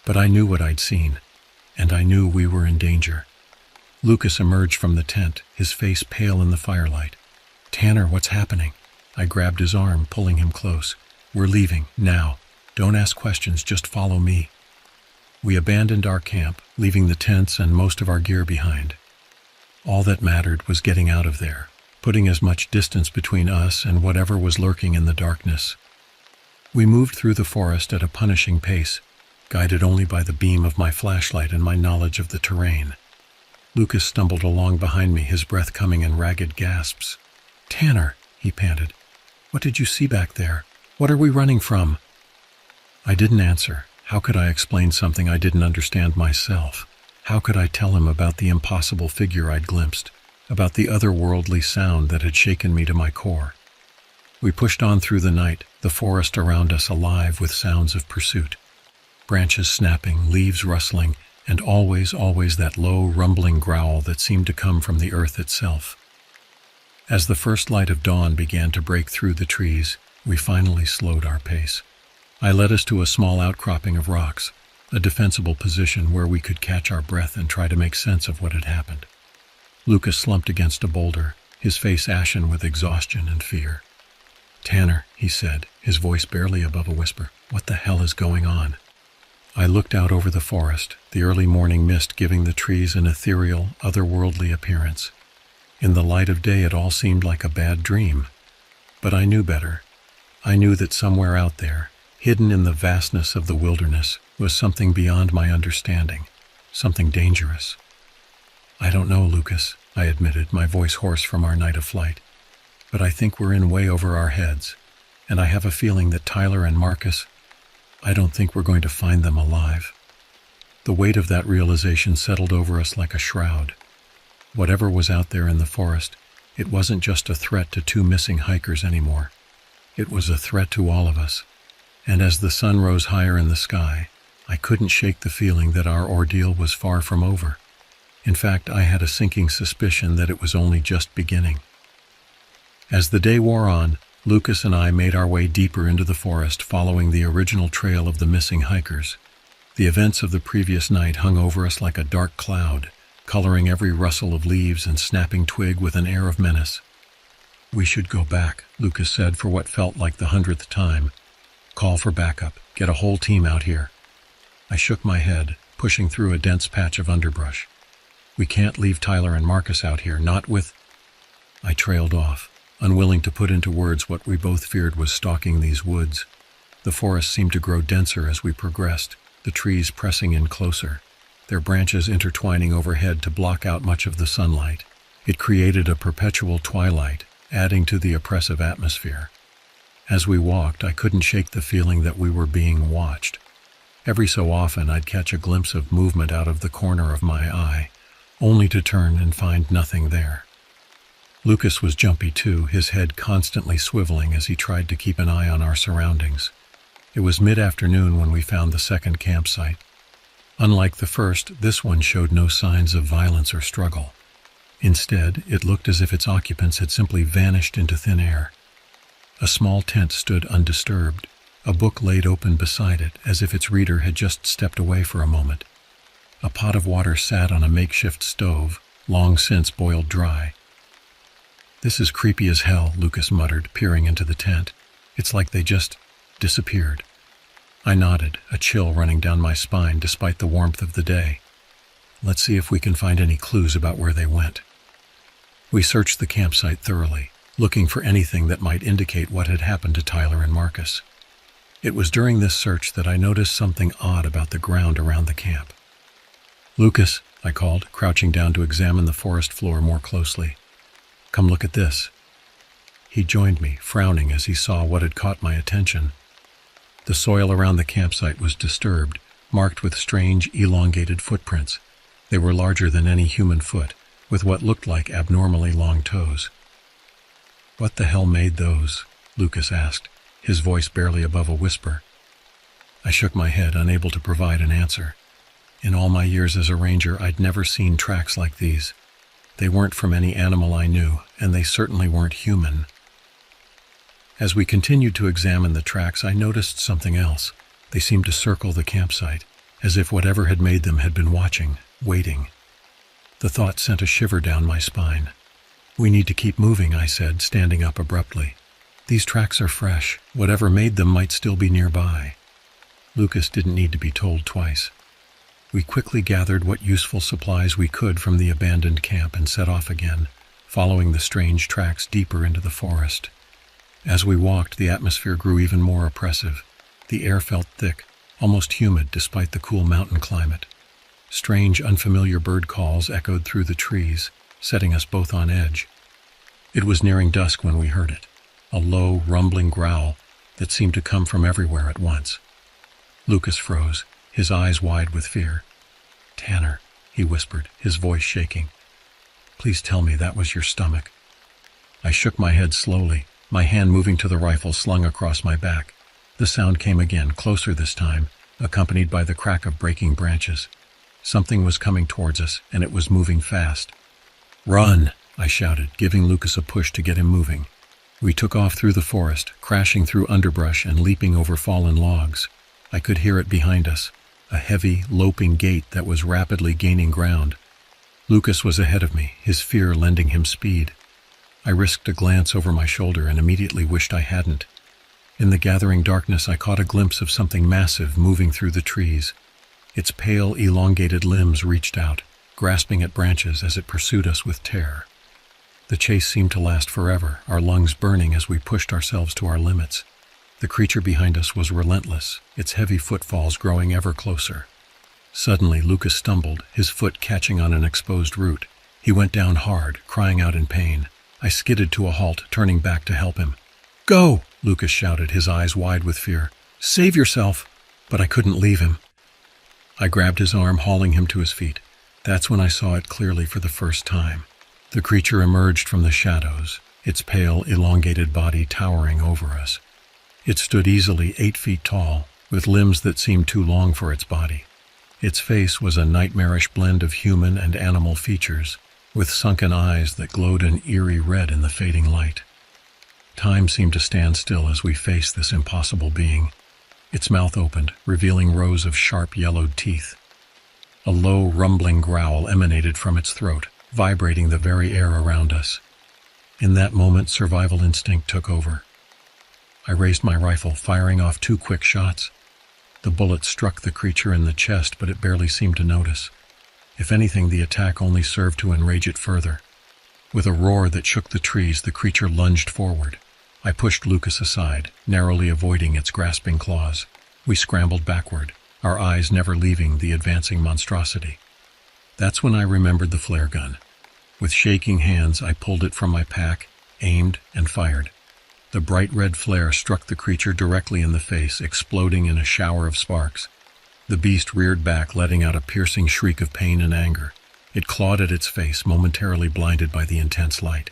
But I knew what I'd seen, and I knew we were in danger. Lucas emerged from the tent, his face pale in the firelight. "Tanner, what's happening?" I grabbed his arm, pulling him close. "We're leaving, now. Don't ask questions, just follow me." We abandoned our camp, leaving the tents and most of our gear behind. All that mattered was getting out of there, putting as much distance between us and whatever was lurking in the darkness. We moved through the forest at a punishing pace, guided only by the beam of my flashlight and my knowledge of the terrain. Lucas stumbled along behind me, his breath coming in ragged gasps. "Tanner," he panted. "What did you see back there? What are we running from?" I didn't answer. How could I explain something I didn't understand myself? How could I tell him about the impossible figure I'd glimpsed, about the otherworldly sound that had shaken me to my core? We pushed on through the night, the forest around us alive with sounds of pursuit. Branches snapping, leaves rustling, and always that low, rumbling growl that seemed to come from the earth itself. As the first light of dawn began to break through the trees, we finally slowed our pace. I led us to a small outcropping of rocks, a defensible position where we could catch our breath and try to make sense of what had happened. Lucas slumped against a boulder, his face ashen with exhaustion and fear. "Tanner," he said, his voice barely above a whisper, "what the hell is going on?" I looked out over the forest, the early morning mist giving the trees an ethereal, otherworldly appearance. In the light of day it all seemed like a bad dream. But I knew better. I knew that somewhere out there, hidden in the vastness of the wilderness, was something beyond my understanding, something dangerous. "I don't know, Lucas," I admitted, my voice hoarse from our night of flight. "But I think we're in way over our heads, and I have a feeling that Tyler and Marcus, I don't think we're going to find them alive." The weight of that realization settled over us like a shroud. Whatever was out there in the forest, it wasn't just a threat to two missing hikers anymore. It was a threat to all of us. And as the sun rose higher in the sky, I couldn't shake the feeling that our ordeal was far from over. In fact, I had a sinking suspicion that it was only just beginning. As the day wore on, Lucas and I made our way deeper into the forest, following the original trail of the missing hikers. The events of the previous night hung over us like a dark cloud, coloring every rustle of leaves and snapping twig with an air of menace. "We should go back," Lucas said for what felt like the 100th time. "Call for backup. Get a whole team out here." I shook my head, pushing through a dense patch of underbrush. "We can't leave Tyler and Marcus out here, not with—" I trailed off, unwilling to put into words what we both feared was stalking these woods. The forest seemed to grow denser as we progressed, the trees pressing in closer, their branches intertwining overhead to block out much of the sunlight. It created a perpetual twilight, adding to the oppressive atmosphere. As we walked, I couldn't shake the feeling that we were being watched. Every so often, I'd catch a glimpse of movement out of the corner of my eye, only to turn and find nothing there. Lucas was jumpy too, his head constantly swiveling as he tried to keep an eye on our surroundings. It was mid-afternoon when we found the second campsite. Unlike the first, this one showed no signs of violence or struggle. Instead, it looked as if its occupants had simply vanished into thin air. A small tent stood undisturbed, a book laid open beside it as if its reader had just stepped away for a moment. A pot of water sat on a makeshift stove, long since boiled dry. "This is creepy as hell," Lucas muttered, peering into the tent. "It's like they just disappeared." I nodded, a chill running down my spine despite the warmth of the day. "Let's see if we can find any clues about where they went." We searched the campsite thoroughly, looking for anything that might indicate what had happened to Tyler and Marcus. It was during this search that I noticed something odd about the ground around the camp. "Lucas," I called, crouching down to examine the forest floor more closely. "Come look at this." He joined me, frowning as he saw what had caught my attention. The soil around the campsite was disturbed, marked with strange, elongated footprints. They were larger than any human foot, with what looked like abnormally long toes. "What the hell made those?" Lucas asked, his voice barely above a whisper. I shook my head, unable to provide an answer. In all my years as a ranger, I'd never seen tracks like these. They weren't from any animal I knew, and they certainly weren't human. As we continued to examine the tracks, I noticed something else. They seemed to circle the campsite, as if whatever had made them had been watching, waiting. The thought sent a shiver down my spine. "We need to keep moving," I said, standing up abruptly. "These tracks are fresh. Whatever made them might still be nearby." Lucas didn't need to be told twice. We quickly gathered what useful supplies we could from the abandoned camp and set off again, following the strange tracks deeper into the forest. As we walked, the atmosphere grew even more oppressive. The air felt thick, almost humid despite the cool mountain climate. Strange, unfamiliar bird calls echoed through the trees, setting us both on edge. It was nearing dusk when we heard it, a low, rumbling growl that seemed to come from everywhere at once. Lucas froze, his eyes wide with fear. "Tanner," he whispered, his voice shaking. "Please tell me that was your stomach." I shook my head slowly, my hand moving to the rifle slung across my back. The sound came again, closer this time, accompanied by the crack of breaking branches. Something was coming towards us, and it was moving fast. "Run!" I shouted, giving Lucas a push to get him moving. We took off through the forest, crashing through underbrush and leaping over fallen logs. I could hear it behind us, a heavy, loping gait that was rapidly gaining ground. Lucas was ahead of me, his fear lending him speed. I risked a glance over my shoulder and immediately wished I hadn't. In the gathering darkness, I caught a glimpse of something massive moving through the trees. Its pale, elongated limbs reached out, grasping at branches as it pursued us with terror. The chase seemed to last forever, our lungs burning as we pushed ourselves to our limits. The creature behind us was relentless, its heavy footfalls growing ever closer. Suddenly, Lucas stumbled, his foot catching on an exposed root. He went down hard, crying out in pain. I skidded to a halt, turning back to help him. "Go!" Lucas shouted, his eyes wide with fear. "Save yourself!" But I couldn't leave him. I grabbed his arm, hauling him to his feet. That's when I saw it clearly for the first time. The creature emerged from the shadows, its pale, elongated body towering over us. It stood easily 8 feet tall, with limbs that seemed too long for its body. Its face was a nightmarish blend of human and animal features, with sunken eyes that glowed an eerie red in the fading light. Time seemed to stand still as we faced this impossible being. Its mouth opened, revealing rows of sharp yellowed teeth. A low, rumbling growl emanated from its throat, vibrating the very air around us. In that moment, survival instinct took over. I raised my rifle, firing off 2 quick shots. The bullet struck the creature in the chest, but it barely seemed to notice. If anything, the attack only served to enrage it further. With a roar that shook the trees, the creature lunged forward. I pushed Lucas aside, narrowly avoiding its grasping claws. We scrambled backward, our eyes never leaving the advancing monstrosity. That's when I remembered the flare gun. With shaking hands, I pulled it from my pack, aimed, and fired. The bright red flare struck the creature directly in the face, exploding in a shower of sparks. The beast reared back, letting out a piercing shriek of pain and anger. It clawed at its face, momentarily blinded by the intense light.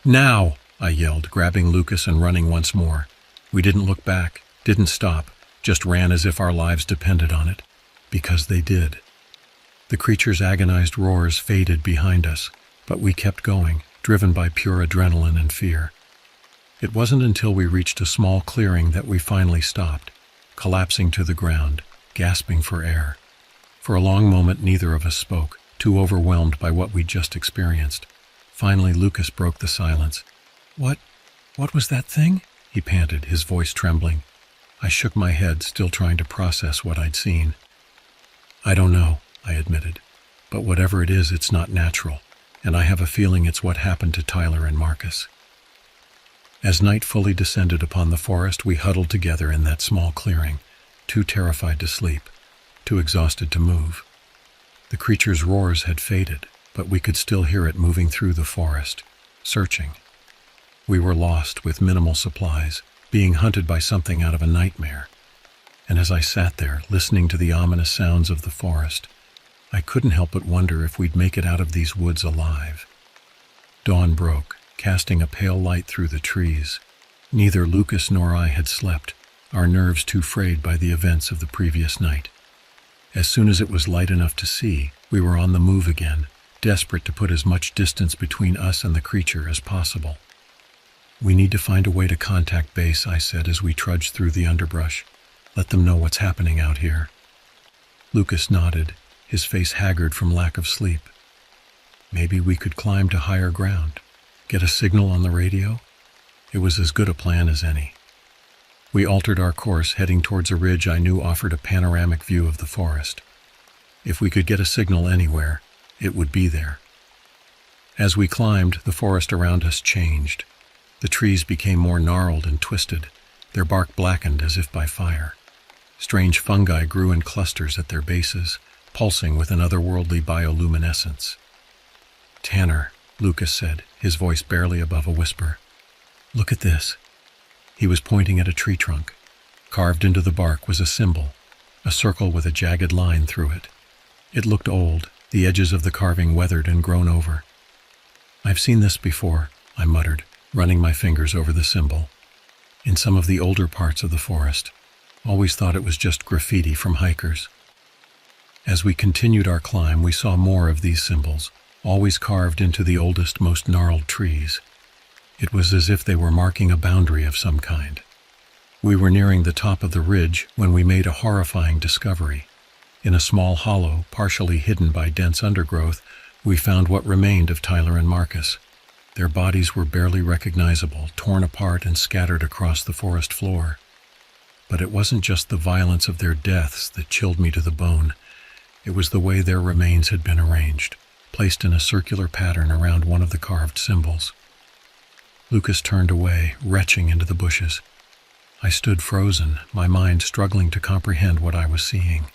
"Now!" I yelled, grabbing Lucas and running once more. We didn't look back, didn't stop, just ran as if our lives depended on it. Because they did. The creature's agonized roars faded behind us, but we kept going, driven by pure adrenaline and fear. It wasn't until we reached a small clearing that we finally stopped, collapsing to the ground, gasping for air. For a long moment, neither of us spoke, too overwhelmed by what we'd just experienced. Finally, Lucas broke the silence. What was that thing?" he panted, his voice trembling. I shook my head, still trying to process what I'd seen. "I don't know," I admitted. "But whatever it is, it's not natural, and I have a feeling it's what happened to Tyler and Marcus." As night fully descended upon the forest, we huddled together in that small clearing, too terrified to sleep, too exhausted to move. The creature's roars had faded, but we could still hear it moving through the forest, searching. We were lost, with minimal supplies, being hunted by something out of a nightmare. And as I sat there, listening to the ominous sounds of the forest, I couldn't help but wonder if we'd make it out of these woods alive. Dawn broke, casting a pale light through the trees. Neither Lucas nor I had slept, our nerves too frayed by the events of the previous night. As soon as it was light enough to see, we were on the move again, desperate to put as much distance between us and the creature as possible. "We need to find a way to contact base," I said as we trudged through the underbrush. "Let them know what's happening out here." Lucas nodded, his face haggard from lack of sleep. "Maybe we could climb to higher ground, get a signal on the radio?" It was as good a plan as any. We altered our course, heading towards a ridge I knew offered a panoramic view of the forest. If we could get a signal anywhere, it would be there. As we climbed, the forest around us changed. The trees became more gnarled and twisted, their bark blackened as if by fire. Strange fungi grew in clusters at their bases, pulsing with an otherworldly bioluminescence. "Tanner," Lucas said, his voice barely above a whisper. "Look at this." He was pointing at a tree trunk. Carved into the bark was a symbol, a circle with a jagged line through it. It looked old, the edges of the carving weathered and grown over. "I've seen this before," I muttered, running my fingers over the symbol. "In some of the older parts of the forest. Always thought it was just graffiti from hikers." As we continued our climb, we saw more of these symbols, always carved into the oldest, most gnarled trees. It was as if they were marking a boundary of some kind. We were nearing the top of the ridge when we made a horrifying discovery. In a small hollow, partially hidden by dense undergrowth, we found what remained of Tyler and Marcus. Their bodies were barely recognizable, torn apart and scattered across the forest floor. But it wasn't just the violence of their deaths that chilled me to the bone. It was the way their remains had been arranged, placed in a circular pattern around one of the carved symbols. Lucas turned away, retching into the bushes. I stood frozen, my mind struggling to comprehend what I was seeing.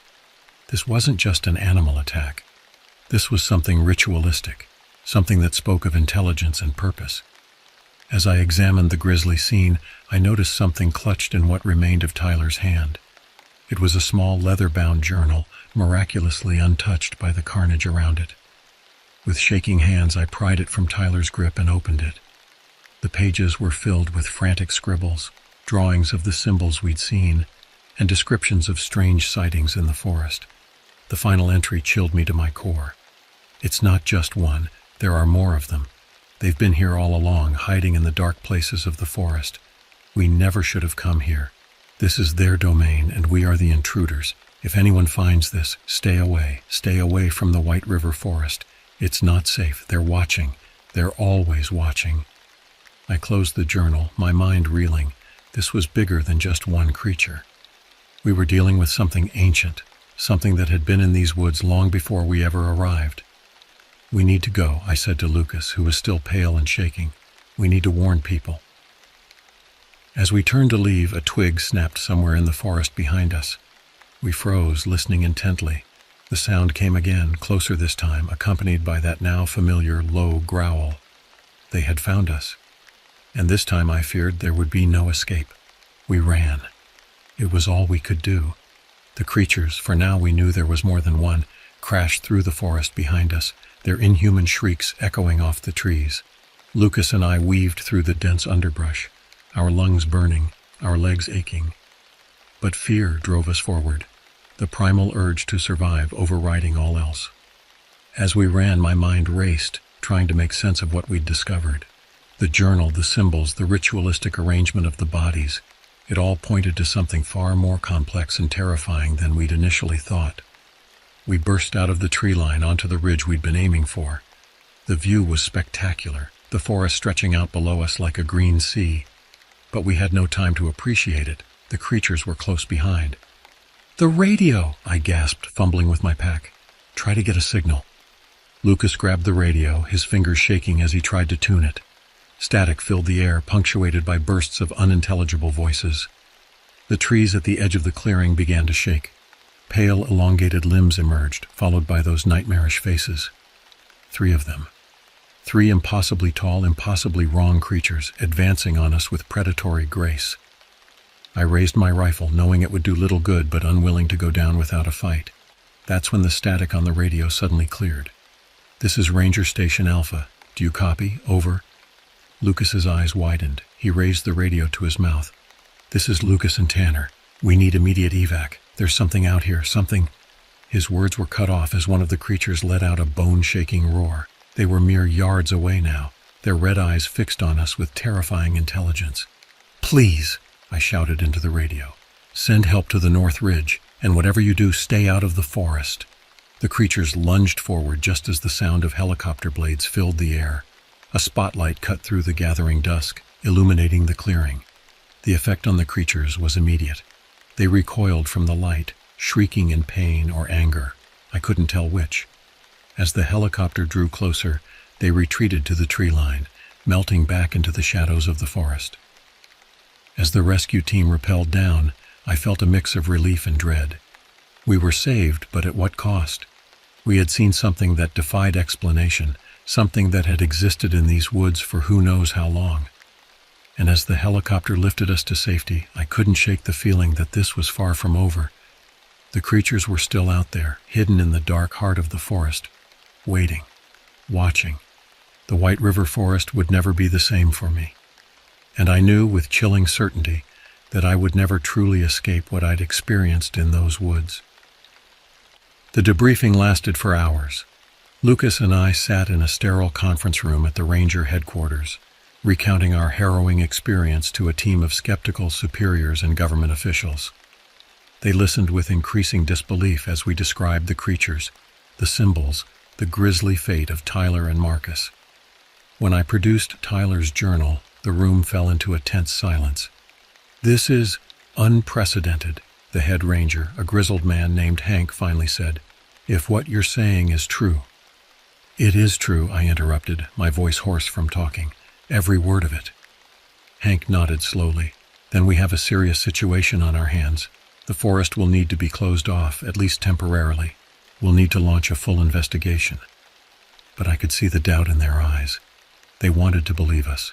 This wasn't just an animal attack. This was something ritualistic, something that spoke of intelligence and purpose. As I examined the grisly scene, I noticed something clutched in what remained of Tyler's hand. It was a small leather-bound journal, miraculously untouched by the carnage around it. With shaking hands, I pried it from Tyler's grip and opened it. The pages were filled with frantic scribbles, drawings of the symbols we'd seen, and descriptions of strange sightings in the forest. The final entry chilled me to my core. "It's not just one, there are more of them. They've been here all along, hiding in the dark places of the forest. We never should have come here. This is their domain, and we are the intruders. If anyone finds this, stay away. Stay away from the White River Forest. It's not safe. They're watching. They're always watching. I closed the journal, my mind reeling. This was bigger than just one creature. We were dealing with something ancient, something that had been in these woods long before we ever arrived. "We need to go," I said to Lucas, who was still pale and shaking. "We need to warn people." As we turned to leave, a twig snapped somewhere in the forest behind us. We froze, listening intently. The sound came again, closer this time, accompanied by that now familiar low growl. They had found us. And this time I feared there would be no escape. We ran. It was all we could do. The creatures, for now we knew there was more than one, crashed through the forest behind us, their inhuman shrieks echoing off the trees. Lucas and I weaved through the dense underbrush, our lungs burning, our legs aching. But fear drove us forward, the primal urge to survive overriding all else. As we ran, my mind raced, trying to make sense of what we'd discovered. The journal, the symbols, the ritualistic arrangement of the bodies, it all pointed to something far more complex and terrifying than we'd initially thought. We burst out of the tree line onto the ridge we'd been aiming for. The view was spectacular, the forest stretching out below us like a green sea. But we had no time to appreciate it. The creatures were close behind. "The radio!" I gasped, fumbling with my pack. "Try to get a signal." Lucas grabbed the radio, his fingers shaking as he tried to tune it. Static filled the air, punctuated by bursts of unintelligible voices. The trees at the edge of the clearing began to shake. Pale, elongated limbs emerged, followed by those nightmarish faces. 3 of them. 3 impossibly tall, impossibly wrong creatures, advancing on us with predatory grace. I raised my rifle, knowing it would do little good, but unwilling to go down without a fight. That's when the static on the radio suddenly cleared. "This is Ranger Station Alpha. Do you copy? Over." Lucas's eyes widened. He raised the radio to his mouth. "This is Lucas and Tanner. We need immediate evac. There's something out here, something—" His words were cut off as one of the creatures let out a bone-shaking roar. They were mere yards away now, their red eyes fixed on us with terrifying intelligence. "Please," I shouted into the radio, "send help to the North Ridge, and whatever you do, stay out of the forest." The creatures lunged forward just as the sound of helicopter blades filled the air. A spotlight cut through the gathering dusk, illuminating the clearing. The effect on the creatures was immediate. They recoiled from the light, shrieking in pain or anger. I couldn't tell which. As the helicopter drew closer, they retreated to the tree line, melting back into the shadows of the forest. As the rescue team rappelled down, I felt a mix of relief and dread. We were saved, but at what cost? We had seen something that defied explanation, something that had existed in these woods for who knows how long. And as the helicopter lifted us to safety, I couldn't shake the feeling that this was far from over. The creatures were still out there, hidden in the dark heart of the forest, waiting, watching. The White River Forest would never be the same for me. And I knew with chilling certainty that I would never truly escape what I'd experienced in those woods. The debriefing lasted for hours. Lucas and I sat in a sterile conference room at the Ranger headquarters, recounting our harrowing experience to a team of skeptical superiors and government officials. They listened with increasing disbelief as we described the creatures, the symbols, the grisly fate of Tyler and Marcus. When I produced Tyler's journal, the room fell into a tense silence. "This is unprecedented," the head ranger, a grizzled man named Hank, finally said. "If what you're saying is true." "It is true," I interrupted, my voice hoarse from talking. "Every word of it." Hank nodded slowly. "Then we have a serious situation on our hands. The forest will need to be closed off, at least temporarily. We'll need to launch a full investigation." But I could see the doubt in their eyes. They wanted to believe us.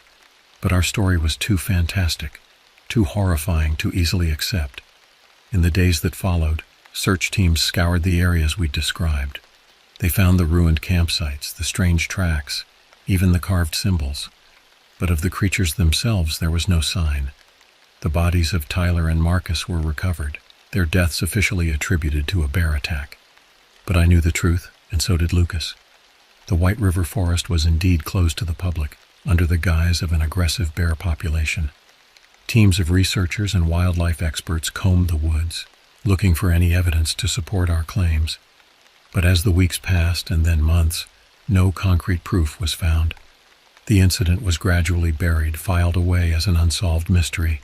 But our story was too fantastic, too horrifying to easily accept. In the days that followed, search teams scoured the areas we'd described. They found the ruined campsites, the strange tracks, even the carved symbols. But of the creatures themselves there was no sign. The bodies of Tyler and Marcus were recovered, their deaths officially attributed to a bear attack. But I knew the truth, and so did Lucas. The White River Forest was indeed closed to the public, under the guise of an aggressive bear population. Teams of researchers and wildlife experts combed the woods, looking for any evidence to support our claims. But as the weeks passed and then months, no concrete proof was found. The incident was gradually buried, filed away as an unsolved mystery.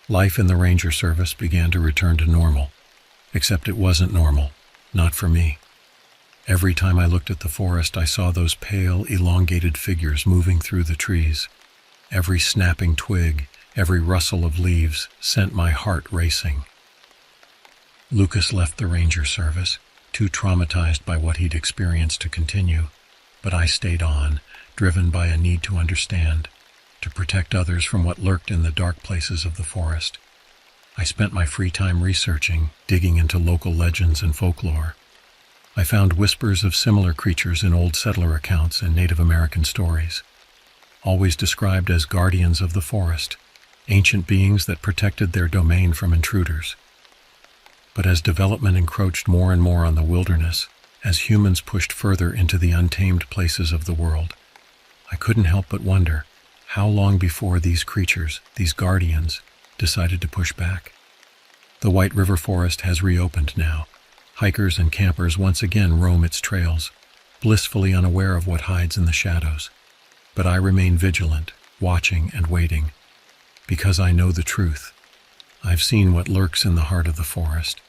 Life in the Ranger Service began to return to normal, except it wasn't normal, not for me. Every time I looked at the forest, I saw those pale, elongated figures moving through the trees. Every snapping twig, every rustle of leaves sent my heart racing. Lucas left the Ranger Service, too traumatized by what he'd experienced to continue, but I stayed on, driven by a need to understand, to protect others from what lurked in the dark places of the forest. I spent my free time researching, digging into local legends and folklore. I found whispers of similar creatures in old settler accounts and Native American stories, always described as guardians of the forest, ancient beings that protected their domain from intruders. But as development encroached more and more on the wilderness, as humans pushed further into the untamed places of the world, I couldn't help but wonder how long before these creatures, these guardians, decided to push back. The White River Forest has reopened now. Hikers and campers once again roam its trails, blissfully unaware of what hides in the shadows. But I remain vigilant, watching and waiting, because I know the truth. I've seen what lurks in the heart of the forest,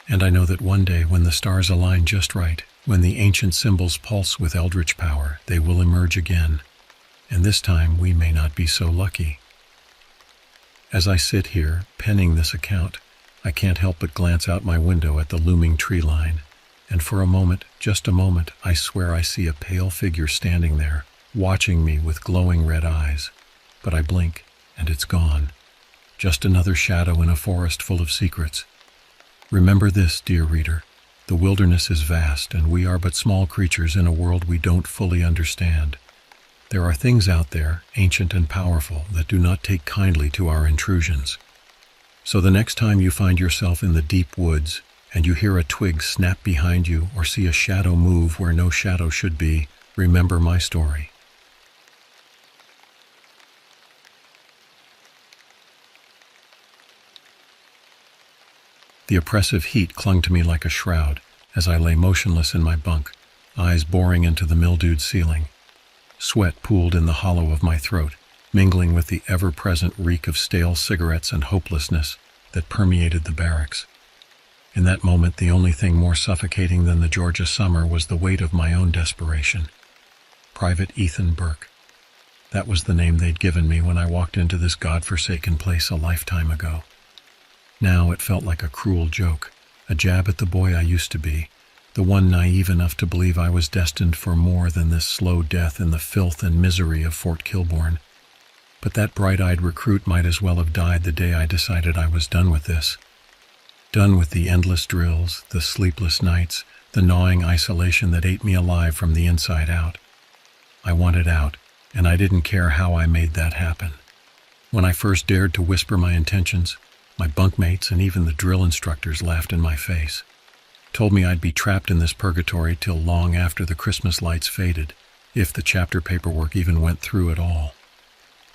and I know that one day when the stars align just right, when the ancient symbols pulse with eldritch power, they will emerge again, and this time we may not be so lucky. As I sit here, penning this account, I can't help but glance out my window at the looming tree line, and for a moment, just a moment, I swear I see a pale figure standing there, watching me with glowing red eyes. But I blink, and it's gone. Just another shadow in a forest full of secrets. Remember this, dear reader, the wilderness is vast, and we are but small creatures in a world we don't fully understand. There are things out there, ancient and powerful, that do not take kindly to our intrusions. So the next time you find yourself in the deep woods, and you hear a twig snap behind you or see a shadow move where no shadow should be, remember my story. The oppressive heat clung to me like a shroud as I lay motionless in my bunk, eyes boring into the mildewed ceiling. Sweat pooled in the hollow of my throat, mingling with the ever-present reek of stale cigarettes and hopelessness that permeated the barracks. In that moment, the only thing more suffocating than the Georgia summer was the weight of my own desperation. Private Ethan Burke. That was the name they'd given me when I walked into this godforsaken place a lifetime ago. Now it felt like a cruel joke, a jab at the boy I used to be, the one naive enough to believe I was destined for more than this slow death in the filth and misery of Fort Kilbourne. But that bright-eyed recruit might as well have died the day I decided I was done with this. Done with the endless drills, the sleepless nights, the gnawing isolation that ate me alive from the inside out. I wanted out, and I didn't care how I made that happen. When I first dared to whisper my intentions, my bunkmates and even the drill instructors laughed in my face, told me I'd be trapped in this purgatory till long after the Christmas lights faded, if the chapter paperwork even went through at all.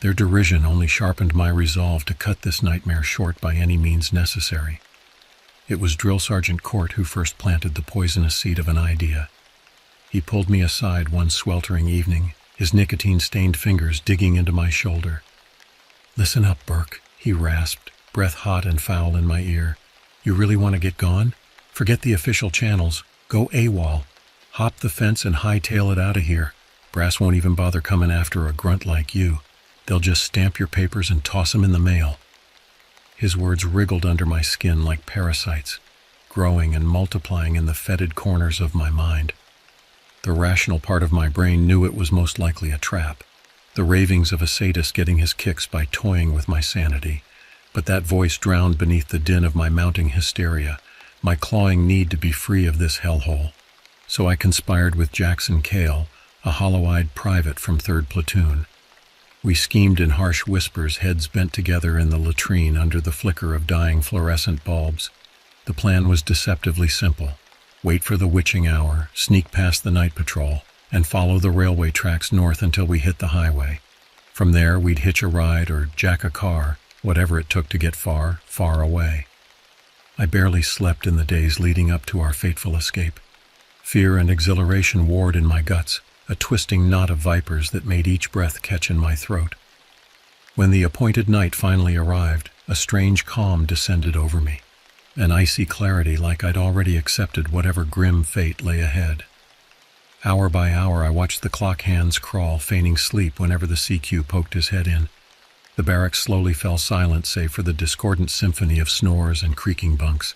Their derision only sharpened my resolve to cut this nightmare short by any means necessary. It was Drill Sergeant Court who first planted the poisonous seed of an idea. He pulled me aside one sweltering evening, his nicotine-stained fingers digging into my shoulder. "Listen up, Burke," he rasped, breath hot and foul in my ear. "You really want to get gone? Forget the official channels. Go AWOL. Hop the fence and hightail it out of here. Brass won't even bother coming after a grunt like you. They'll just stamp your papers and toss them in the mail." His words wriggled under my skin like parasites, growing and multiplying in the fetid corners of my mind. The rational part of my brain knew it was most likely a trap, the ravings of a sadist getting his kicks by toying with my sanity. But that voice drowned beneath the din of my mounting hysteria, my clawing need to be free of this hellhole. So I conspired with Jackson Cale, a hollow-eyed private from 3rd Platoon. We schemed in harsh whispers, heads bent together in the latrine under the flicker of dying fluorescent bulbs. The plan was deceptively simple. Wait for the witching hour, sneak past the night patrol, and follow the railway tracks north until we hit the highway. From there, we'd hitch a ride or jack a car, whatever it took to get far, far away. I barely slept in the days leading up to our fateful escape. Fear and exhilaration warred in my guts, a twisting knot of vipers that made each breath catch in my throat. When the appointed night finally arrived, a strange calm descended over me, an icy clarity like I'd already accepted whatever grim fate lay ahead. Hour by hour, I watched the clock hands crawl, feigning sleep whenever the CQ poked his head in. The barracks slowly fell silent save for the discordant symphony of snores and creaking bunks.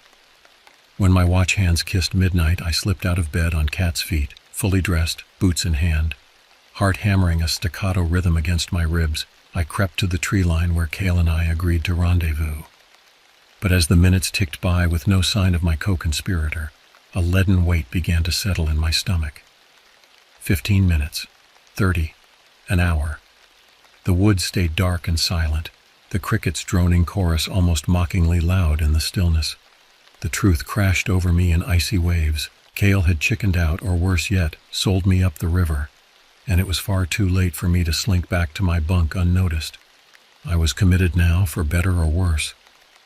When my watch hands kissed midnight, I slipped out of bed on cat's feet, fully dressed, boots in hand. Heart hammering a staccato rhythm against my ribs, I crept to the tree line where Cale and I agreed to rendezvous. But as the minutes ticked by with no sign of my co-conspirator, a leaden weight began to settle in my stomach. 15 minutes, 30, an hour. The woods stayed dark and silent, the crickets' droning chorus almost mockingly loud in the stillness. The truth crashed over me in icy waves. Cale had chickened out, or worse yet, sold me up the river, and it was far too late for me to slink back to my bunk unnoticed. I was committed now, for better or worse.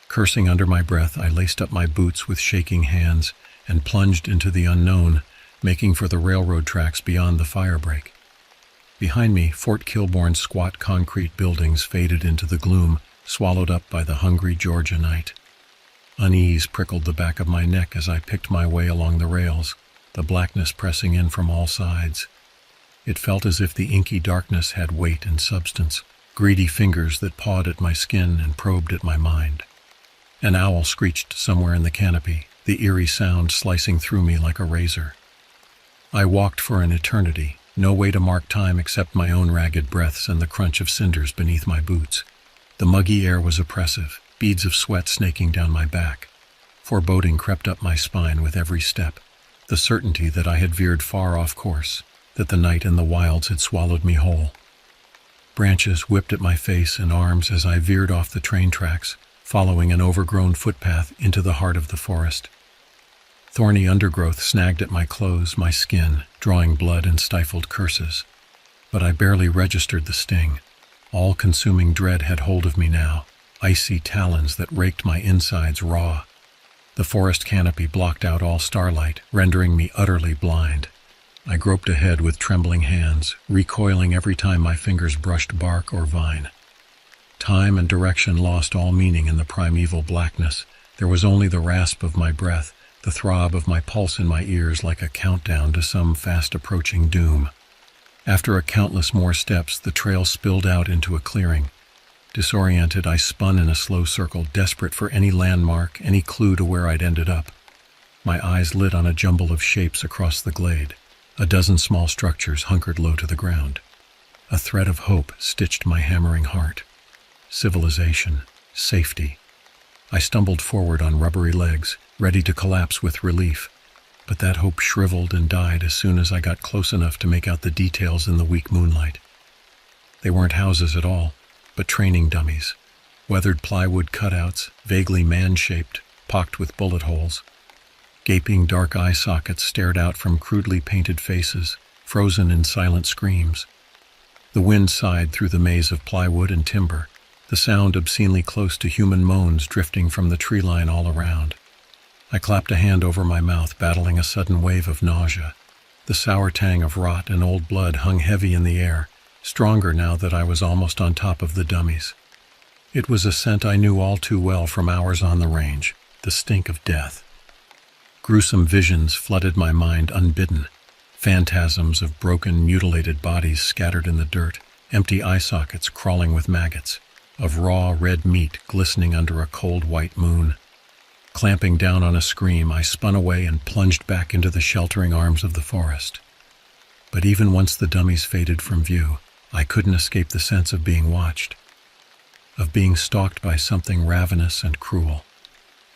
Cursing under my breath, I laced up my boots with shaking hands and plunged into the unknown, making for the railroad tracks beyond the firebreak. Behind me, Fort Kilbourne's squat concrete buildings faded into the gloom, swallowed up by the hungry Georgia night. Unease prickled the back of my neck as I picked my way along the rails, the blackness pressing in from all sides. It felt as if the inky darkness had weight and substance, greedy fingers that pawed at my skin and probed at my mind. An owl screeched somewhere in the canopy, the eerie sound slicing through me like a razor. I walked for an eternity, no way to mark time except my own ragged breaths and the crunch of cinders beneath my boots. The muggy air was oppressive, beads of sweat snaking down my back. Foreboding crept up my spine with every step, the certainty that I had veered far off course, that the night in the wilds had swallowed me whole. Branches whipped at my face and arms as I veered off the train tracks, following an overgrown footpath into the heart of the forest. Thorny undergrowth snagged at my clothes, my skin, drawing blood and stifled curses. But I barely registered the sting. All-consuming dread had hold of me now, icy talons that raked my insides raw. The forest canopy blocked out all starlight, rendering me utterly blind. I groped ahead with trembling hands, recoiling every time my fingers brushed bark or vine. Time and direction lost all meaning in the primeval blackness. There was only the rasp of my breath, the throb of my pulse in my ears like a countdown to some fast-approaching doom. After a countless more steps, the trail spilled out into a clearing. Disoriented, I spun in a slow circle, desperate for any landmark, any clue to where I'd ended up. My eyes lit on a jumble of shapes across the glade. A dozen small structures hunkered low to the ground. A thread of hope stitched my hammering heart. Civilization. Safety. I stumbled forward on rubbery legs, ready to collapse with relief, but that hope shriveled and died as soon as I got close enough to make out the details in the weak moonlight. They weren't houses at all, but training dummies. Weathered plywood cutouts, vaguely man-shaped, pocked with bullet holes. Gaping dark eye sockets stared out from crudely painted faces, frozen in silent screams. The wind sighed through the maze of plywood and timber, the sound obscenely close to human moans drifting from the tree line all around. I clapped a hand over my mouth, battling a sudden wave of nausea. The sour tang of rot and old blood hung heavy in the air, stronger now that I was almost on top of the dummies. It was a scent I knew all too well from hours on the range, the stink of death. Gruesome visions flooded my mind unbidden, phantasms of broken, mutilated bodies scattered in the dirt, empty eye sockets crawling with maggots, of raw red meat glistening under a cold white moon. Clamping down on a scream, I spun away and plunged back into the sheltering arms of the forest. But even once the dummies faded from view, I couldn't escape the sense of being watched, of being stalked by something ravenous and cruel,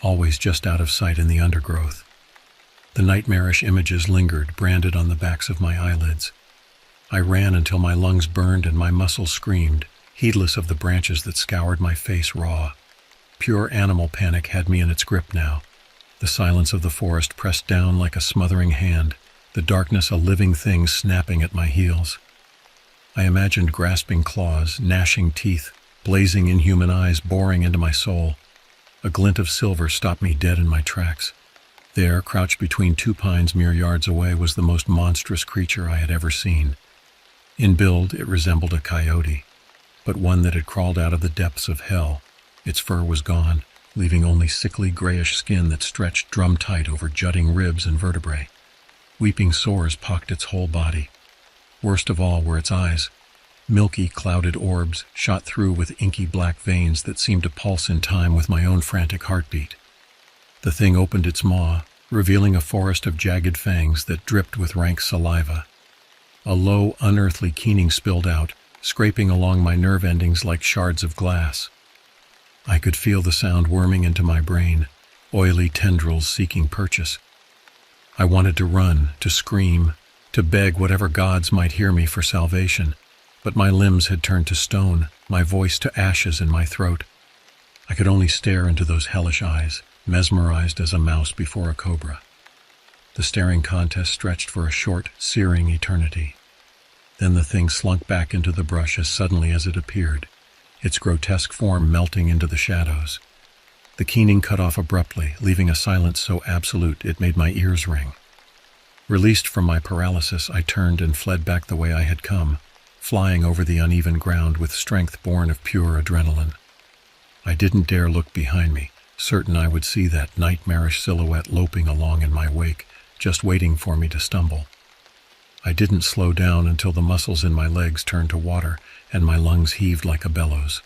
always just out of sight in the undergrowth. The nightmarish images lingered, branded on the backs of my eyelids. I ran until my lungs burned and my muscles screamed, heedless of the branches that scoured my face raw. Pure animal panic had me in its grip now. The silence of the forest pressed down like a smothering hand, the darkness a living thing snapping at my heels. I imagined grasping claws, gnashing teeth, blazing inhuman eyes boring into my soul. A glint of silver stopped me dead in my tracks. There, crouched between two pines mere yards away, was the most monstrous creature I had ever seen. In build, it resembled a coyote, but one that had crawled out of the depths of hell. Its fur was gone, leaving only sickly grayish skin that stretched drum-tight over jutting ribs and vertebrae. Weeping sores pocked its whole body. Worst of all were its eyes. Milky, clouded orbs shot through with inky black veins that seemed to pulse in time with my own frantic heartbeat. The thing opened its maw, revealing a forest of jagged fangs that dripped with rank saliva. A low, unearthly keening spilled out, scraping along my nerve endings like shards of glass. I could feel the sound worming into my brain, oily tendrils seeking purchase. I wanted to run, to scream, to beg whatever gods might hear me for salvation, but my limbs had turned to stone, my voice to ashes in my throat. I could only stare into those hellish eyes, mesmerized as a mouse before a cobra. The staring contest stretched for a short, searing eternity. Then the thing slunk back into the brush as suddenly as it appeared, its grotesque form melting into the shadows. The keening cut off abruptly, leaving a silence so absolute it made my ears ring. Released from my paralysis, I turned and fled back the way I had come, flying over the uneven ground with strength born of pure adrenaline. I didn't dare look behind me, certain I would see that nightmarish silhouette loping along in my wake, just waiting for me to stumble. I didn't slow down until the muscles in my legs turned to water and my lungs heaved like a bellows.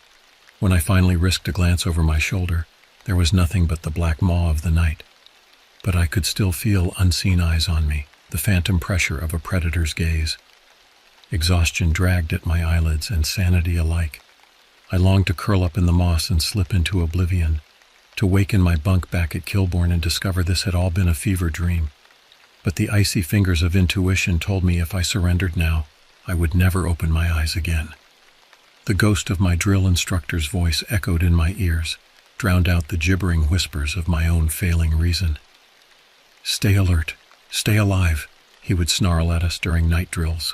When I finally risked a glance over my shoulder, there was nothing but the black maw of the night. But I could still feel unseen eyes on me, the phantom pressure of a predator's gaze. Exhaustion dragged at my eyelids and sanity alike. I longed to curl up in the moss and slip into oblivion, to wake in my bunk back at Kilbourne and discover this had all been a fever dream. But the icy fingers of intuition told me if I surrendered now, I would never open my eyes again. The ghost of my drill instructor's voice echoed in my ears, drowned out the gibbering whispers of my own failing reason. "Stay alert, stay alive," he would snarl at us during night drills.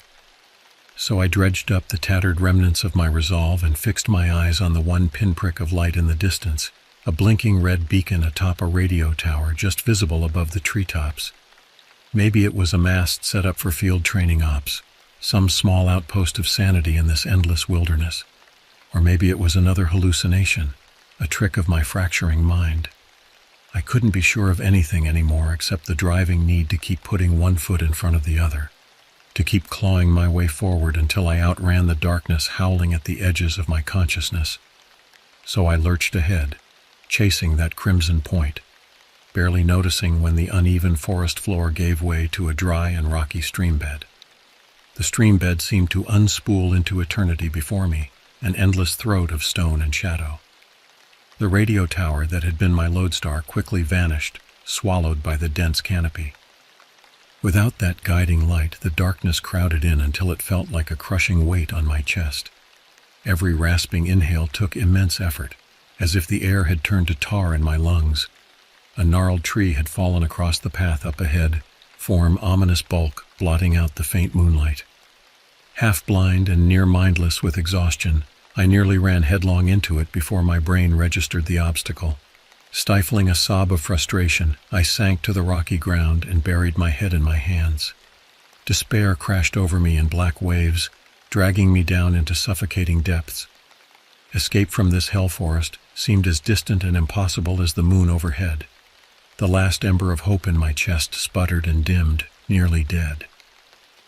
So I dredged up the tattered remnants of my resolve and fixed my eyes on the one pinprick of light in the distance, a blinking red beacon atop a radio tower just visible above the treetops. Maybe it was a mast set up for field training ops, some small outpost of sanity in this endless wilderness. Or maybe it was another hallucination, a trick of my fracturing mind. I couldn't be sure of anything anymore except the driving need to keep putting one foot in front of the other, to keep clawing my way forward until I outran the darkness howling at the edges of my consciousness. So I lurched ahead, chasing that crimson point, barely noticing when the uneven forest floor gave way to a dry and rocky streambed. The streambed seemed to unspool into eternity before me, an endless throat of stone and shadow. The radio tower that had been my lodestar quickly vanished, swallowed by the dense canopy. Without that guiding light, the darkness crowded in until it felt like a crushing weight on my chest. Every rasping inhale took immense effort, as if the air had turned to tar in my lungs. A gnarled tree had fallen across the path up ahead, form ominous bulk blotting out the faint moonlight. Half blind and near mindless with exhaustion, I nearly ran headlong into it before my brain registered the obstacle. Stifling a sob of frustration, I sank to the rocky ground and buried my head in my hands. Despair crashed over me in black waves, dragging me down into suffocating depths. Escape from this hell forest seemed as distant and impossible as the moon overhead. The last ember of hope in my chest sputtered and dimmed, nearly dead.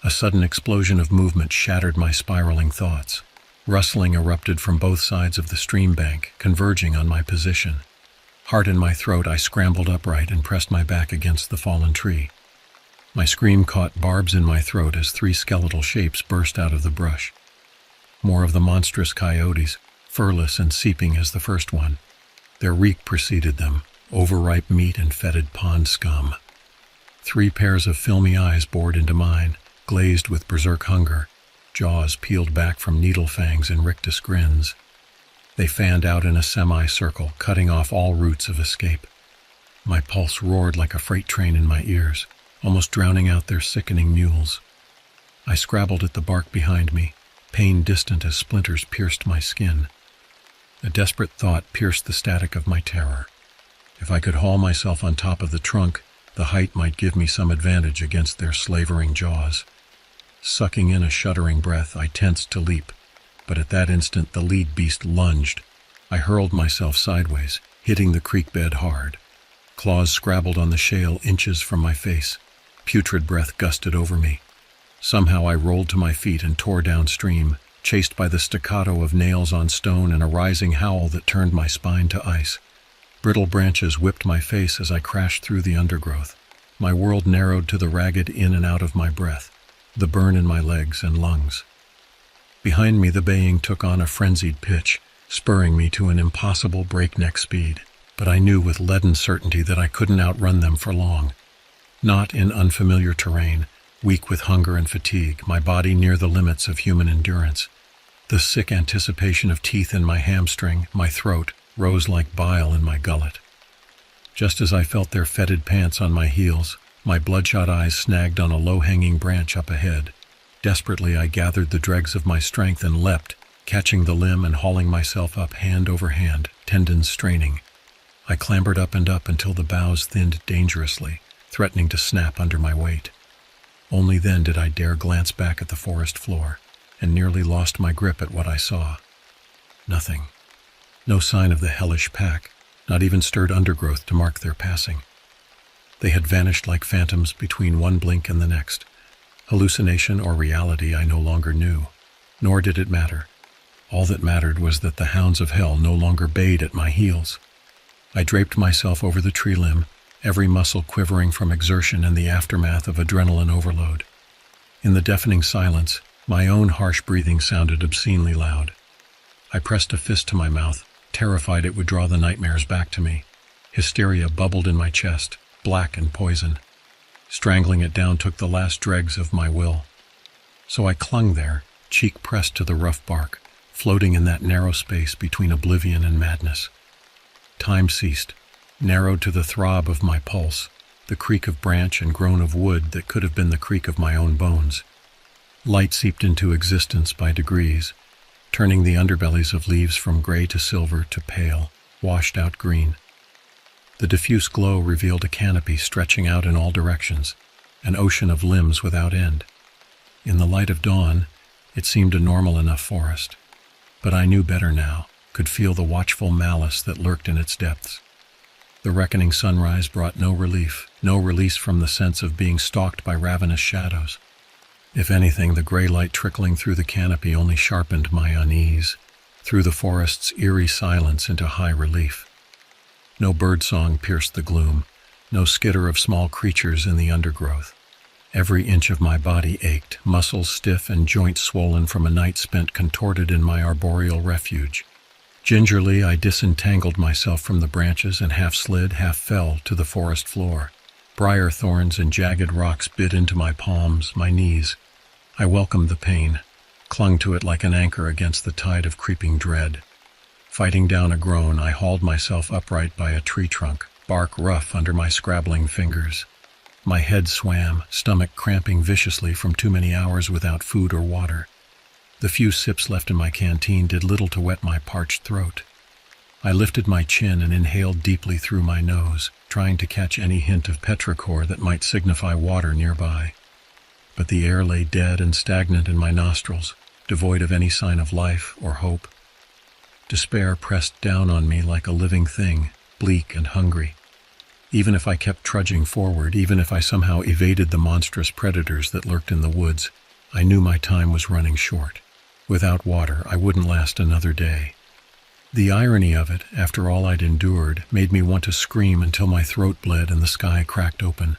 A sudden explosion of movement shattered my spiraling thoughts. Rustling erupted from both sides of the stream bank, converging on my position. Heart in my throat, I scrambled upright and pressed my back against the fallen tree. My scream caught barbs in my throat as three skeletal shapes burst out of the brush. More of the monstrous coyotes, furless and seeping as the first one. Their reek preceded them, overripe meat and fetid pond scum. 3 pairs of filmy eyes bored into mine, glazed with berserk hunger, jaws peeled back from needle fangs and rictus grins. They fanned out in a semicircle, cutting off all routes of escape. My pulse roared like a freight train in my ears, almost drowning out their sickening mules. I scrabbled at the bark behind me, pain distant as splinters pierced my skin. A desperate thought pierced the static of my terror. If I could haul myself on top of the trunk, the height might give me some advantage against their slavering jaws. Sucking in a shuddering breath, I tensed to leap, but at that instant the lead beast lunged. I hurled myself sideways, hitting the creek bed hard. Claws scrabbled on the shale inches from my face. Putrid breath gusted over me. Somehow I rolled to my feet and tore downstream, chased by the staccato of nails on stone and a rising howl that turned my spine to ice. Brittle branches whipped my face as I crashed through the undergrowth. My world narrowed to the ragged in and out of my breath, the burn in my legs and lungs. Behind me the baying took on a frenzied pitch, spurring me to an impossible breakneck speed, but I knew with leaden certainty that I couldn't outrun them for long. Not in unfamiliar terrain, weak with hunger and fatigue, my body near the limits of human endurance. The sick anticipation of teeth in my hamstring, my throat, rose like bile in my gullet. Just as I felt their fetid pants on my heels, my bloodshot eyes snagged on a low-hanging branch up ahead. Desperately I gathered the dregs of my strength and leapt, catching the limb and hauling myself up hand over hand, tendons straining. I clambered up and up until the boughs thinned dangerously, threatening to snap under my weight. Only then did I dare glance back at the forest floor, and nearly lost my grip at what I saw. Nothing. No sign of the hellish pack, not even stirred undergrowth to mark their passing. They had vanished like phantoms between one blink and the next. Hallucination or reality I no longer knew, nor did it matter. All that mattered was that the hounds of hell no longer bayed at my heels. I draped myself over the tree limb, every muscle quivering from exertion and the aftermath of adrenaline overload. In the deafening silence, my own harsh breathing sounded obscenely loud. I pressed a fist to my mouth, terrified it would draw the nightmares back to me. Hysteria bubbled in my chest, black and poison. Strangling it down took the last dregs of my will. So I clung there, cheek pressed to the rough bark, floating in that narrow space between oblivion and madness. Time ceased, narrowed to the throb of my pulse, the creak of branch and groan of wood that could have been the creak of my own bones. Light seeped into existence by degrees, turning the underbellies of leaves from gray to silver to pale, washed-out green. The diffuse glow revealed a canopy stretching out in all directions, an ocean of limbs without end. In the light of dawn, it seemed a normal enough forest. But I knew better now, could feel the watchful malice that lurked in its depths. The reckoning sunrise brought no relief, no release from the sense of being stalked by ravenous shadows. If anything, the gray light trickling through the canopy only sharpened my unease, threw the forest's eerie silence into high relief. No birdsong pierced the gloom, no skitter of small creatures in the undergrowth. Every inch of my body ached, muscles stiff and joints swollen from a night spent contorted in my arboreal refuge. Gingerly, I disentangled myself from the branches and half slid, half fell to the forest floor. Briar thorns and jagged rocks bit into my palms, my knees. I welcomed the pain, clung to it like an anchor against the tide of creeping dread. Fighting down a groan, I hauled myself upright by a tree trunk, bark rough under my scrabbling fingers. My head swam, stomach cramping viciously from too many hours without food or water. The few sips left in my canteen did little to wet my parched throat. I lifted my chin and inhaled deeply through my nose, trying to catch any hint of petrichor that might signify water nearby. But the air lay dead and stagnant in my nostrils, devoid of any sign of life or hope. Despair pressed down on me like a living thing, bleak and hungry. Even if I kept trudging forward, even if I somehow evaded the monstrous predators that lurked in the woods, I knew my time was running short. Without water, I wouldn't last another day. The irony of it, after all I'd endured, made me want to scream until my throat bled and the sky cracked open.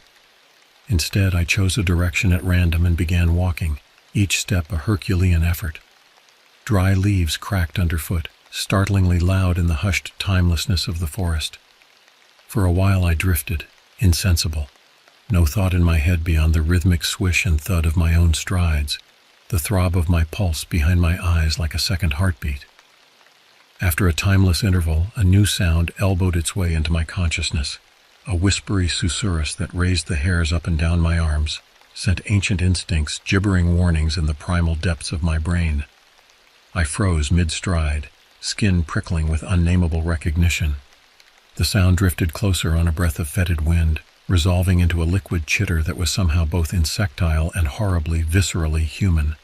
Instead, I chose a direction at random and began walking, each step a Herculean effort. Dry leaves cracked underfoot, startlingly loud in the hushed timelessness of the forest. For a while I drifted, insensible, no thought in my head beyond the rhythmic swish and thud of my own strides, the throb of my pulse behind my eyes like a second heartbeat. After a timeless interval, a new sound elbowed its way into my consciousness. a whispery susurrus that raised the hairs up and down my arms, sent ancient instincts gibbering warnings in the primal depths of my brain. I froze mid-stride, skin prickling with unnameable recognition. The sound drifted closer on a breath of fetid wind, resolving into a liquid chitter that was somehow both insectile and horribly, viscerally human.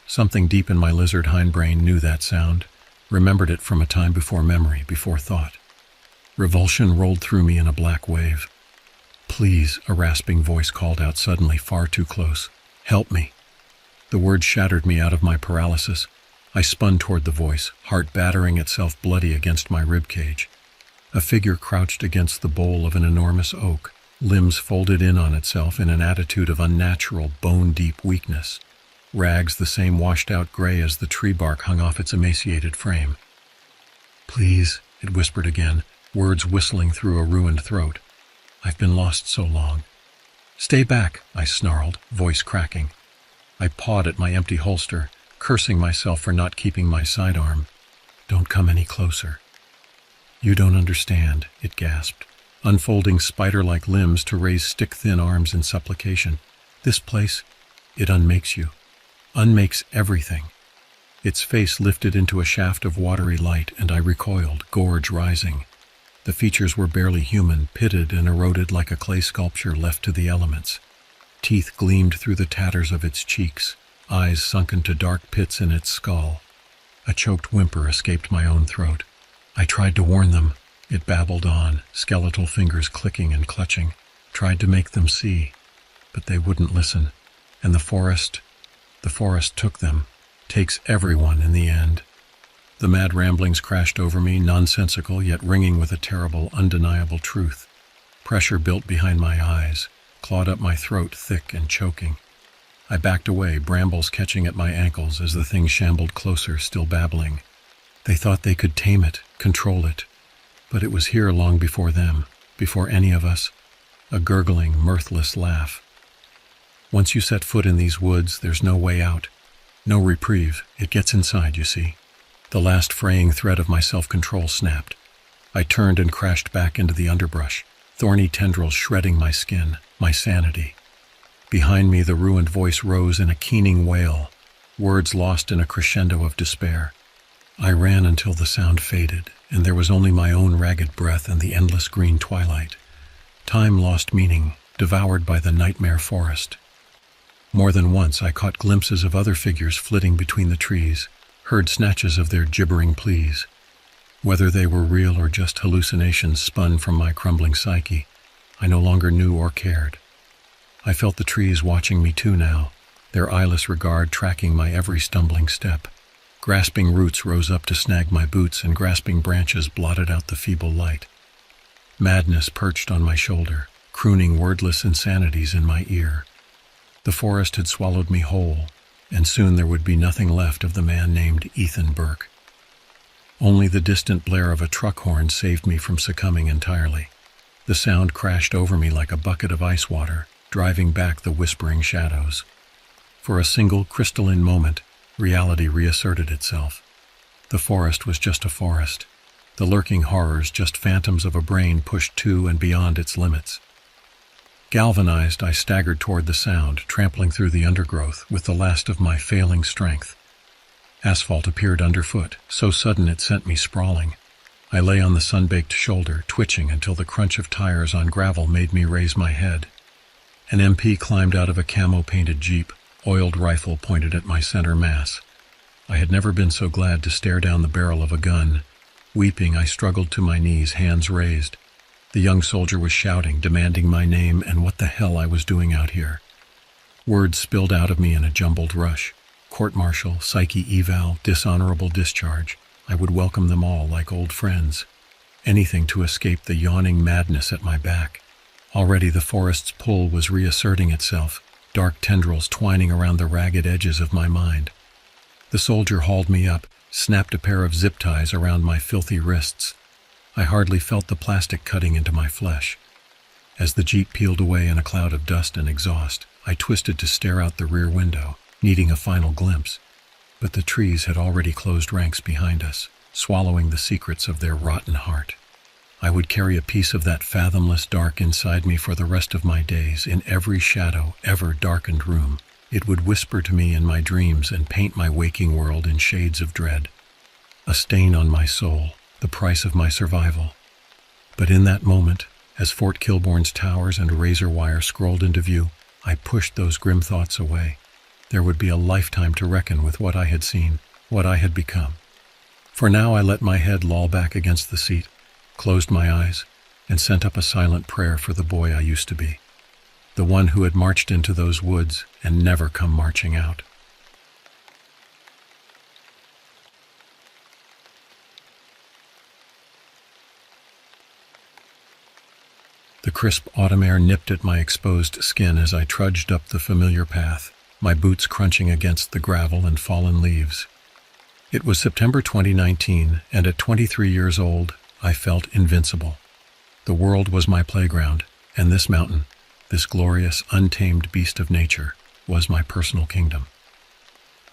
Something deep in my lizard hindbrain knew that sound, remembered it from a time before memory, before thought. Revulsion rolled through me in a black wave. "Please," a rasping voice called out suddenly far too close. "Help me." The words shattered me out of my paralysis. I spun toward the voice, heart battering itself bloody against my ribcage. A figure crouched against the bole of an enormous oak, limbs folded in on itself in an attitude of unnatural, bone-deep weakness. Rags the same washed-out gray as the tree bark hung off its emaciated frame. "Please," it whispered again, words whistling through a ruined throat. "I've been lost so long." "Stay back," I snarled, voice cracking. I pawed at my empty holster, cursing myself for not keeping my sidearm. "Don't come any closer." "You don't understand," it gasped, unfolding spider-like limbs to raise stick-thin arms in supplication. "This place, it unmakes you. Unmakes everything." Its face lifted into a shaft of watery light, and I recoiled, gorge rising. The features were barely human, pitted and eroded like a clay sculpture left to the elements. Teeth gleamed through the tatters of its cheeks, eyes sunken to dark pits in its skull. A choked whimper escaped my own throat. "I tried to warn them," it babbled on, skeletal fingers clicking and clutching. "Tried to make them see, but they wouldn't listen. And the forest took them, takes everyone in the end." The mad ramblings crashed over me, nonsensical yet ringing with a terrible, undeniable truth. Pressure built behind my eyes, clawed up my throat thick and choking. I backed away, brambles catching at my ankles as the thing shambled closer, still babbling. They thought they could tame it, control it. But it was here long before them, before any of us. A gurgling, mirthless laugh. "Once you set foot in these woods, there's no way out. No reprieve. It gets inside, you see." The last fraying thread of my self-control snapped. I turned and crashed back into the underbrush, thorny tendrils shredding my skin, my sanity. Behind me, the ruined voice rose in a keening wail, words lost in a crescendo of despair. I ran until the sound faded, and there was only my own ragged breath and the endless green twilight. Time lost meaning, devoured by the nightmare forest. More than once I caught glimpses of other figures flitting between the trees, heard snatches of their gibbering pleas. Whether they were real or just hallucinations spun from my crumbling psyche, I no longer knew or cared. I felt the trees watching me too now, their eyeless regard tracking my every stumbling step. Grasping roots rose up to snag my boots, and grasping branches blotted out the feeble light. Madness perched on my shoulder, crooning wordless insanities in my ear. The forest had swallowed me whole, and soon there would be nothing left of the man named Ethan Burke. Only the distant blare of a truck horn saved me from succumbing entirely. The sound crashed over me like a bucket of ice water, driving back the whispering shadows. For a single crystalline moment, reality reasserted itself. The forest was just a forest. The lurking horrors just phantoms of a brain pushed to and beyond its limits. Galvanized, I staggered toward the sound, trampling through the undergrowth with the last of my failing strength. Asphalt appeared underfoot, so sudden it sent me sprawling. I lay on the sun-baked shoulder, twitching until the crunch of tires on gravel made me raise my head. An MP climbed out of a camo-painted Jeep, oiled rifle pointed at my center mass. I had never been so glad to stare down the barrel of a gun. Weeping, I struggled to my knees, hands raised. The young soldier was shouting, demanding my name and what the hell I was doing out here. Words spilled out of me in a jumbled rush. Court-martial, psyche eval, dishonorable discharge. I would welcome them all like old friends. Anything to escape the yawning madness at my back. Already the forest's pull was reasserting itself, dark tendrils twining around the ragged edges of my mind. The soldier hauled me up, snapped a pair of zip ties around my filthy wrists. I hardly felt the plastic cutting into my flesh. As the Jeep peeled away in a cloud of dust and exhaust, I twisted to stare out the rear window, needing a final glimpse. But the trees had already closed ranks behind us, swallowing the secrets of their rotten heart. I would carry a piece of that fathomless dark inside me for the rest of my days. In every shadow, ever darkened room, it would whisper to me in my dreams and paint my waking world in shades of dread. A stain on my soul, the price of my survival. But in that moment, as Fort Kilbourne's towers and razor wire scrolled into view, I pushed those grim thoughts away. There would be a lifetime to reckon with what I had seen, what I had become. For now I let my head loll back against the seat, closed my eyes, and sent up a silent prayer for the boy I used to be. The one who had marched into those woods and never come marching out. The crisp autumn air nipped at my exposed skin as I trudged up the familiar path, my boots crunching against the gravel and fallen leaves. It was September 2019, and at 23 years old, I felt invincible. The world was my playground, and this mountain, this glorious, untamed beast of nature, was my personal kingdom.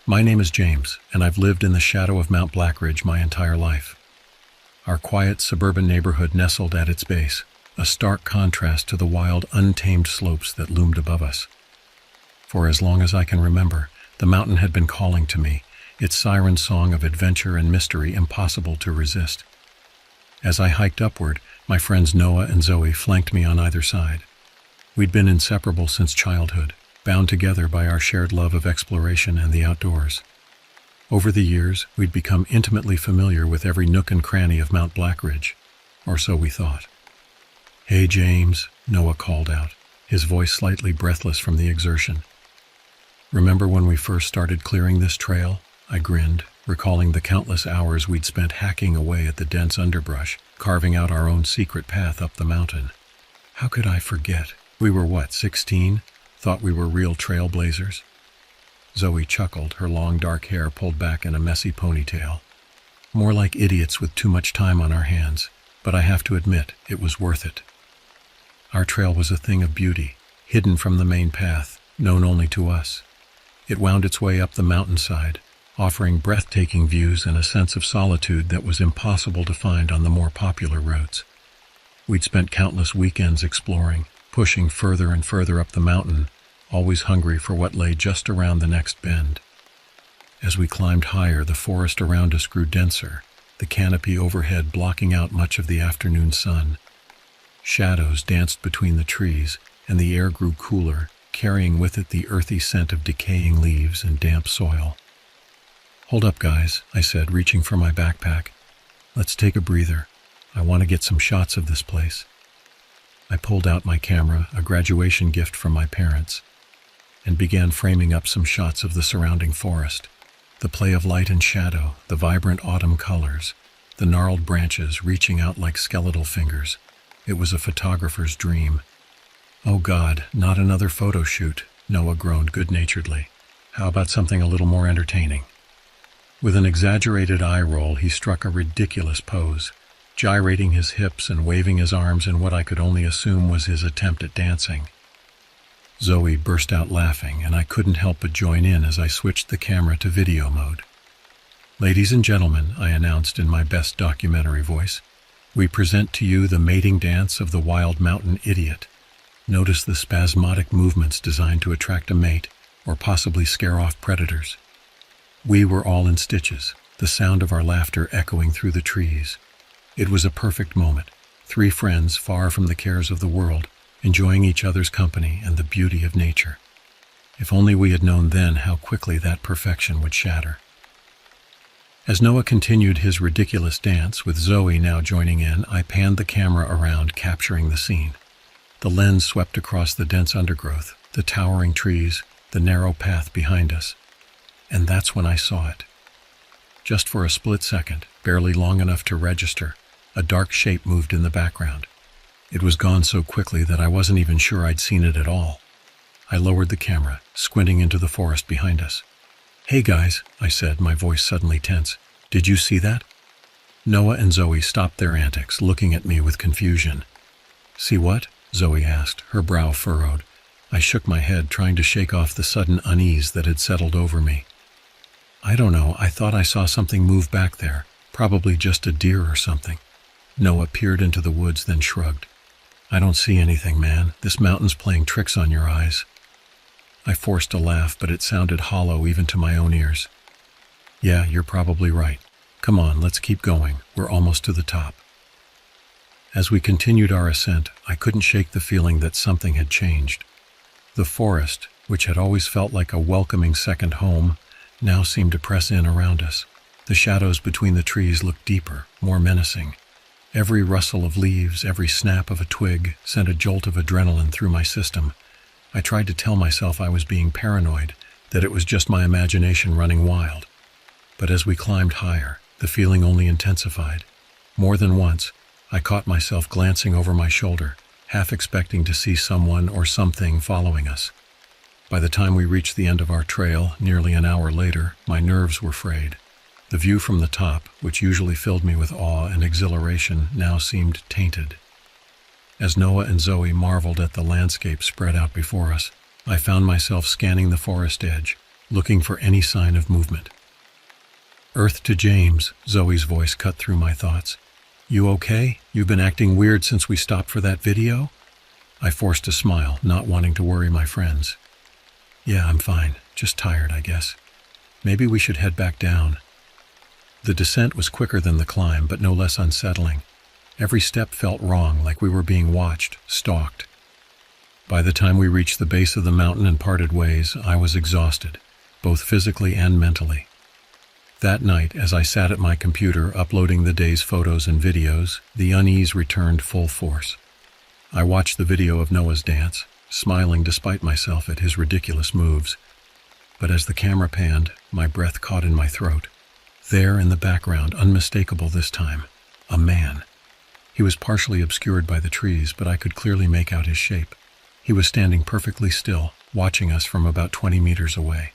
My name is James, and I've lived in the shadow of Mount Blackridge my entire life. Our quiet suburban neighborhood nestled at its base, a stark contrast to the wild, untamed slopes that loomed above us. For as long as I can remember, the mountain had been calling to me, its siren song of adventure and mystery impossible to resist. As I hiked upward, my friends Noah and Zoe flanked me on either side. We'd been inseparable since childhood, bound together by our shared love of exploration and the outdoors. Over the years, we'd become intimately familiar with every nook and cranny of Mount Blackridge, or so we thought. "Hey, James," Noah called out, his voice slightly breathless from the exertion. "Remember when we first started clearing this trail?" I grinned, recalling the countless hours we'd spent hacking away at the dense underbrush, carving out our own secret path up the mountain. How could I forget? We were 16? Thought we were real trailblazers? Zoe chuckled, her long dark hair pulled back in a messy ponytail. More like idiots with too much time on our hands, but I have to admit, it was worth it. Our trail was a thing of beauty, hidden from the main path, known only to us. It wound its way up the mountainside, offering breathtaking views and a sense of solitude that was impossible to find on the more popular roads. We'd spent countless weekends exploring, pushing further and further up the mountain, always hungry for what lay just around the next bend. As we climbed higher, the forest around us grew denser, the canopy overhead blocking out much of the afternoon sun. Shadows danced between the trees, and the air grew cooler, carrying with it the earthy scent of decaying leaves and damp soil. "Hold up, guys," I said, reaching for my backpack. "Let's take a breather. I want to get some shots of this place." I pulled out my camera, a graduation gift from my parents, and began framing up some shots of the surrounding forest. The play of light and shadow, the vibrant autumn colors, the gnarled branches reaching out like skeletal fingers. It was a photographer's dream. "Oh God, not another photo shoot," Noah groaned good-naturedly. "How about something a little more entertaining?" With an exaggerated eye roll, he struck a ridiculous pose, gyrating his hips and waving his arms in what I could only assume was his attempt at dancing. Zoe burst out laughing, and I couldn't help but join in as I switched the camera to video mode. "Ladies and gentlemen," I announced in my best documentary voice, "we present to you the mating dance of the wild mountain idiot. Notice the spasmodic movements designed to attract a mate or possibly scare off predators." We were all in stitches, the sound of our laughter echoing through the trees. It was a perfect moment, three friends far from the cares of the world, enjoying each other's company and the beauty of nature. If only we had known then how quickly that perfection would shatter. As Noah continued his ridiculous dance, with Zoe now joining in, I panned the camera around, capturing the scene. The lens swept across the dense undergrowth, the towering trees, the narrow path behind us. And that's when I saw it. Just for a split second, barely long enough to register, a dark shape moved in the background. It was gone so quickly that I wasn't even sure I'd seen it at all. I lowered the camera, squinting into the forest behind us. "Hey guys," I said, my voice suddenly tense. "Did you see that?" Noah and Zoe stopped their antics, looking at me with confusion. "See what?" Zoe asked, her brow furrowed. I shook my head, trying to shake off the sudden unease that had settled over me. "I don't know, I thought I saw something move back there, probably just a deer or something." Noah peered into the woods, then shrugged. I don't see anything, man. This mountain's playing tricks on your eyes. I forced a laugh, but it sounded hollow even to my own ears. Yeah, you're probably right. Come on, let's keep going. We're almost to the top. As we continued our ascent, I couldn't shake the feeling that something had changed. The forest, which had always felt like a welcoming second home, now seemed to press in around us. The shadows between the trees looked deeper, more menacing. Every rustle of leaves, every snap of a twig sent a jolt of adrenaline through my system. I tried to tell myself I was being paranoid, that it was just my imagination running wild. But as we climbed higher, the feeling only intensified. More than once, I caught myself glancing over my shoulder, half expecting to see someone or something following us. By the time we reached the end of our trail, nearly an hour later, my nerves were frayed. The view from the top, which usually filled me with awe and exhilaration, now seemed tainted. As Noah and Zoe marveled at the landscape spread out before us, I found myself scanning the forest edge, looking for any sign of movement. Earth to James, Zoe's voice cut through my thoughts. You okay? You've been acting weird since we stopped for that video? I forced a smile, not wanting to worry my friends. Yeah, I'm fine. Just tired, I guess. Maybe we should head back down. The descent was quicker than the climb, but no less unsettling. Every step felt wrong, like we were being watched, stalked. By the time we reached the base of the mountain and parted ways, I was exhausted, both physically and mentally. That night, as I sat at my computer uploading the day's photos and videos, the unease returned full force. I watched the video of Noah's dance, smiling despite myself at his ridiculous moves. But as the camera panned, my breath caught in my throat. There in the background, unmistakable this time, a man. He was partially obscured by the trees, but I could clearly make out his shape. He was standing perfectly still, watching us from about 20 meters away.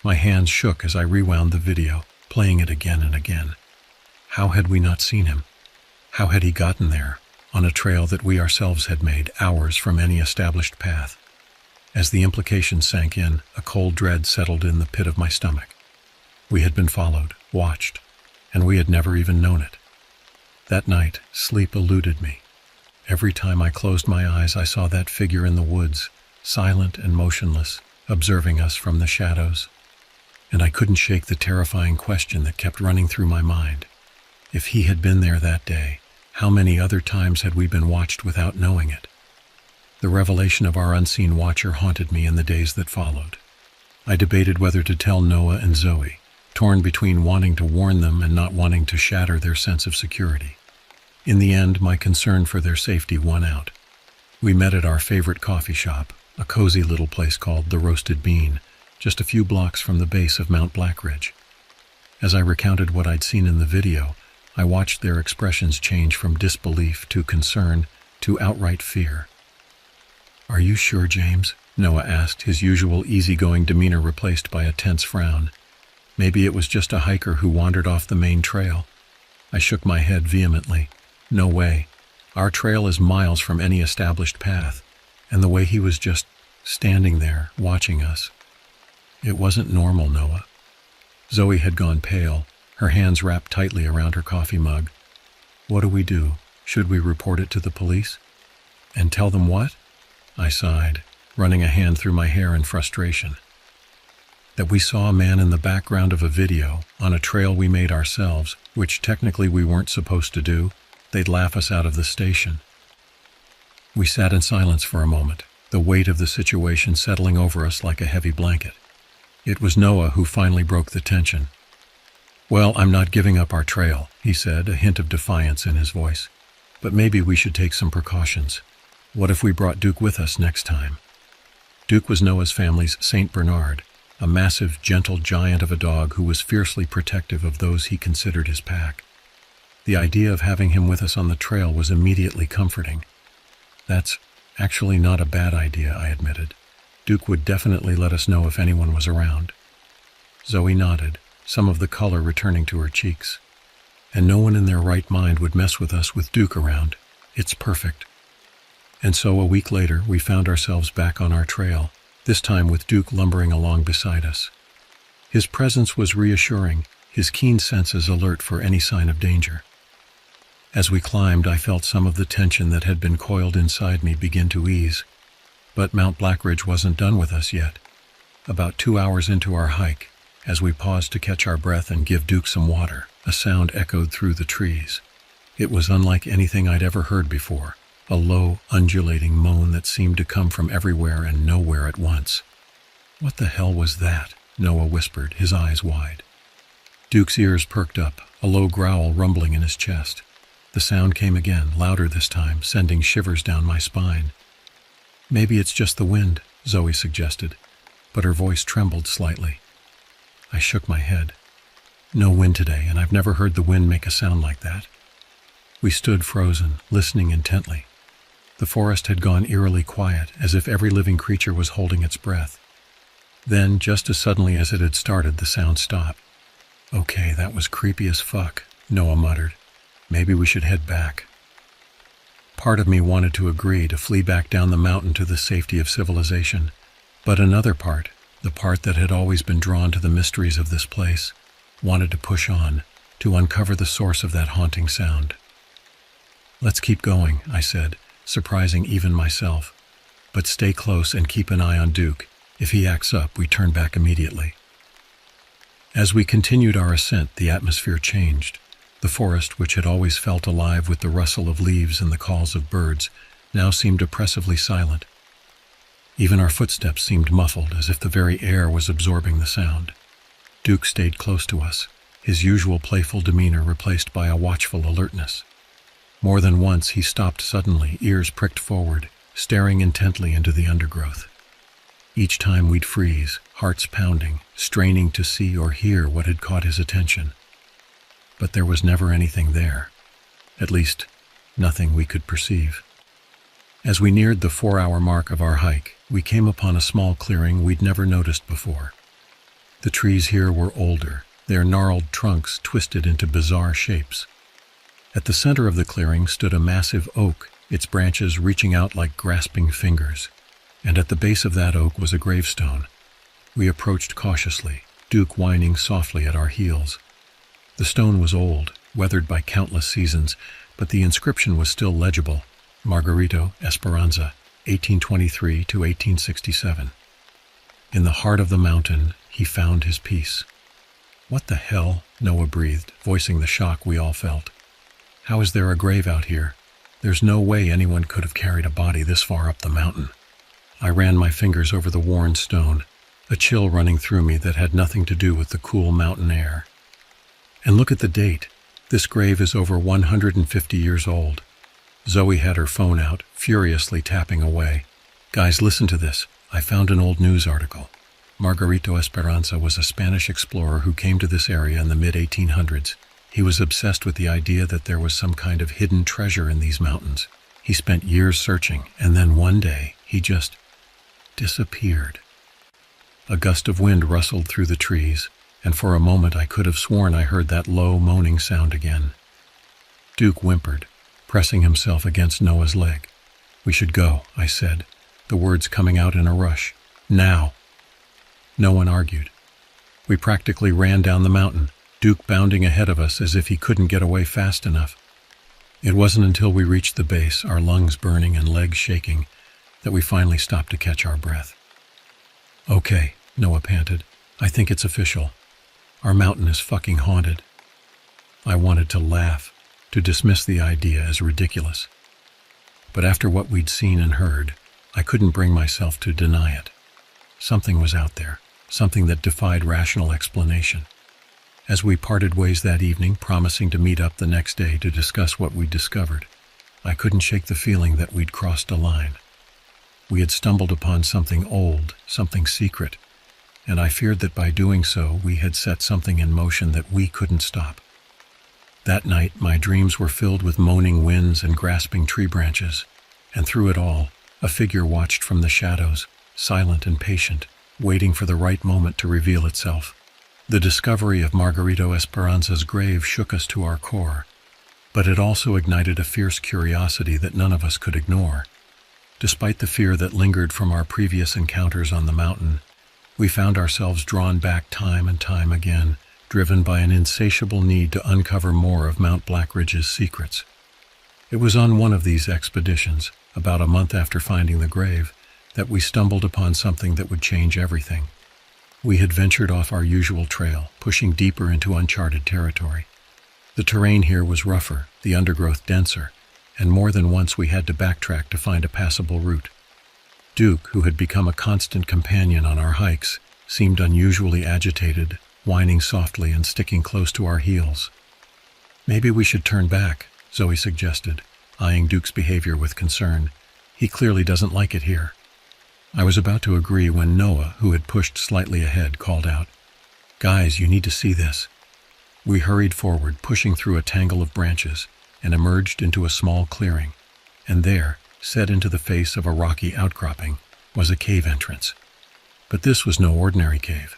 My hands shook as I rewound the video, playing it again and again. How had we not seen him? How had he gotten there, on a trail that we ourselves had made, hours from any established path? As the implications sank in, a cold dread settled in the pit of my stomach. We had been followed, watched, and we had never even known it. That night, sleep eluded me. Every time I closed my eyes, I saw that figure in the woods, silent and motionless, observing us from the shadows. And I couldn't shake the terrifying question that kept running through my mind. If he had been there that day, how many other times had we been watched without knowing it? The revelation of our unseen watcher haunted me in the days that followed. I debated whether to tell Noah and Zoe, torn between wanting to warn them and not wanting to shatter their sense of security. In the end, my concern for their safety won out. We met at our favorite coffee shop, a cozy little place called The Roasted Bean, just a few blocks from the base of Mount Blackridge. As I recounted what I'd seen in the video, I watched their expressions change from disbelief to concern to outright fear. Are you sure, James? Noah asked, his usual easygoing demeanor replaced by a tense frown. Maybe it was just a hiker who wandered off the main trail. I shook my head vehemently. No way. Our trail is miles from any established path, and the way he was just standing there, watching us. It wasn't normal, Noah. Zoe had gone pale, her hands wrapped tightly around her coffee mug. What do we do? Should we report it to the police? And tell them what? I sighed, running a hand through my hair in frustration. That we saw a man in the background of a video, on a trail we made ourselves, which technically we weren't supposed to do. They'd laugh us out of the station. We sat in silence for a moment, the weight of the situation settling over us like a heavy blanket. It was Noah who finally broke the tension. Well, I'm not giving up our trail, he said, a hint of defiance in his voice. But maybe we should take some precautions. What if we brought Duke with us next time? Duke was Noah's family's Saint Bernard, a massive, gentle giant of a dog who was fiercely protective of those he considered his pack. The idea of having him with us on the trail was immediately comforting. That's actually not a bad idea, I admitted. Duke would definitely let us know if anyone was around. Zoe nodded, some of the color returning to her cheeks. And no one in their right mind would mess with us with Duke around. It's perfect. And so a week later, we found ourselves back on our trail, this time with Duke lumbering along beside us. His presence was reassuring, his keen senses alert for any sign of danger. As we climbed, I felt some of the tension that had been coiled inside me begin to ease. But Mount Blackridge wasn't done with us yet. About 2 hours into our hike, as we paused to catch our breath and give Duke some water, a sound echoed through the trees. It was unlike anything I'd ever heard before, a low, undulating moan that seemed to come from everywhere and nowhere at once. "What the hell was that?" Noah whispered, his eyes wide. Duke's ears perked up, a low growl rumbling in his chest. The sound came again, louder this time, sending shivers down my spine. "Maybe it's just the wind," Zoe suggested, but her voice trembled slightly. I shook my head. "No wind today, and I've never heard the wind make a sound like that." We stood frozen, listening intently. The forest had gone eerily quiet, as if every living creature was holding its breath. Then, just as suddenly as it had started, the sound stopped. "Okay, that was creepy as fuck," Noah muttered. "Maybe we should head back." Part of me wanted to agree to flee back down the mountain to the safety of civilization, but another part, the part that had always been drawn to the mysteries of this place, wanted to push on, to uncover the source of that haunting sound. "Let's keep going," I said, surprising even myself. "But stay close and keep an eye on Duke. If he acts up, we turn back immediately." As we continued our ascent, the atmosphere changed. The forest, which had always felt alive with the rustle of leaves and the calls of birds, now seemed oppressively silent. Even our footsteps seemed muffled, as if the very air was absorbing the sound. Duke stayed close to us, his usual playful demeanor replaced by a watchful alertness. More than once he stopped suddenly, ears pricked forward, staring intently into the undergrowth. Each time we'd freeze, hearts pounding, straining to see or hear what had caught his attention. But there was never anything there. At least, nothing we could perceive. As we neared the 4-hour mark of our hike, we came upon a small clearing we'd never noticed before. The trees here were older, their gnarled trunks twisted into bizarre shapes. At the center of the clearing stood a massive oak, its branches reaching out like grasping fingers, and at the base of that oak was a gravestone. We approached cautiously, Duke whining softly at our heels. The stone was old, weathered by countless seasons, but the inscription was still legible: Margarito Esperanza, 1823 to 1867. In the heart of the mountain, he found his peace. "What the hell?" Noah breathed, voicing the shock we all felt. "How is there a grave out here? There's no way anyone could have carried a body this far up the mountain." I ran my fingers over the worn stone, a chill running through me that had nothing to do with the cool mountain air. "And look at the date. This grave is over 150 years old." Zoe had her phone out, furiously tapping away. "Guys, listen to this. I found an old news article. Margarito Esperanza was a Spanish explorer who came to this area in the mid-1800s. He was obsessed with the idea that there was some kind of hidden treasure in these mountains. He spent years searching, and then one day, he just disappeared." A gust of wind rustled through the trees, and for a moment I could have sworn I heard that low, moaning sound again. Duke whimpered, pressing himself against Noah's leg. "We should go," I said, the words coming out in a rush. "Now!" No one argued. We practically ran down the mountain, Duke bounding ahead of us as if he couldn't get away fast enough. It wasn't until we reached the base, our lungs burning and legs shaking, that we finally stopped to catch our breath. "Okay," Noah panted. "I think it's official. Our mountain is fucking haunted." I wanted to laugh, to dismiss the idea as ridiculous. But after what we'd seen and heard, I couldn't bring myself to deny it. Something was out there, something that defied rational explanation. As we parted ways that evening, promising to meet up the next day to discuss what we'd discovered, I couldn't shake the feeling that we'd crossed a line. We had stumbled upon something old, something secret, and I feared that by doing so, we had set something in motion that we couldn't stop. That night, my dreams were filled with moaning winds and grasping tree branches, and through it all, a figure watched from the shadows, silent and patient, waiting for the right moment to reveal itself. The discovery of Margarito Esperanza's grave shook us to our core, but it also ignited a fierce curiosity that none of us could ignore. Despite the fear that lingered from our previous encounters on the mountain, we found ourselves drawn back time and time again, driven by an insatiable need to uncover more of Mount Blackridge's secrets. It was on one of these expeditions, about a month after finding the grave, that we stumbled upon something that would change everything. We had ventured off our usual trail, pushing deeper into uncharted territory. The terrain here was rougher, the undergrowth denser, and more than once we had to backtrack to find a passable route. Duke, who had become a constant companion on our hikes, seemed unusually agitated, whining softly and sticking close to our heels. "Maybe we should turn back," Zoe suggested, eyeing Duke's behavior with concern. "He clearly doesn't like it here." I was about to agree when Noah, who had pushed slightly ahead, called out, "Guys, you need to see this." We hurried forward, pushing through a tangle of branches, and emerged into a small clearing. And there, set into the face of a rocky outcropping, was a cave entrance. But this was no ordinary cave.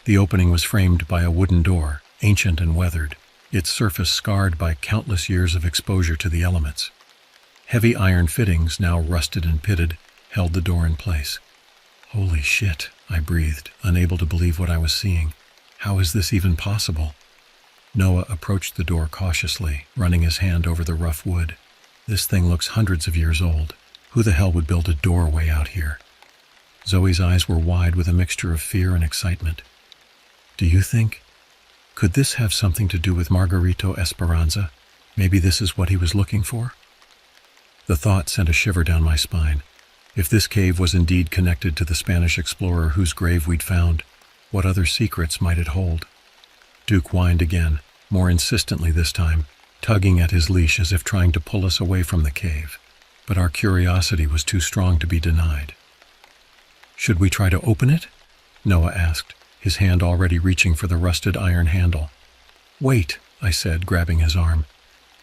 The opening was framed by a wooden door, ancient and weathered, its surface scarred by countless years of exposure to the elements. Heavy iron fittings, now rusted and pitted, held the door in place. "Holy shit," I breathed, unable to believe what I was seeing. "How is this even possible?" Noah approached the door cautiously, running his hand over the rough wood. "This thing looks hundreds of years old. Who the hell would build a doorway out here?" Zoe's eyes were wide with a mixture of fear and excitement. "Do you think? Could this have something to do with Margarito Esperanza? Maybe this is what he was looking for?" The thought sent a shiver down my spine. If this cave was indeed connected to the Spanish explorer whose grave we'd found, what other secrets might it hold? Duke whined again, more insistently this time, tugging at his leash as if trying to pull us away from the cave. But our curiosity was too strong to be denied. "Should we try to open it?" Noah asked, his hand already reaching for the rusted iron handle. "Wait," I said, grabbing his arm.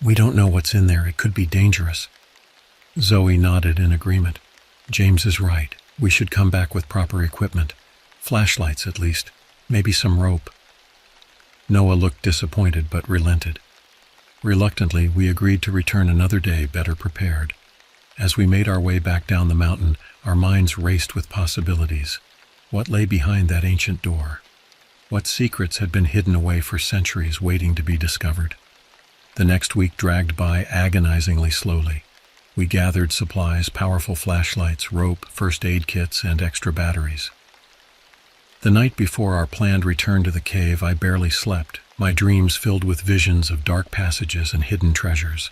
"We don't know what's in there. It could be dangerous." Zoe nodded in agreement. "James is right. We should come back with proper equipment. Flashlights, at least. Maybe some rope." Noah looked disappointed but relented. Reluctantly, we agreed to return another day better prepared. As we made our way back down the mountain, our minds raced with possibilities. What lay behind that ancient door? What secrets had been hidden away for centuries waiting to be discovered? The next week dragged by agonizingly slowly. We gathered supplies, powerful flashlights, rope, first aid kits, and extra batteries. The night before our planned return to the cave, I barely slept, my dreams filled with visions of dark passages and hidden treasures.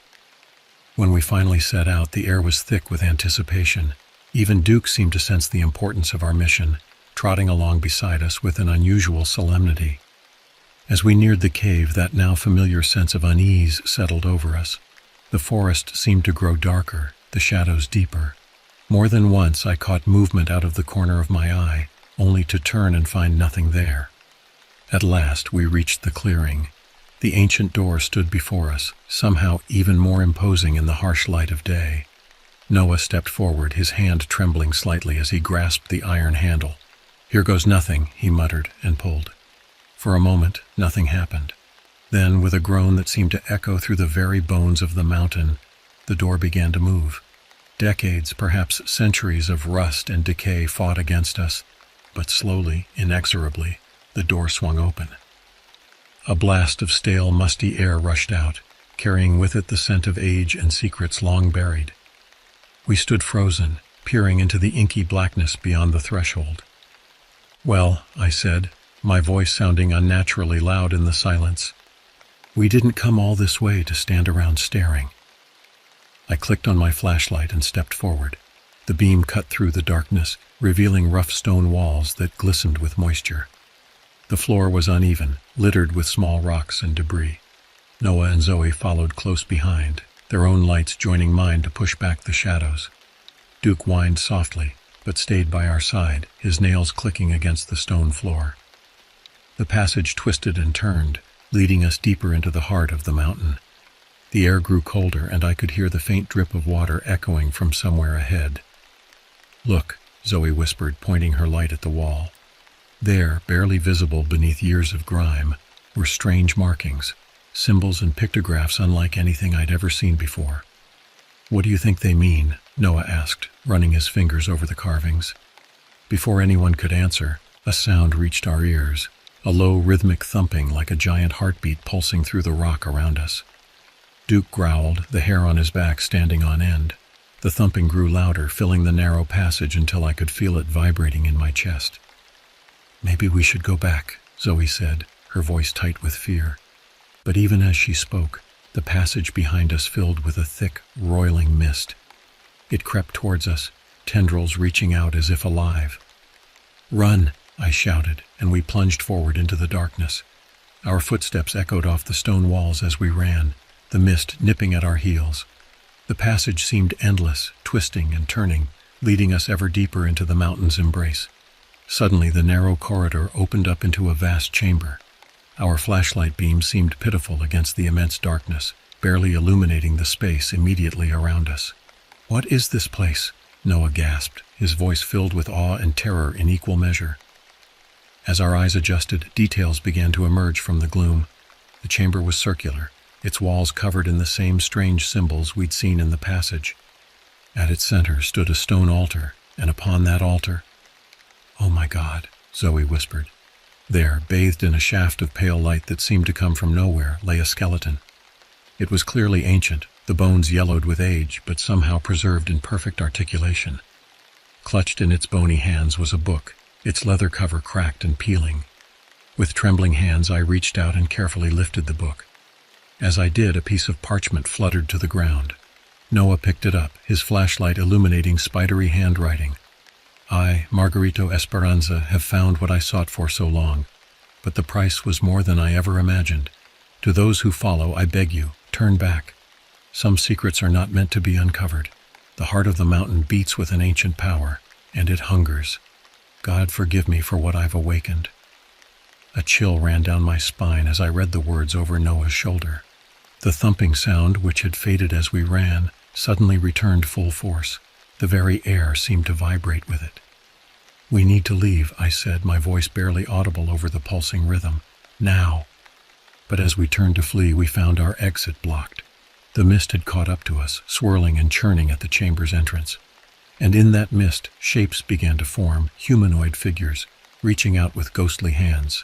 When we finally set out, the air was thick with anticipation. Even Duke seemed to sense the importance of our mission, trotting along beside us with an unusual solemnity. As we neared the cave, that now familiar sense of unease settled over us. The forest seemed to grow darker, the shadows deeper. More than once I caught movement out of the corner of my eye, only to turn and find nothing there. At last we reached the clearing. The ancient door stood before us, somehow even more imposing in the harsh light of day. Noah stepped forward, his hand trembling slightly as he grasped the iron handle. "Here goes nothing," he muttered and pulled. For a moment, nothing happened. Then, with a groan that seemed to echo through the very bones of the mountain, the door began to move. Decades, perhaps centuries of rust and decay fought against us, but slowly, inexorably, the door swung open. A blast of stale, musty air rushed out, carrying with it the scent of age and secrets long buried. We stood frozen, peering into the inky blackness beyond the threshold. "Well," I said, my voice sounding unnaturally loud in the silence, "we didn't come all this way to stand around staring." I clicked on my flashlight and stepped forward. The beam cut through the darkness, revealing rough stone walls that glistened with moisture. The floor was uneven, littered with small rocks and debris. Noah and Zoe followed close behind, their own lights joining mine to push back the shadows. Duke whined softly, but stayed by our side, his nails clicking against the stone floor. The passage twisted and turned, leading us deeper into the heart of the mountain. The air grew colder, and I could hear the faint drip of water echoing from somewhere ahead. "Look," Zoe whispered, pointing her light at the wall. There, barely visible beneath years of grime, were strange markings, symbols and pictographs unlike anything I'd ever seen before. "What do you think they mean?" Noah asked, running his fingers over the carvings. Before anyone could answer, a sound reached our ears, a low rhythmic thumping like a giant heartbeat pulsing through the rock around us. Duke growled, the hair on his back standing on end. The thumping grew louder, filling the narrow passage until I could feel it vibrating in my chest. "Maybe we should go back," Zoe said, her voice tight with fear. But even as she spoke, the passage behind us filled with a thick, roiling mist. It crept towards us, tendrils reaching out as if alive. "Run!" I shouted, and we plunged forward into the darkness. Our footsteps echoed off the stone walls as we ran, the mist nipping at our heels. The passage seemed endless, twisting and turning, leading us ever deeper into the mountain's embrace. Suddenly, the narrow corridor opened up into a vast chamber. Our flashlight beam seemed pitiful against the immense darkness, barely illuminating the space immediately around us. "What is this place?" Noah gasped, his voice filled with awe and terror in equal measure. As our eyes adjusted, details began to emerge from the gloom. The chamber was circular, its walls covered in the same strange symbols we'd seen in the passage. At its center stood a stone altar, and upon that altar— "Oh my God," Zoe whispered. There, bathed in a shaft of pale light that seemed to come from nowhere, lay a skeleton. It was clearly ancient, the bones yellowed with age, but somehow preserved in perfect articulation. Clutched in its bony hands was a book, its leather cover cracked and peeling. With trembling hands, I reached out and carefully lifted the book. As I did, a piece of parchment fluttered to the ground. Noah picked it up, his flashlight illuminating spidery handwriting. "I, Margarito Esperanza, have found what I sought for so long, but the price was more than I ever imagined. To those who follow, I beg you, turn back. Some secrets are not meant to be uncovered. The heart of the mountain beats with an ancient power, and it hungers. God forgive me for what I've awakened." A chill ran down my spine as I read the words over Noah's shoulder. The thumping sound, which had faded as we ran, suddenly returned full force. The very air seemed to vibrate with it. "We need to leave," I said, my voice barely audible over the pulsing rhythm. "Now." But as we turned to flee, we found our exit blocked. The mist had caught up to us, swirling and churning at the chamber's entrance. And in that mist, shapes began to form, humanoid figures, reaching out with ghostly hands.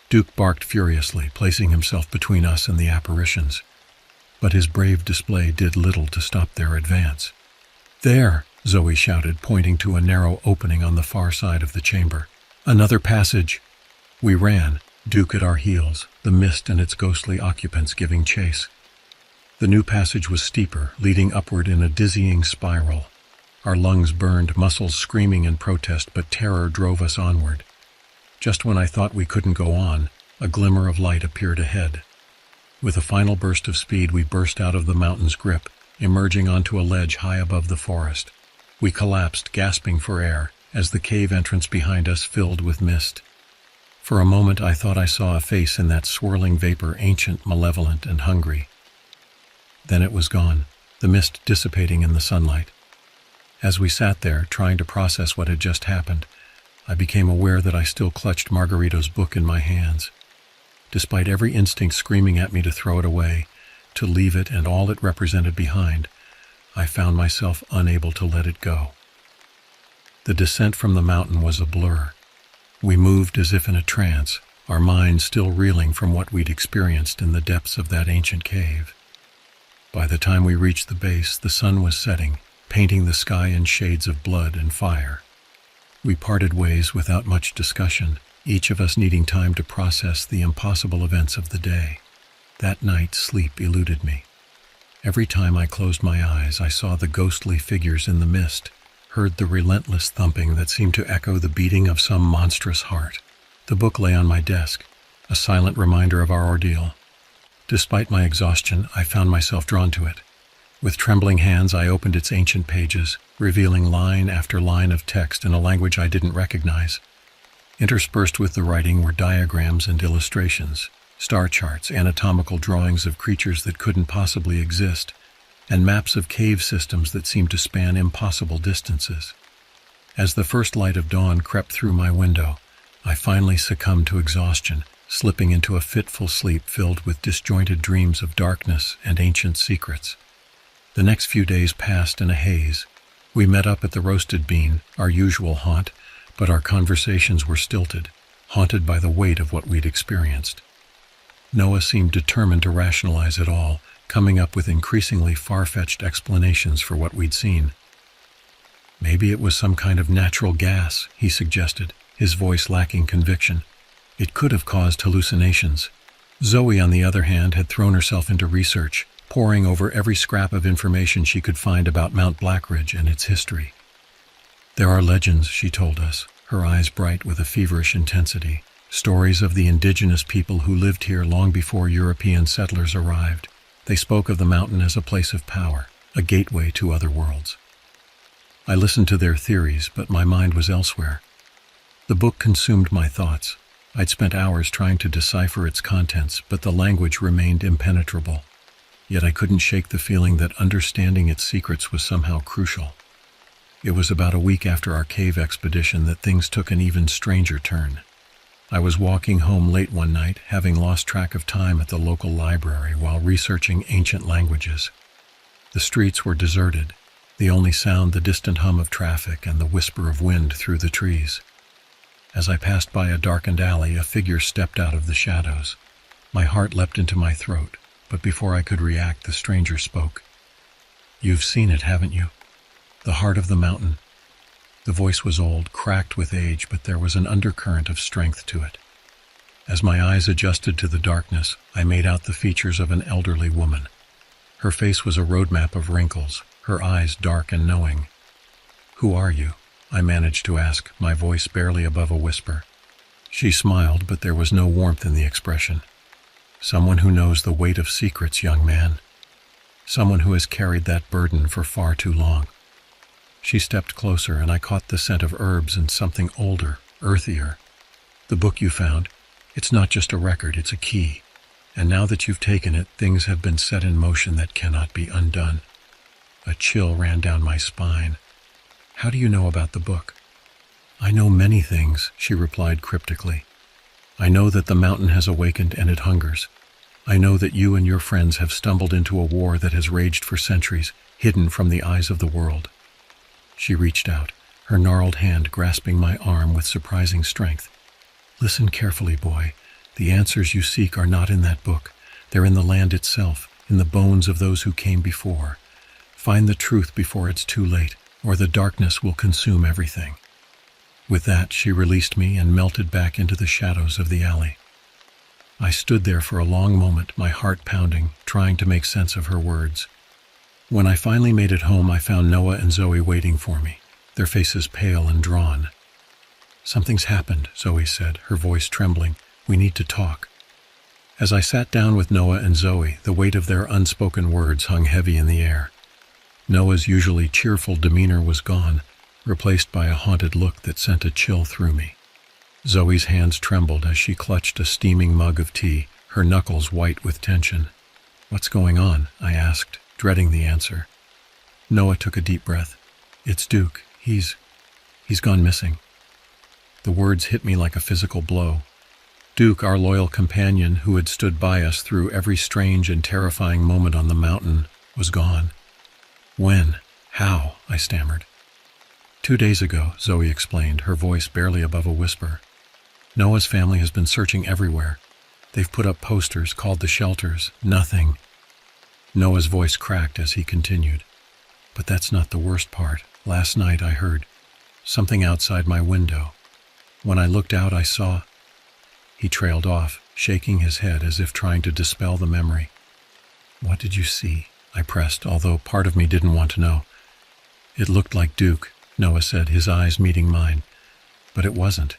Duke barked furiously, placing himself between us and the apparitions. But his brave display did little to stop their advance. "There!" Zoe shouted, pointing to a narrow opening on the far side of the chamber. "Another passage!" We ran, Duke at our heels, the mist and its ghostly occupants giving chase. The new passage was steeper, leading upward in a dizzying spiral. Our lungs burned, muscles screaming in protest, but terror drove us onward. Just when I thought we couldn't go on, a glimmer of light appeared ahead. With a final burst of speed, we burst out of the mountain's grip, emerging onto a ledge high above the forest. We collapsed, gasping for air, as the cave entrance behind us filled with mist. For a moment I thought I saw a face in that swirling vapor, ancient, malevolent, and hungry. Then it was gone, the mist dissipating in the sunlight. As we sat there, trying to process what had just happened, I became aware that I still clutched Margarito's book in my hands. Despite every instinct screaming at me to throw it away, to leave it and all it represented behind, I found myself unable to let it go. The descent from the mountain was a blur. We moved as if in a trance, our minds still reeling from what we'd experienced in the depths of that ancient cave. By the time we reached the base, the sun was setting, painting the sky in shades of blood and fire. We parted ways without much discussion, each of us needing time to process the impossible events of the day. That night, sleep eluded me. Every time I closed my eyes, I saw the ghostly figures in the mist, heard the relentless thumping that seemed to echo the beating of some monstrous heart. The book lay on my desk, a silent reminder of our ordeal. Despite my exhaustion, I found myself drawn to it. With trembling hands, I opened its ancient pages, revealing line after line of text in a language I didn't recognize. Interspersed with the writing were diagrams and illustrations, star charts, anatomical drawings of creatures that couldn't possibly exist, and maps of cave systems that seemed to span impossible distances. As the first light of dawn crept through my window, I finally succumbed to exhaustion, slipping into a fitful sleep filled with disjointed dreams of darkness and ancient secrets. The next few days passed in a haze. We met up at the Roasted Bean, our usual haunt, but our conversations were stilted, haunted by the weight of what we'd experienced. Noah seemed determined to rationalize it all, coming up with increasingly far-fetched explanations for what we'd seen. Maybe it was some kind of natural gas, he suggested, his voice lacking conviction. It could have caused hallucinations. Zoe, on the other hand, had thrown herself into research, poring over every scrap of information she could find about Mount Blackridge and its history. There are legends, she told us, her eyes bright with a feverish intensity, stories of the indigenous people who lived here long before European settlers arrived. They spoke of the mountain as a place of power, a gateway to other worlds. I listened to their theories, but my mind was elsewhere. The book consumed my thoughts. I'd spent hours trying to decipher its contents, but the language remained impenetrable. Yet I couldn't shake the feeling that understanding its secrets was somehow crucial. It was about a week after our cave expedition that things took an even stranger turn. I was walking home late one night, having lost track of time at the local library while researching ancient languages. The streets were deserted, the only sound the distant hum of traffic and the whisper of wind through the trees. As I passed by a darkened alley, a figure stepped out of the shadows. My heart leapt into my throat, but before I could react, the stranger spoke. "You've seen it, haven't you? The heart of the mountain." The voice was old, cracked with age, but there was an undercurrent of strength to it. As my eyes adjusted to the darkness, I made out the features of an elderly woman. Her face was a roadmap of wrinkles, her eyes dark and knowing. "Who are you?" I managed to ask, my voice barely above a whisper. She smiled, but there was no warmth in the expression. "Someone who knows the weight of secrets, young man. Someone who has carried that burden for far too long." She stepped closer, and I caught the scent of herbs and something older, earthier. "The book you found, it's not just a record, it's a key. And now that you've taken it, things have been set in motion that cannot be undone." A chill ran down my spine. "How do you know about the book?" "I know many things," she replied cryptically. "I know that the mountain has awakened and it hungers. I know that you and your friends have stumbled into a war that has raged for centuries, hidden from the eyes of the world." She reached out, her gnarled hand grasping my arm with surprising strength. "Listen carefully, boy. The answers you seek are not in that book. They're in the land itself, in the bones of those who came before. Find the truth before it's too late, or the darkness will consume everything." With that, she released me and melted back into the shadows of the alley. I stood there for a long moment, my heart pounding, trying to make sense of her words. When I finally made it home, I found Noah and Zoe waiting for me, their faces pale and drawn. "Something's happened," Zoe said, her voice trembling. "We need to talk." As I sat down with Noah and Zoe, the weight of their unspoken words hung heavy in the air. Noah's usually cheerful demeanor was gone, replaced by a haunted look that sent a chill through me. Zoe's hands trembled as she clutched a steaming mug of tea, her knuckles white with tension. "What's going on?" I asked, dreading the answer. Noah took a deep breath. "It's Duke. He's gone missing." The words hit me like a physical blow. Duke, our loyal companion who had stood by us through every strange and terrifying moment on the mountain, was gone. "When? How?" I stammered. 2 days ago, Zoe explained, her voice barely above a whisper. "Noah's family has been searching everywhere. They've put up posters, called the shelters. Nothing." Noah's voice cracked as he continued. "But that's not the worst part. Last night I heard something outside my window. When I looked out, I saw—" He trailed off, shaking his head as if trying to dispel the memory. "What did you see?" I pressed, although part of me didn't want to know. "It looked like Duke," Noah said, his eyes meeting mine. "But it wasn't.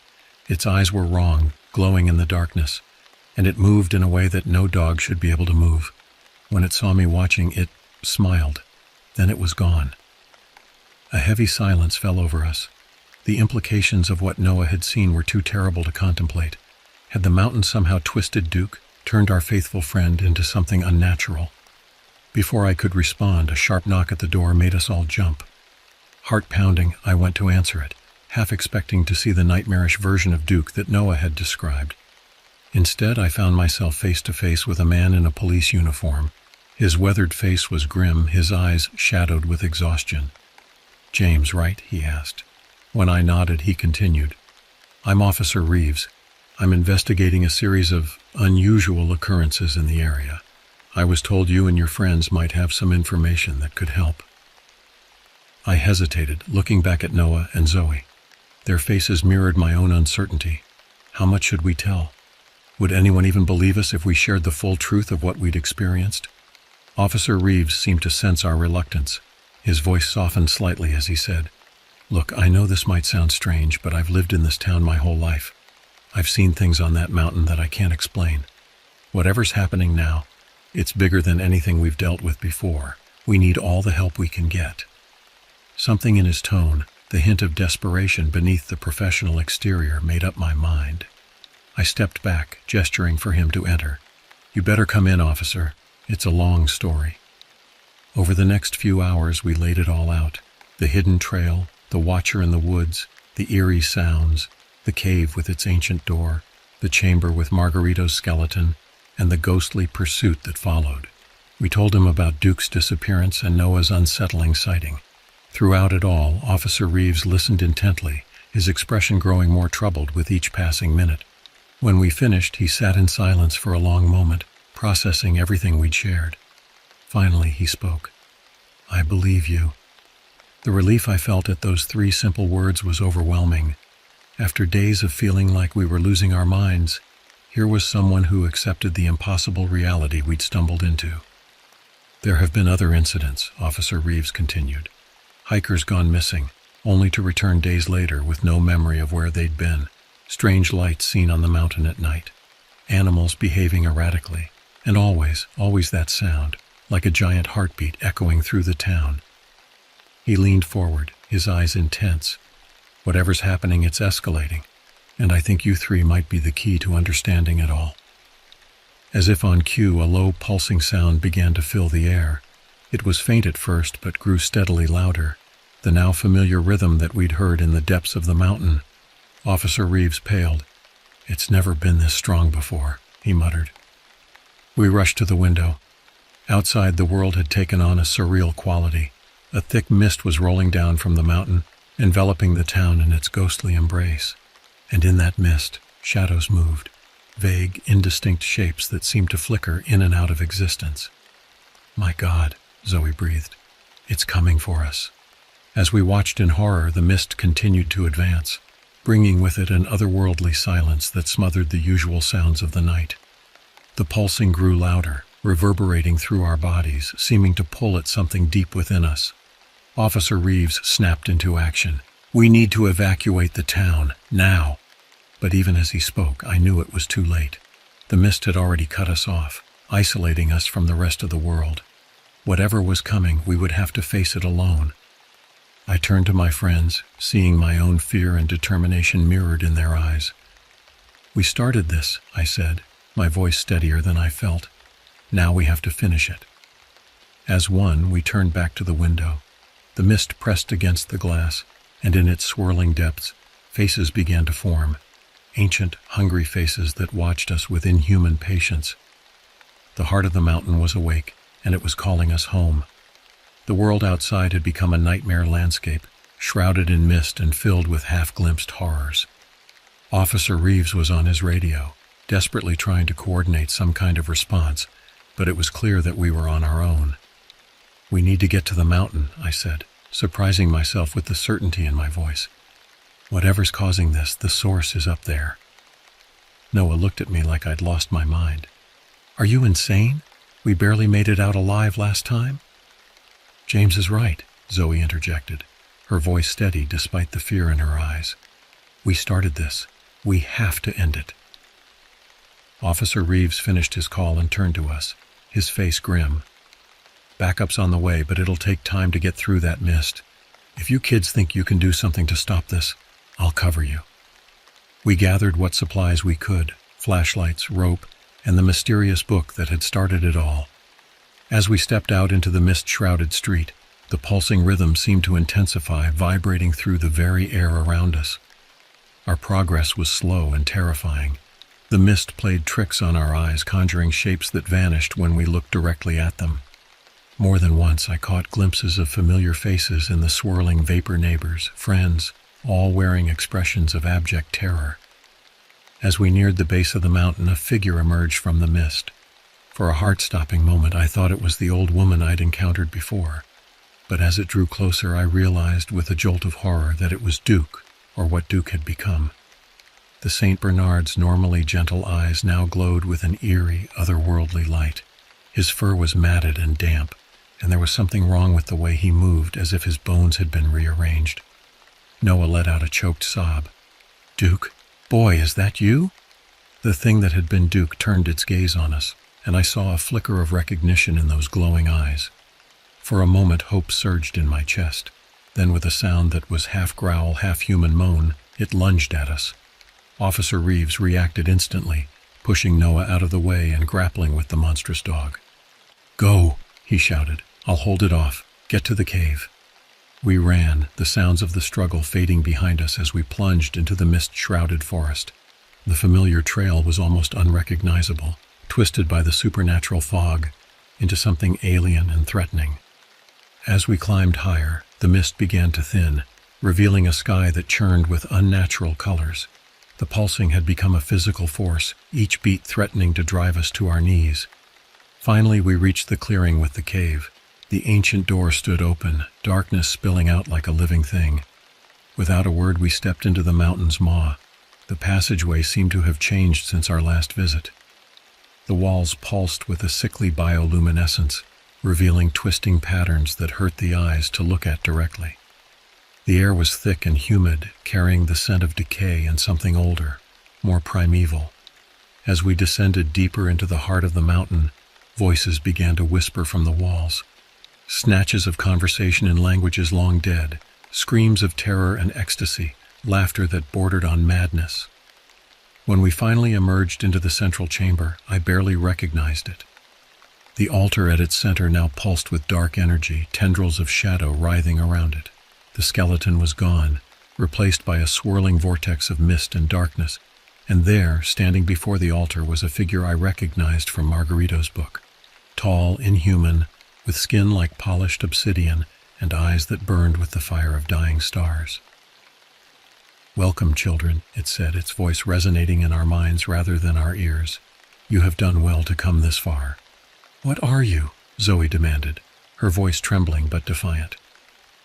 Its eyes were wrong, glowing in the darkness, and it moved in a way that no dog should be able to move. When it saw me watching, it smiled. Then it was gone." A heavy silence fell over us. The implications of what Noah had seen were too terrible to contemplate. Had the mountain somehow twisted Duke, turned our faithful friend into something unnatural? Before I could respond, a sharp knock at the door made us all jump. Heart pounding, I went to answer it, half expecting to see the nightmarish version of Duke that Noah had described. Instead, I found myself face to face with a man in a police uniform. His weathered face was grim, his eyes shadowed with exhaustion. "James, right?" he asked. When I nodded, he continued. "I'm Officer Reeves. I'm investigating a series of unusual occurrences in the area. I was told you and your friends might have some information that could help. I hesitated, looking back at Noah and Zoe. Their faces mirrored my own uncertainty. How much should we tell? Would anyone even believe us if we shared the full truth of what we'd experienced? Officer Reeves seemed to sense our reluctance. His voice softened slightly as he said, "Look, I know this might sound strange, but I've lived in this town my whole life. I've seen things on that mountain that I can't explain. Whatever's happening now, it's bigger than anything we've dealt with before. We need all the help we can get." Something in his tone, the hint of desperation beneath the professional exterior, made up my mind. I stepped back, gesturing for him to enter. "You better come in, officer. It's a long story." Over the next few hours, we laid it all out. The hidden trail, the watcher in the woods, the eerie sounds, the cave with its ancient door, the chamber with Margarito's skeleton, and the ghostly pursuit that followed. We told him about Duke's disappearance and Noah's unsettling sighting. Throughout it all, Officer Reeves listened intently, his expression growing more troubled with each passing minute. When we finished, he sat in silence for a long moment, processing everything we'd shared. Finally, he spoke. "I believe you." The relief I felt at those 3 simple words was overwhelming. After days of feeling like we were losing our minds, here was someone who accepted the impossible reality we'd stumbled into. "There have been other incidents," Officer Reeves continued. "Hikers gone missing, only to return days later with no memory of where they'd been. Strange lights seen on the mountain at night. Animals behaving erratically. And always that sound, like a giant heartbeat echoing through the town." He leaned forward, his eyes intense. "Whatever's happening, it's escalating. And I think you 3 might be the key to understanding it all." As if on cue, a low, pulsing sound began to fill the air. It was faint at first, but grew steadily louder, the now familiar rhythm that we'd heard in the depths of the mountain. Officer Reeves paled. "It's never been this strong before," he muttered. We rushed to the window. Outside, the world had taken on a surreal quality. A thick mist was rolling down from the mountain, enveloping the town in its ghostly embrace. And in that mist, shadows moved, vague, indistinct shapes that seemed to flicker in and out of existence. "My God," Zoe breathed. "It's coming for us." As we watched in horror, the mist continued to advance, bringing with it an otherworldly silence that smothered the usual sounds of the night. The pulsing grew louder, reverberating through our bodies, seeming to pull at something deep within us. Officer Reeves snapped into action. "We need to evacuate the town, now." But even as he spoke, I knew it was too late. The mist had already cut us off, isolating us from the rest of the world. Whatever was coming, we would have to face it alone. I turned to my friends, seeing my own fear and determination mirrored in their eyes. "We started this," I said, my voice steadier than I felt. "Now we have to finish it." As one, we turned back to the window. The mist pressed against the glass, and in its swirling depths, faces began to form. Ancient, hungry faces that watched us with inhuman patience. The heart of the mountain was awake, and it was calling us home. The world outside had become a nightmare landscape, shrouded in mist and filled with half-glimpsed horrors. Officer Reeves was on his radio, desperately trying to coordinate some kind of response, but it was clear that we were on our own. "We need to get to the mountain," I said, surprising myself with the certainty in my voice. "Whatever's causing this, the source is up there." Noah looked at me like I'd lost my mind. "Are you insane? We barely made it out alive last time." "James is right," Zoe interjected, her voice steady despite the fear in her eyes. "We started this. We have to end it." Officer Reeves finished his call and turned to us, his face grim. "Backup's on the way, but it'll take time to get through that mist. If you kids think you can do something to stop this, I'll cover you." We gathered what supplies we could, flashlights, rope, and the mysterious book that had started it all. As we stepped out into the mist-shrouded street, the pulsing rhythm seemed to intensify, vibrating through the very air around us. Our progress was slow and terrifying. The mist played tricks on our eyes, conjuring shapes that vanished when we looked directly at them. More than once, I caught glimpses of familiar faces in the swirling vapor, neighbors, friends, all wearing expressions of abject terror. As we neared the base of the mountain, a figure emerged from the mist. For a heart-stopping moment, I thought it was the old woman I'd encountered before. But as it drew closer, I realized with a jolt of horror that it was Duke, or what Duke had become. The St. Bernard's normally gentle eyes now glowed with an eerie, otherworldly light. His fur was matted and damp, and there was something wrong with the way he moved, as if his bones had been rearranged. Noah let out a choked sob. "Duke, boy, is that you?" The thing that had been Duke turned its gaze on us, and I saw a flicker of recognition in those glowing eyes. For a moment, hope surged in my chest. Then, with a sound that was half growl, half human moan, it lunged at us. Officer Reeves reacted instantly, pushing Noah out of the way and grappling with the monstrous dog. "Go," he shouted. "I'll hold it off. Get to the cave." We ran, the sounds of the struggle fading behind us as we plunged into the mist-shrouded forest. The familiar trail was almost unrecognizable, twisted by the supernatural fog into something alien and threatening. As we climbed higher, the mist began to thin, revealing a sky that churned with unnatural colors. The pulsing had become a physical force, each beat threatening to drive us to our knees. Finally, we reached the clearing with the cave. The ancient door stood open, darkness spilling out like a living thing. Without a word, we stepped into the mountain's maw. The passageway seemed to have changed since our last visit. The walls pulsed with a sickly bioluminescence, revealing twisting patterns that hurt the eyes to look at directly. The air was thick and humid, carrying the scent of decay and something older, more primeval. As we descended deeper into the heart of the mountain, voices began to whisper from the walls. Snatches of conversation in languages long dead, screams of terror and ecstasy, laughter that bordered on madness. When we finally emerged into the central chamber, I barely recognized it. The altar at its center now pulsed with dark energy, tendrils of shadow writhing around it. The skeleton was gone, replaced by a swirling vortex of mist and darkness, and there, standing before the altar, was a figure I recognized from Margarito's book. Tall, inhuman, with skin like polished obsidian and eyes that burned with the fire of dying stars. "Welcome, children," it said, its voice resonating in our minds rather than our ears. "You have done well to come this far." "What are you?" Zoe demanded, her voice trembling but defiant.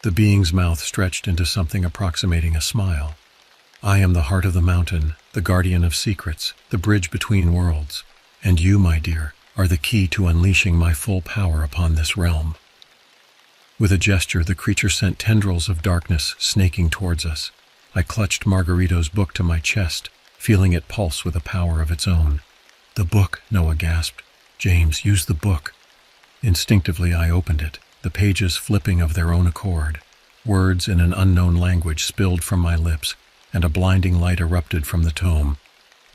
The being's mouth stretched into something approximating a smile. "I am the heart of the mountain, the guardian of secrets, the bridge between worlds. And you, my dear, are the key to unleashing my full power upon this realm." With a gesture, the creature sent tendrils of darkness snaking towards us. I clutched Margarito's book to my chest, feeling it pulse with a power of its own. "The book," Noah gasped. "James, use the book." Instinctively, I opened it, the pages flipping of their own accord. Words in an unknown language spilled from my lips, and a blinding light erupted from the tome.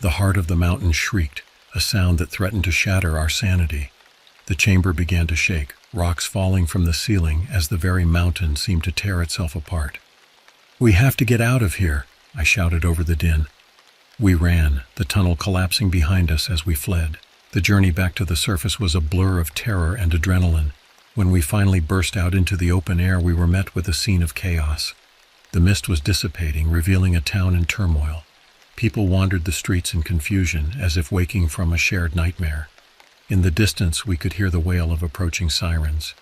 The heart of the mountain shrieked, a sound that threatened to shatter our sanity. The chamber began to shake, rocks falling from the ceiling as the very mountain seemed to tear itself apart. "We have to get out of here," I shouted over the din. We ran, the tunnel collapsing behind us as we fled. The journey back to the surface was a blur of terror and adrenaline. When we finally burst out into the open air, we were met with a scene of chaos. The mist was dissipating, revealing a town in turmoil. People wandered the streets in confusion, as if waking from a shared nightmare. In the distance, we could hear the wail of approaching sirens.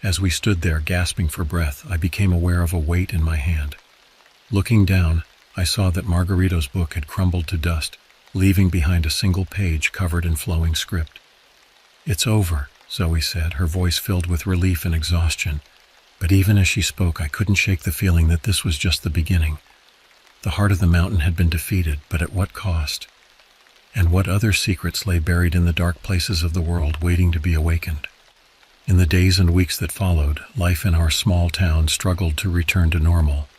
As we stood there, gasping for breath, I became aware of a weight in my hand. Looking down, I saw that Margarito's book had crumbled to dust, leaving behind a single page covered in flowing script. "It's over," Zoe said, her voice filled with relief and exhaustion. But even as she spoke, I couldn't shake the feeling that this was just the beginning. The heart of the mountain had been defeated, but at what cost? And what other secrets lay buried in the dark places of the world, waiting to be awakened? In the days and weeks that followed, life in our small town struggled to return to normal.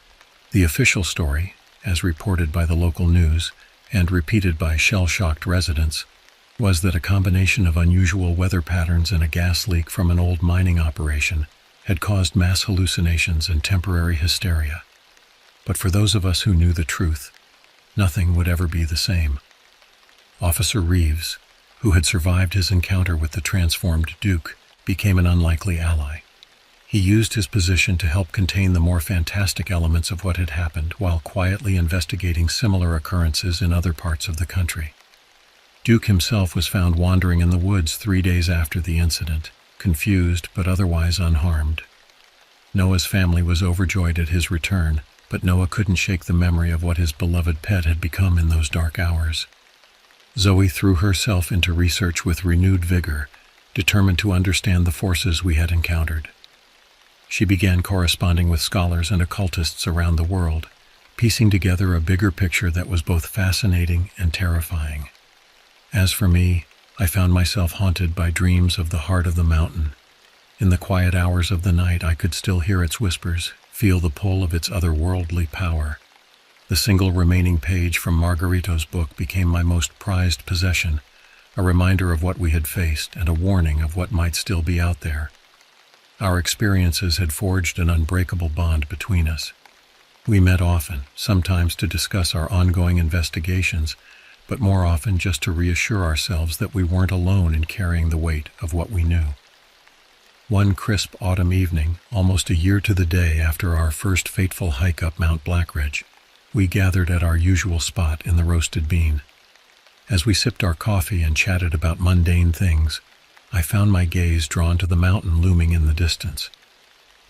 The official story, as reported by the local news and repeated by shell-shocked residents, was that a combination of unusual weather patterns and a gas leak from an old mining operation had caused mass hallucinations and temporary hysteria. But for those of us who knew the truth, nothing would ever be the same. Officer Reeves, who had survived his encounter with the transformed Duke, became an unlikely ally. He used his position to help contain the more fantastic elements of what had happened while quietly investigating similar occurrences in other parts of the country. Duke himself was found wandering in the woods 3 days after the incident, confused but otherwise unharmed. Noah's family was overjoyed at his return, but Noah couldn't shake the memory of what his beloved pet had become in those dark hours. Zoe threw herself into research with renewed vigor, determined to understand the forces we had encountered. She began corresponding with scholars and occultists around the world, piecing together a bigger picture that was both fascinating and terrifying. As for me, I found myself haunted by dreams of the heart of the mountain. In the quiet hours of the night, I could still hear its whispers, feel the pull of its otherworldly power. The single remaining page from Margarito's book became my most prized possession, a reminder of what we had faced and a warning of what might still be out there. Our experiences had forged an unbreakable bond between us. We met often, sometimes to discuss our ongoing investigations, but more often just to reassure ourselves that we weren't alone in carrying the weight of what we knew. One crisp autumn evening, almost a year to the day after our first fateful hike up Mount Blackridge, we gathered at our usual spot in the Roasted Bean. As we sipped our coffee and chatted about mundane things, I found my gaze drawn to the mountain looming in the distance.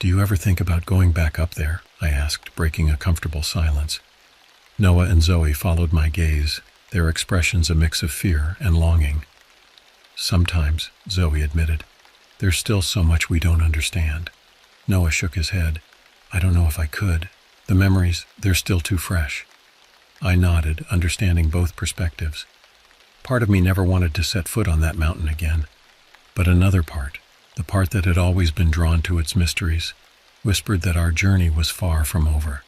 "Do you ever think about going back up there?" I asked, breaking a comfortable silence. Noah and Zoe followed my gaze, their expressions a mix of fear and longing. "Sometimes," Zoe admitted. "There's still so much we don't understand." Noah shook his head. "I don't know if I could. The memories, they're still too fresh." I nodded, understanding both perspectives. Part of me never wanted to set foot on that mountain again. But another part, the part that had always been drawn to its mysteries, whispered that our journey was far from over.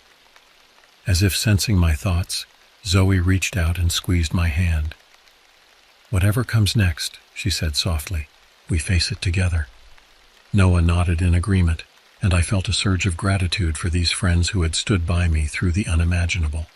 As if sensing my thoughts, Zoe reached out and squeezed my hand. "Whatever comes next," she said softly, "we face it together." Noah nodded in agreement, and I felt a surge of gratitude for these friends who had stood by me through the unimaginable.